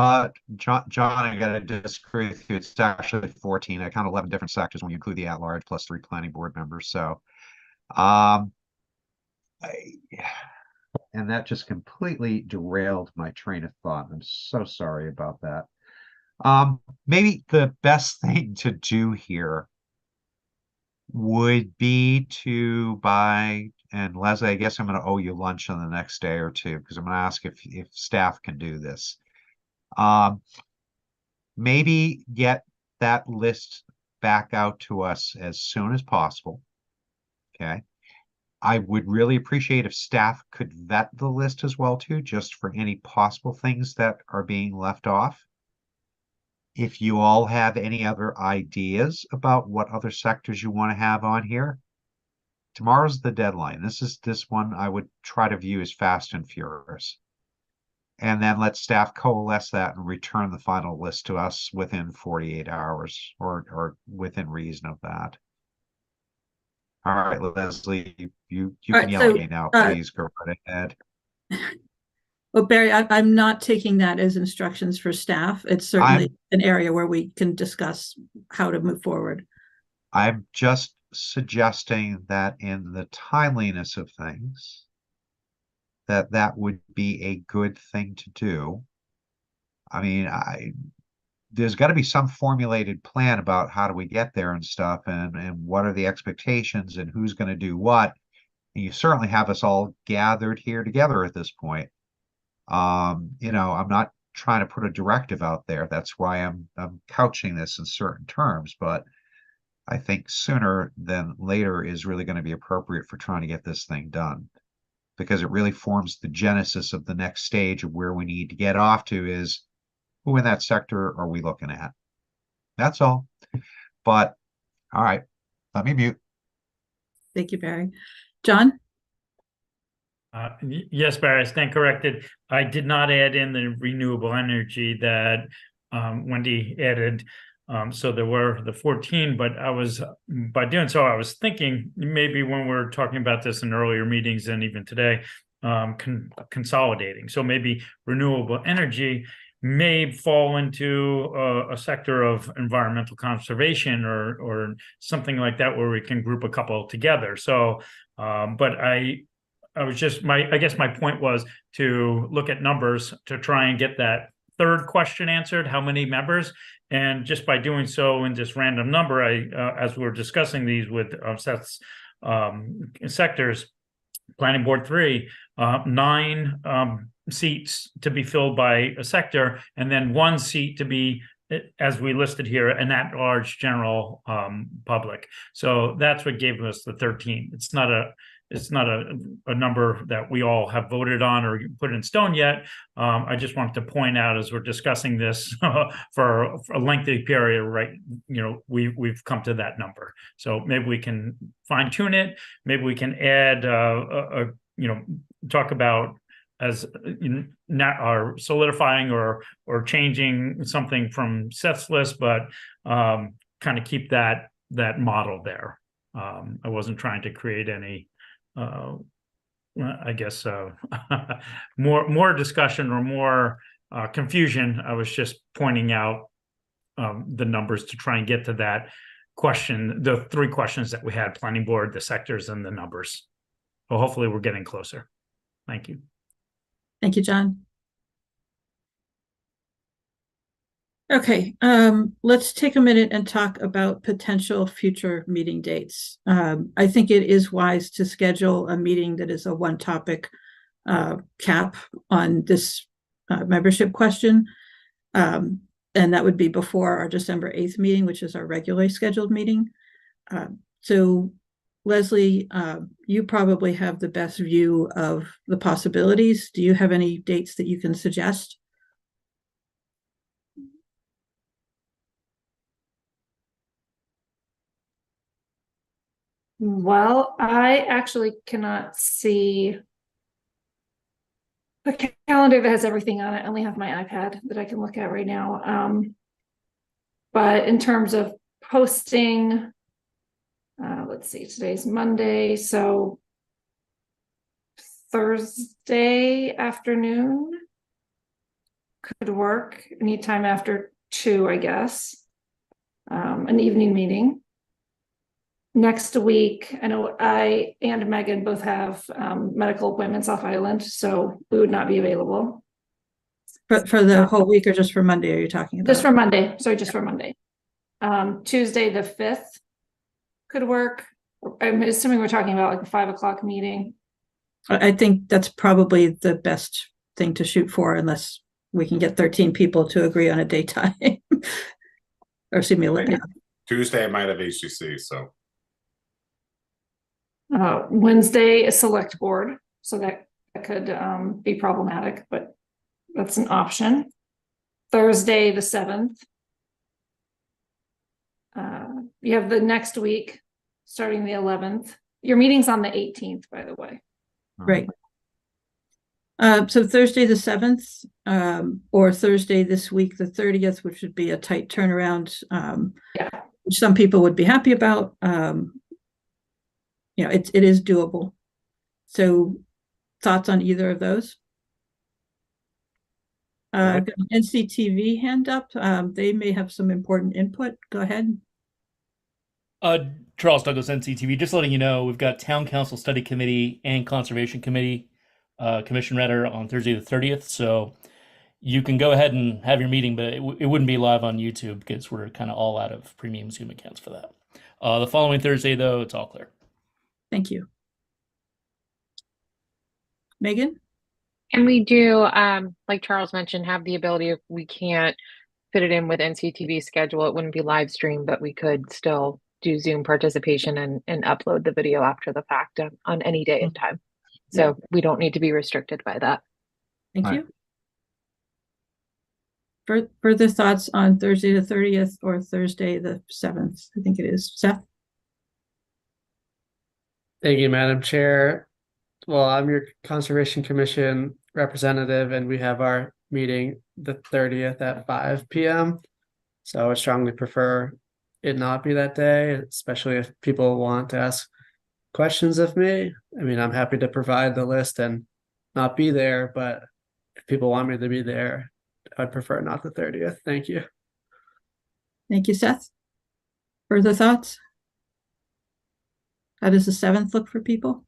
John, I got to disagree with you. It's actually 14. I count 11 different sectors when you include the at-large plus 3 planning board members. So, and that just completely derailed my train of thought. I'm so sorry about that. Maybe the best thing to do here would be to buy, and Leslie, I guess I'm going to owe you lunch on the next day or two, because I'm going to ask if staff can do this. Maybe get that list back out to us as soon as possible. Okay. I would really appreciate if staff could vet the list as well too, just for any possible things that are being left off. If you all have any other ideas about what other sectors you want to have on here, tomorrow's the deadline. This one I would try to view as fast and furious. And then let staff coalesce that and return the final list to us within 48 hours or within reason of that. All right, Leslie, you can yell at me now. Please go right ahead. Well, Barry, I'm not taking that as instructions for staff. It's certainly an area where we can discuss how to move forward. I'm just suggesting that in the timeliness of things, that would be a good thing to do. I mean, there's got to be some formulated plan about how do we get there and stuff, and what are the expectations and who's going to do what. And you certainly have us all gathered here together at this point. I'm not trying to put a directive out there. That's why I'm couching this in certain terms, but I think sooner than later is really going to be appropriate for trying to get this thing done, because it really forms the genesis of the next stage of where we need to get off to is who in that sector are we looking at? That's all. But, all right, let me mute. Thank you, Barry. John? Yes, Barry, I stand corrected. I did not add in the renewable energy that Wendy added. So there were the 14, but by doing so, I was thinking maybe when we're talking about this in earlier meetings and even today, consolidating. So maybe renewable energy may fall into a sector of environmental conservation or something like that, where we can group a couple together. So, but I guess my point was to look at numbers to try and get that third question answered, how many members? And just by doing so in this random number, as we're discussing these with Seth's sectors, Planning Board 3, 9 seats to be filled by a sector, and then 1 seat to be, as we listed here, an at-large general public. So that's what gave us the 13. It's not a number that we all have voted on or put in stone yet. I just wanted to point out, as we're discussing this for a lengthy period, right? We've come to that number. So maybe we can fine tune it. Maybe we can add, talk about as not are solidifying or changing something from Seth's list, but kind of keep that model there. I wasn't trying to create any I guess more discussion or more confusion. I was just pointing out the numbers to try and get to that question, the 3 questions that we had: Planning Board, the sectors, and the numbers. Well, hopefully we're getting closer. Thank you. Thank you, John. Okay, let's take a minute and talk about potential future meeting dates. I think it is wise to schedule a meeting that is a one-topic cap on this membership question. And that would be before our December 8th meeting, which is our regularly scheduled meeting. So Leslie, you probably have the best view of the possibilities. Do you have any dates that you can suggest? Well, I actually cannot see a calendar that has everything on it. I only have my iPad that I can look at right now. But in terms of posting, let's see, today's Monday, so Thursday afternoon could work anytime after 2, I guess. An evening meeting. Next week, I know I and Megan both have medical appointments off island, so we would not be available. For the whole week, or just for Monday are you talking about? Just for Monday. Sorry, just for Monday. Tuesday the 5th could work. I'm assuming we're talking about like a 5 o'clock meeting. I think that's probably the best thing to shoot for, unless we can get 13 people to agree on a daytime. Or excuse me, Tuesday I might have HCC, so. Wednesday a select board, so that could be problematic, but that's an option. Thursday the 7th. You have the next week starting the 11th. Your meeting's on the 18th, by the way. Right. So Thursday the 7th, or Thursday this week, the 30th, which would be a tight turnaround, which some people would be happy about. It is doable. So thoughts on either of those? I've got an NCTV hand up. They may have some important input. Go ahead. Charles Douglas, NCTV. Just letting you know, we've got Town Council Study Committee and Conservation Committee commission rather on Thursday the 30th. So you can go ahead and have your meeting, but it wouldn't be live on YouTube because we're kind of all out of premium Zoom accounts for that. The following Thursday, though, it's all clear. Thank you. Megan? And we do, like Charles mentioned, have the ability, if we can't fit it in with NCTV schedule, it wouldn't be live stream, but we could still do Zoom participation and upload the video after the fact on any day and time. So we don't need to be restricted by that. Thank you. Further thoughts on Thursday the 30th or Thursday the 7th? I think it is. Seth? Thank you, Madam Chair. Well, I'm your Conservation Commission representative, and we have our meeting the 30th at 5 p.m. So I would strongly prefer it not be that day, especially if people want to ask questions of me. I mean, I'm happy to provide the list and not be there, but if people want me to be there, I'd prefer not the 30th. Thank you. Thank you, Seth. Further thoughts? How does the 7th look for people?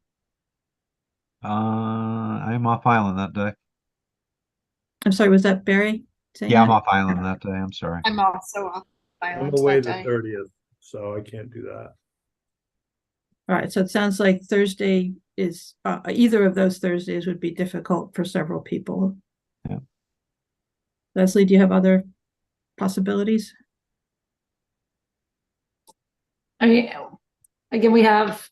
I'm off island that day. I'm sorry, was that Barry saying Yeah, I'm that? off island that day. I'm sorry. I'm also off I'm island away that the day. 30th, so I can't do that. All right, so it sounds like Thursday is, either of those Thursdays would be difficult for several people. Yeah. Leslie, do you have other possibilities? I mean, again, we have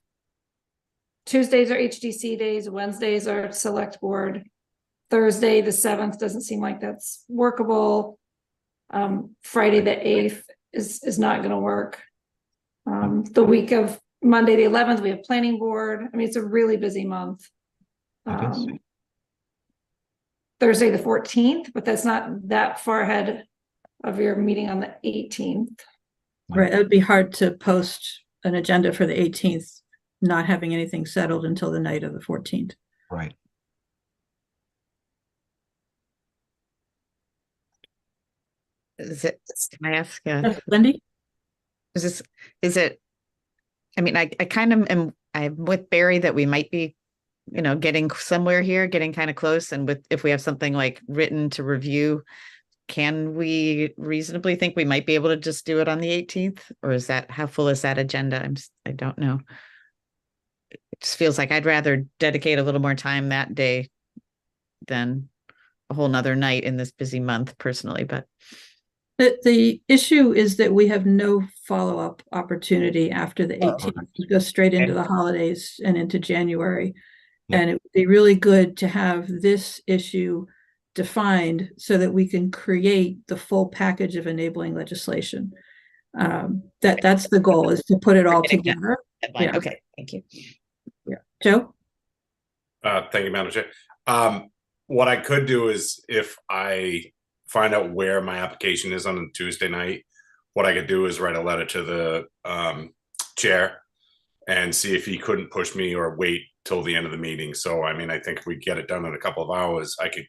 Tuesdays are HDC days, Wednesdays are select board. Thursday, the 7th doesn't seem like that's workable. Friday, the 8th is not going to work. The week of Monday, the 11th, we have planning board. I mean, it's a really busy month. Thursday, the 14th, but that's not that far ahead of your meeting on the 18th. Right, it would be hard to post an agenda for the 18th, not having anything settled until the night of the 14th. Right. Is it, can I ask, Lindy? is it, I mean, I kind of I'm with Barry that we might be, getting somewhere here, getting kind of close. And if we have something like written to review, can we reasonably think we might be able to just do it on the 18th? Or how full is that agenda? I don't know. It just feels like I'd rather dedicate a little more time that day than a whole nother night in this busy month personally, but. The issue is that we have no follow-up opportunity after the 18th. We go straight into the holidays and into January. Yeah. And it would be really good to have this issue defined so that we can create the full package of enabling legislation. That's the goal, is to put it all together. Yeah. Okay, thank you. Yeah. Joe? Thank you, Madam Chair. What I could do is, if I find out where my application is on a Tuesday night, what I could do is write a letter to the chair and see if he couldn't push me or wait till the end of the meeting. So, I mean, I think if we get it done in a couple of hours, I could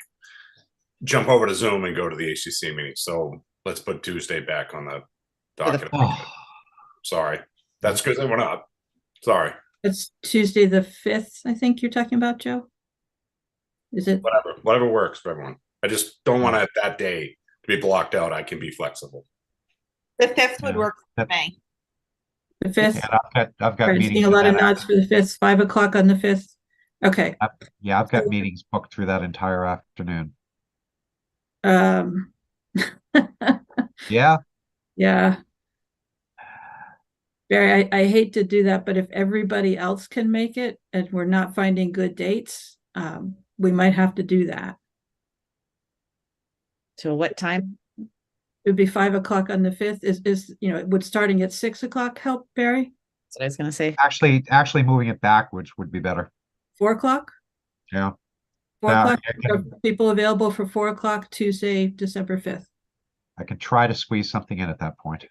jump over to Zoom and go to the HCC meeting. So let's put Tuesday back on the docket. Sorry. That's because we're not. Sorry. It's Tuesday the 5th, I think you're talking about, Joe? Is it? Whatever works for everyone. I just don't want that day to be blocked out. I can be flexible. The 5th would work for me. The 5th? Yeah, I've got Right, meetings. seeing a lot of nods for the 5th, 5 o'clock on the 5th. Okay. Yeah, I've got meetings booked through that entire afternoon. Yeah. Yeah. Barry, I hate to do that, but if everybody else can make it and we're not finding good dates, we might have to do that. So what time? It would be 5 o'clock on the 5th. Would starting at 6 o'clock help, Barry? That's what I was going to say. Actually moving it backwards would be better. 4 o'clock? Yeah. 4 o'clock? Are people available for 4 o'clock Tuesday, December 5th? I can try to squeeze something in at that point.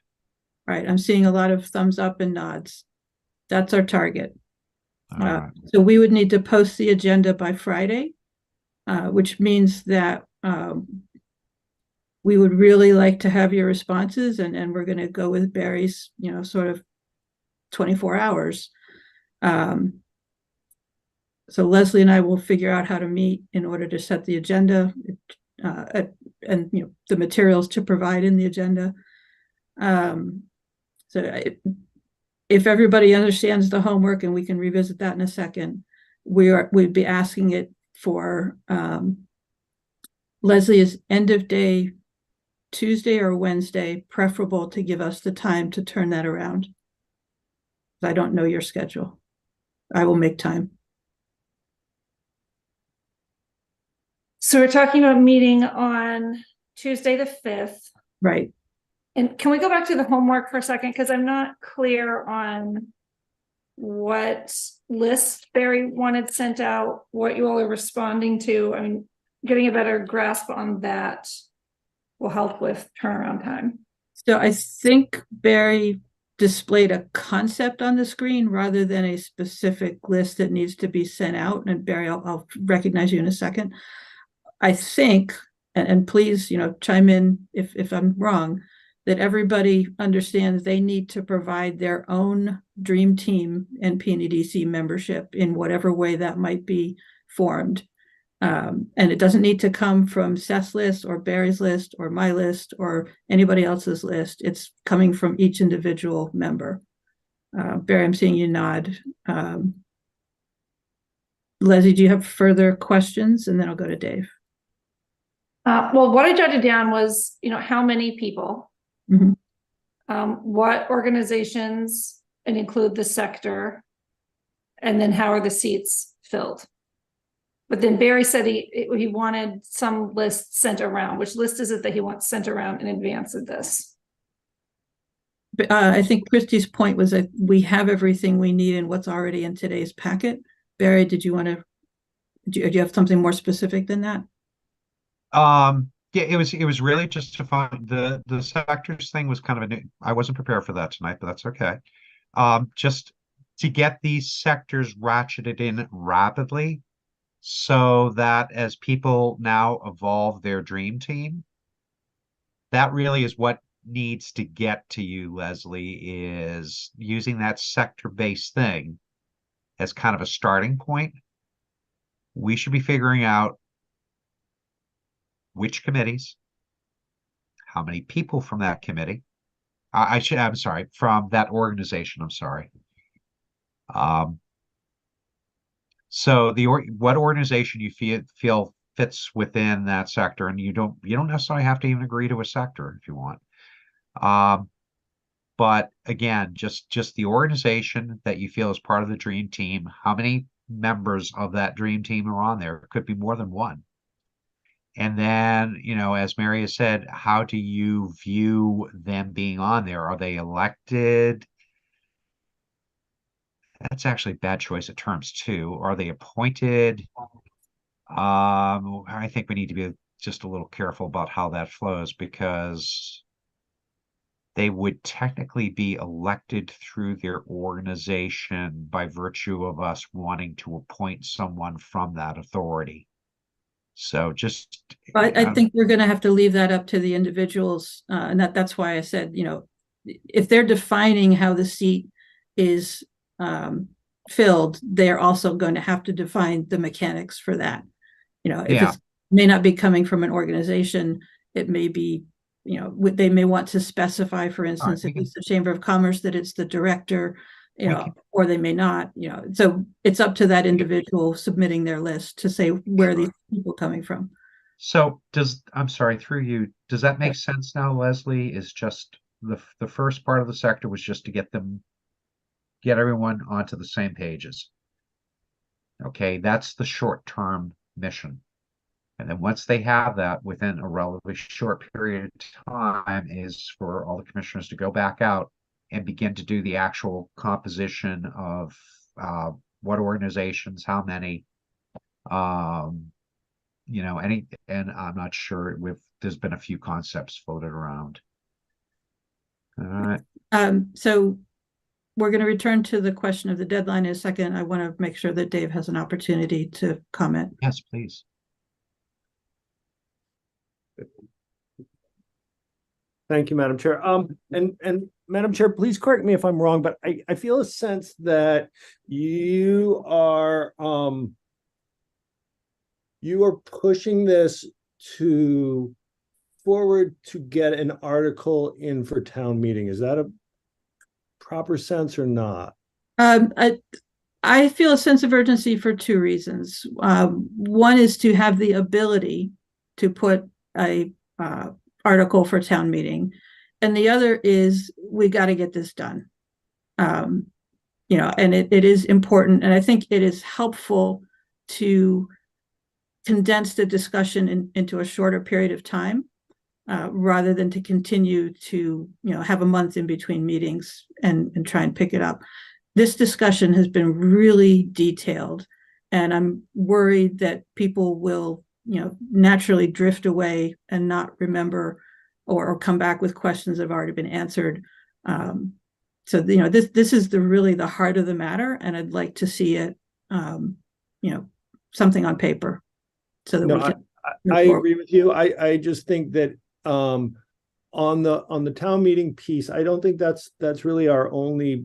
Right, I'm seeing a lot of thumbs up and nods. That's our target. Right. So we would need to post the agenda by Friday, which means that we would really like to have your responses, and we're going to go with Barry's, sort of 24 hours. So Leslie and I will figure out how to meet in order to set the agenda and the materials to provide in the agenda. If everybody understands the homework, and we can revisit that in a second, we'd be asking it for Leslie is end of day Tuesday or Wednesday, preferable to give us the time to turn that around. I don't know your schedule. I will make time. So we're talking about meeting on Tuesday the 5th. Right. And can we go back to the homework for a second? Because I'm not clear on what list Barry wanted sent out, what you all are responding to. I mean, getting a better grasp on that will help with turnaround time. So I think Barry displayed a concept on the screen rather than a specific list that needs to be sent out. And Barry, I'll recognize you in a second. I think, and please, chime in if I'm wrong, that everybody understands they need to provide their own dream team and PNEDC membership in whatever way that might be formed. And it doesn't need to come from Seth's list or Barry's list or my list or anybody else's list. It's coming from each individual member. Barry, I'm seeing you nod. Leslie, do you have further questions? And then I'll go to Dave. Well, what I jotted down was, how many people, Mhm. What organizations, and include the sector, and then how are the seats filled? But then Barry said he wanted some lists sent around. Which list is it that he wants sent around in advance of this? I think Christy's point was that we have everything we need in what's already in today's packet. Barry, did you want to, do you have something more specific than that? Yeah, it was really just to find the sectors thing was kind of a new, I wasn't prepared for that tonight, but that's okay. Just to get these sectors ratcheted in rapidly so that as people now evolve their dream team, that really is what needs to get to you, Leslie, is using that sector-based thing as kind of a starting point. We should be figuring out which committees, how many people from that committee, I'm sorry, from that organization, I'm sorry. So what organization you feel fits within that sector, and you don't necessarily have to even agree to a sector if you want. But again, just the organization that you feel is part of the dream team, how many members of that dream team are on there? It could be more than one. And then, as Mary has said, how do you view them being on there? Are they elected? That's actually a bad choice of terms too. Are they appointed? I think we need to be just a little careful about how that flows, because they would technically be elected through their organization by virtue of us wanting to appoint someone from that authority. So I think we're going to have to leave that up to the individuals. And that's why I said, if they're defining how the seat is filled, they're also going to have to define the mechanics for that. If it may not be coming from an organization, it may be, they may want to specify, for instance, if it's the Chamber of Commerce, that it's the director, or they may not, so it's up to that individual submitting their list to say where these people coming from. So I'm sorry, through you, does that make sense now, Leslie? Is just the first part of the sector was just to get everyone onto the same pages. Okay, that's the short-term mission. And then once they have that within a relatively short period of time is for all the commissioners to go back out and begin to do the actual composition of what organizations, how many, and I'm not sure there's been a few concepts floated around. All right. So we're going to return to the question of the deadline in a second. I want to make sure that Dave has an opportunity to comment. Yes, please. Thank you, Madam Chair. And Madam Chair, please correct me if I'm wrong, but I feel a sense that you are pushing this forward to get an article in for town meeting. Is that a proper sense or not? I feel a sense of urgency for two reasons. One is to have the ability to put a article for town meeting, and the other is we got to get this done. And it is important, and I think it is helpful to condense the discussion into a shorter period of time. rather than to continue to, have a month in between meetings and try and pick it up. This discussion has been really detailed, and I'm worried that people will, naturally drift away and not remember or come back with questions that have already been answered. So, this is really the heart of the matter, and I'd like to see it, something on paper so that No, we can. I agree with you. I just think that on the town meeting piece, I don't think that's really our only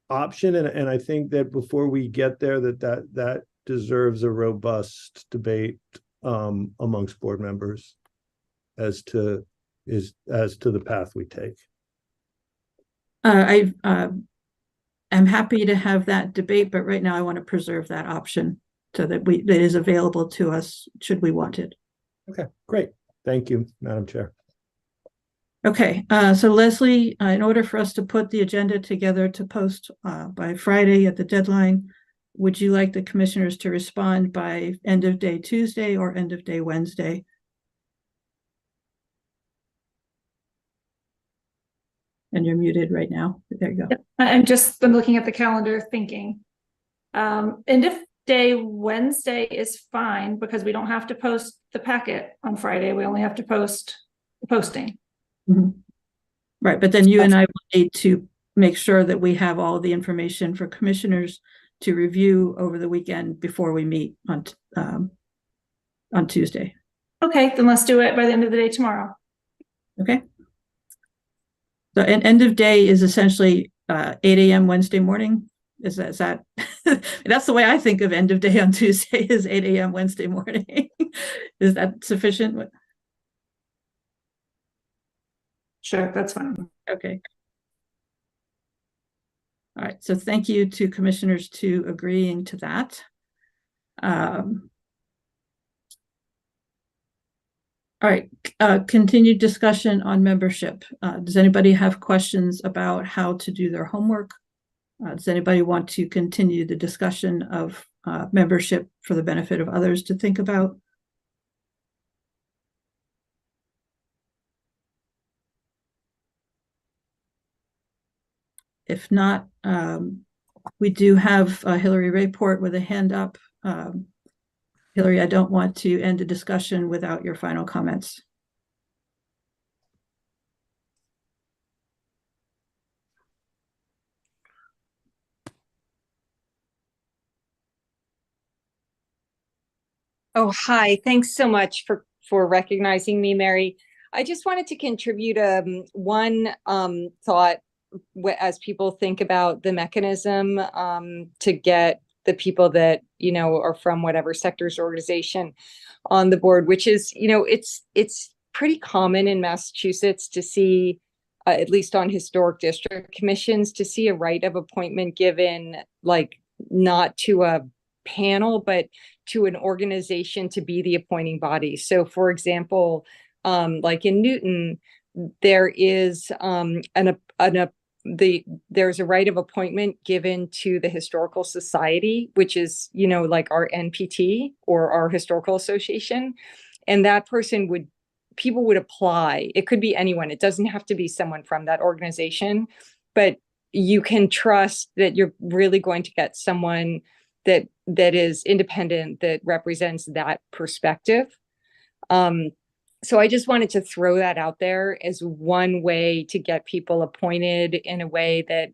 option, and I think that before we get there, that deserves a robust debate amongst board members as to the path we take. I'm happy to have that debate, but right now I want to preserve that option so that it is available to us should we want it. Okay, great. Thank you, Madam Chair. Okay, so Leslie, in order for us to put the agenda together to post by Friday at the deadline, would you like the commissioners to respond by end of day Tuesday or end of day Wednesday? And you're muted right now. There you go. I'm looking at the calendar thinking. End of day Wednesday is fine because we don't have to post the packet on Friday. We only have to post the posting. Mm-hmm. Right, but then you and I will need to make sure that we have all the information for commissioners to review over the weekend before we meet on Tuesday. Okay, then let's do it by the end of the day tomorrow. Okay. So an end of day is essentially 8 a.m. Wednesday morning. Is that that's the way I think of end of day on Tuesday is 8 a.m. Wednesday morning. Is that sufficient? Sure, that's fine. Okay. All right, so thank you to commissioners to agreeing to that. All right, continued discussion on membership. Does anybody have questions about how to do their homework? Does anybody want to continue the discussion of membership for the benefit of others to think about? If not, we do have Hillary Rayport with a hand up. Hillary, I don't want to end the discussion without your final comments. Oh, hi. Thanks so much for recognizing me, Mary. I just wanted to contribute one thought as people think about the mechanism to get the people that, are from whatever sectors or organization on the board, which is, it's pretty common in Massachusetts to see, at least on historic district commissions, to see a right of appointment given, like not to a panel, but to an organization to be the appointing body. So for example, like in Newton, there is there's a right of appointment given to the Historical Society, which is, like our NPT or our Historical Association. And that people would apply. It could be anyone. It doesn't have to be someone from that organization, but you can trust that you're really going to get someone that is independent, that represents that perspective. So I just wanted to throw that out there as one way to get people appointed in a way that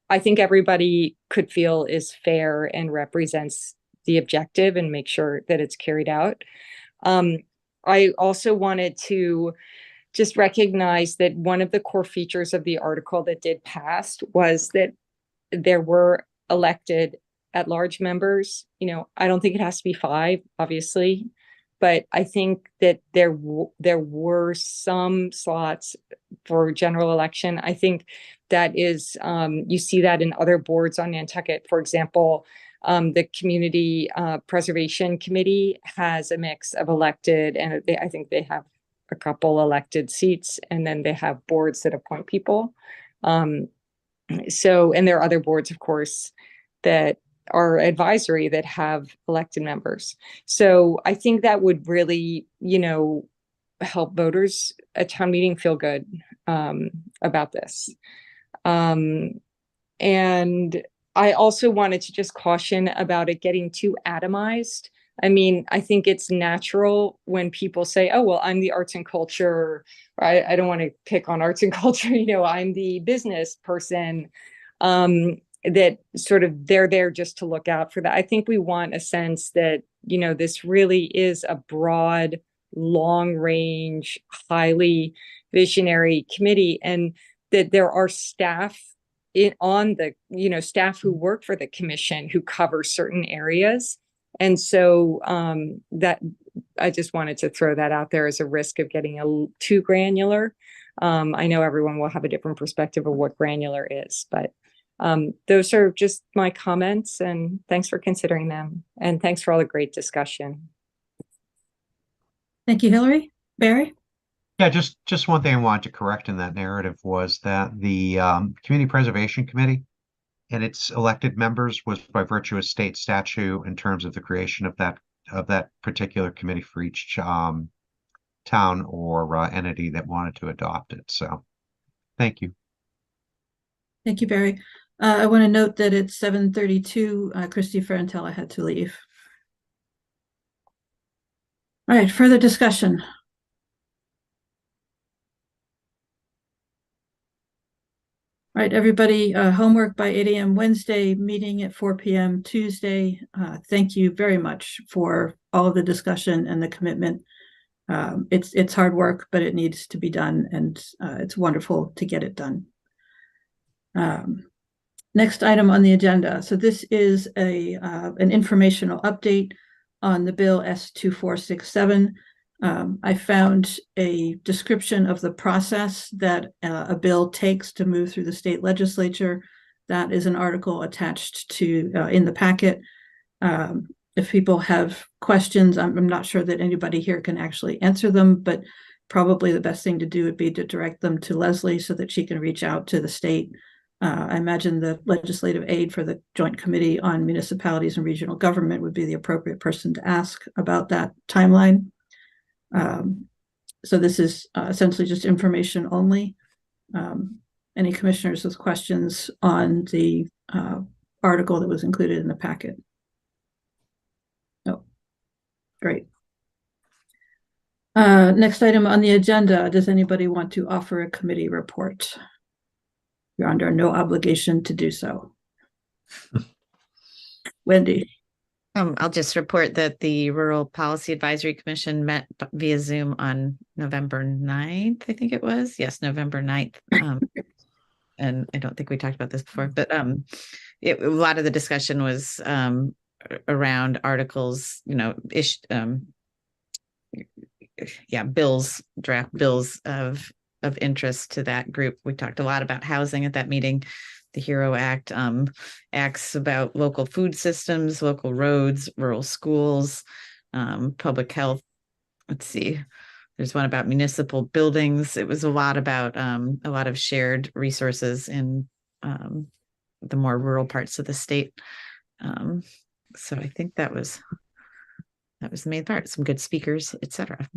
I think everybody could feel is fair and represents the objective and make sure that it's carried out. I also wanted to just recognize that one of the core features of the article that did pass was that there were elected at-large members. I don't think it has to be 5, obviously, but I think that there were some slots for general election. I think that is, you see that in other boards on Nantucket. For example, the Community Preservation Committee has a mix of elected, and I think they have a couple elected seats, and then they have boards that appoint people. And there are other boards, of course, that are advisory that have elected members. So I think that would really, help voters at town meeting feel good about this. And I also wanted to just caution about it getting too atomized. I mean, I think it's natural when people say, oh, well, I'm the arts and culture, or I don't want to pick on arts and culture, you know, I'm the business person, that sort of they're there just to look out for that. I think we want a sense that, you know, this really is a broad, long range, highly visionary committee, and that there are staff on the, you know, staff who work for the commission who cover certain areas. And so that I just wanted to throw that out there as a risk of getting too granular. I know everyone will have a different perspective of what granular is, but those are just my comments, and thanks for considering them. And thanks for all the great discussion. Thank you, Hillary. Barry? Yeah, just one thing I wanted to correct in that narrative was that the Community Preservation Committee and its elected members was by virtue of state statute in terms of the creation of that particular committee for each town or entity that wanted to adopt it. So thank you. Thank you, Barry. I want to note that it's 7:32. Christy Ferrantella had to leave. All right, further discussion. All right, everybody, homework by 8 a.m. Wednesday, meeting at 4 p.m. Tuesday. Thank you very much for all of the discussion and the commitment. It's hard work, but it needs to be done, and it's wonderful to get it done. Next item on the agenda. So this is an informational update on the bill S2467. I found a description of the process that a bill takes to move through the state legislature. That is an article attached to in the packet. If people have questions, I'm not sure that anybody here can actually answer them, but probably the best thing to do would be to direct them to Leslie so that she can reach out to the state. I imagine the legislative aide for the Joint Committee on Municipalities and Regional Government would be the appropriate person to ask about that timeline. So this is essentially just information only. Any commissioners with questions on the article that was included in the packet? Oh, great. Next item on the agenda, does anybody want to offer a committee report? You're under no obligation to do so. Wendy. I'll just report that the Rural Policy Advisory Commission met via Zoom on November 9th, I think it was. Yes, November 9th. And I don't think we talked about this before, but a lot of the discussion was around articles, you know, bills, draft bills of interest to that group. We talked a lot about housing at that meeting. The HERO Act, acts about local food systems, local roads, rural schools, public health. Let's see, there's one about municipal buildings. It was a lot about a lot of shared resources in the more rural parts of the state. So I think that was the main part. Some good speakers, etc.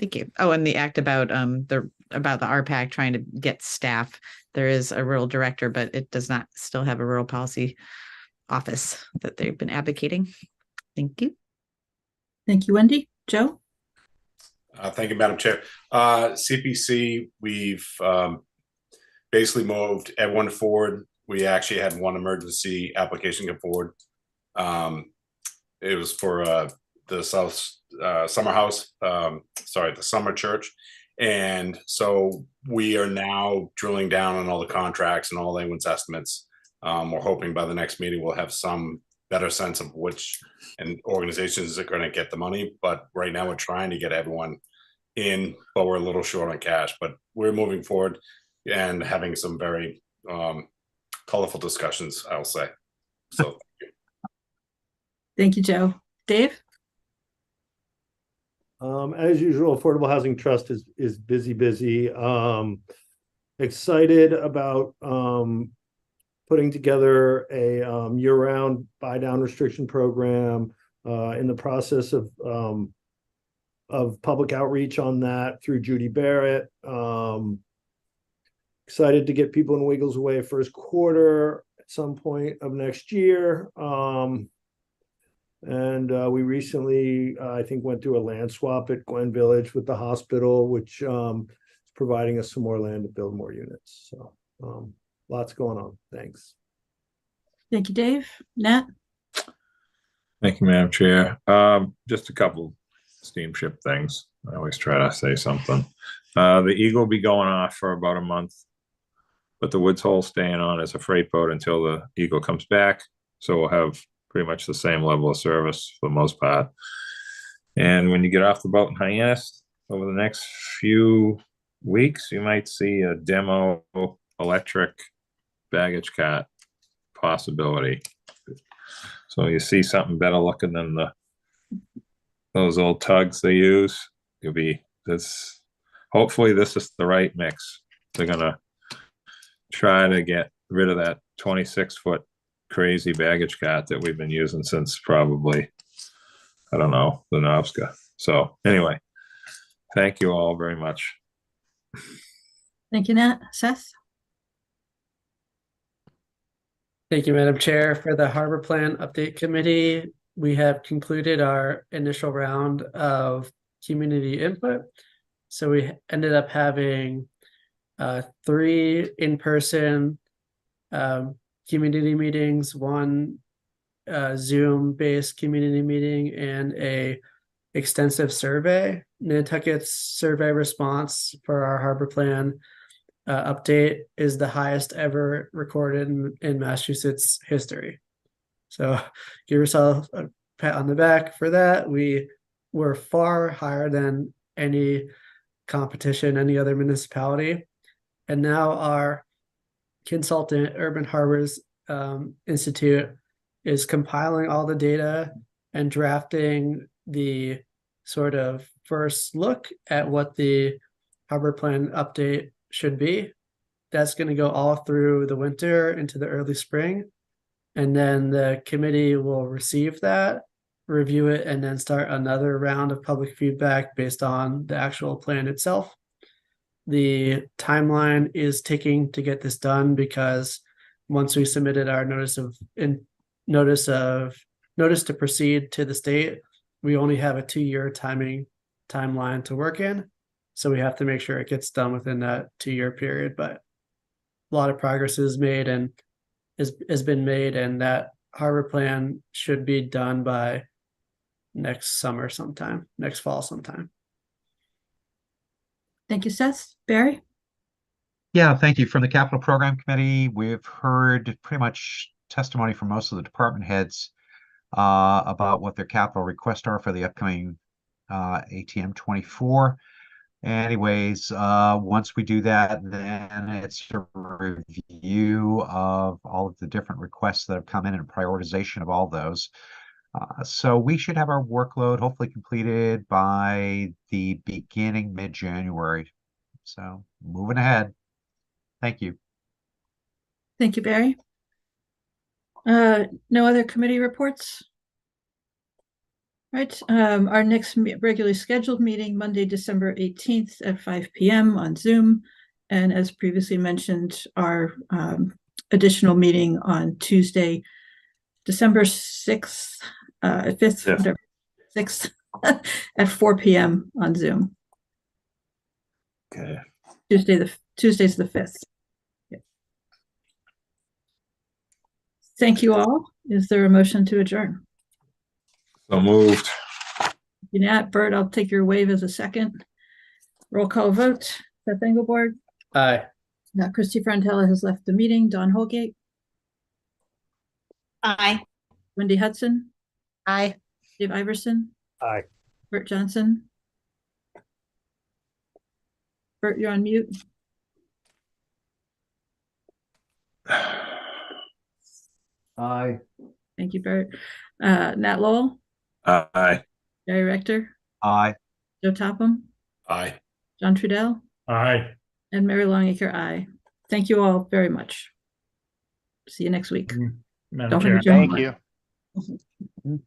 Thank you. Oh, and the act about the RPAC trying to get staff. There is a rural director, but it does not still have a rural policy office that they've been advocating. Thank you. Thank you, Wendy. Joe? Thank you, Madam Chair. CPC, we've basically moved everyone forward. We actually had one emergency application come forward. It was for the Summer House, the Summer Church. And so we are now drilling down on all the contracts and all anyone's estimates. We're hoping by the next meeting we'll have some better sense of which organizations are going to get the money. But right now we're trying to get everyone in, but we're a little short on cash. But we're moving forward and having some very colorful discussions, I'll say. So thank you. Thank you, Joe. Dave? As usual, Affordable Housing Trust is busy. Excited about putting together a year-round buy-down restriction program. In the process of public outreach on that through Judy Barrett. Excited to get people in Wiggles Way first quarter at some point of next year. We recently, I think, went through a land swap at Glen Village with the hospital, which is providing us some more land to build more units. So lots going on. Thanks. Thank you, Dave. Nat? Thank you, Madam Chair. Just a couple steamship things. I always try to say something. The Eagle will be going off for about a month, but the Woods Hole staying on as a freight boat until the Eagle comes back. So we'll have pretty much the same level of service for the most part. And when you get off the boat in Hyannis over the next few weeks, you might see a demo electric baggage cart possibility. So you see something better looking than those old tugs they use. You'll be this. Hopefully, this is the right mix. They're gonna try to get rid of that 26-foot crazy baggage cart that we've been using since probably, I don't know, the Novska. So anyway, thank you all very much. Thank you, Nat. Seth? Thank you, Madam Chair. For the Harbor Plan Update Committee, we have concluded our initial round of community input. So we ended up having 3 in-person community meetings, 1 Zoom-based community meeting, and a extensive survey. Nantucket's survey response for our Harbor Plan update is the highest ever recorded in Massachusetts history. So give yourself a pat on the back for that. We were far higher than any competition, any other municipality. And now our consultant, Urban Harbors Institute, is compiling all the data and drafting the sort of first look at what the Harbor Plan update should be. That's going to go all through the winter into the early spring. And then the committee will receive that, review it, and then start another round of public feedback based on the actual plan itself. The timeline is ticking to get this done because once we submitted our notice to proceed to the state, we only have a 2-year timeline to work in. So we have to make sure it gets done within that 2-year period. But a lot of progress is made and has been made, and that harbor plan should be done by next summer sometime, next fall sometime. Thank you, Seth. Barry? Yeah, thank you. From the Capital Program Committee, we've heard pretty much testimony from most of the department heads about what their capital requests are for the upcoming ATM 24. Anyways, once we do that, then it's a review of all of the different requests that have come in and prioritization of all those. So we should have our workload hopefully completed by the beginning mid-January. So moving ahead. Thank you. Thank you, Barry. No other committee reports? Right. Our next regularly scheduled meeting, Monday, December 18th at 5 p.m. on Zoom. And as previously mentioned, our additional meeting on Tuesday, December 6th, 5th, Yeah. whatever, 6th at 4 p.m. on Zoom. Okay. Tuesday's the 5th. Yeah. Thank you all. Is there a motion to adjourn? So moved. Nat, Bert, I'll take your wave as a second. Roll call vote. Seth Engelborg. Aye. Now Christy Frantella has left the meeting. Don Holgate. Aye. Wendy Hudson. Aye. Dave Iverson. Aye. Bert Johnson. Bert, you're on mute. Aye. Thank you, Bert. Nat Lowell. Aye. Gary Rector. Aye. Joe Topham. Aye. John Trudell. Aye. And Mary Longacre, aye. Thank you all very much. See you next week. Madam Don't Chair. forget your Thank homework. you.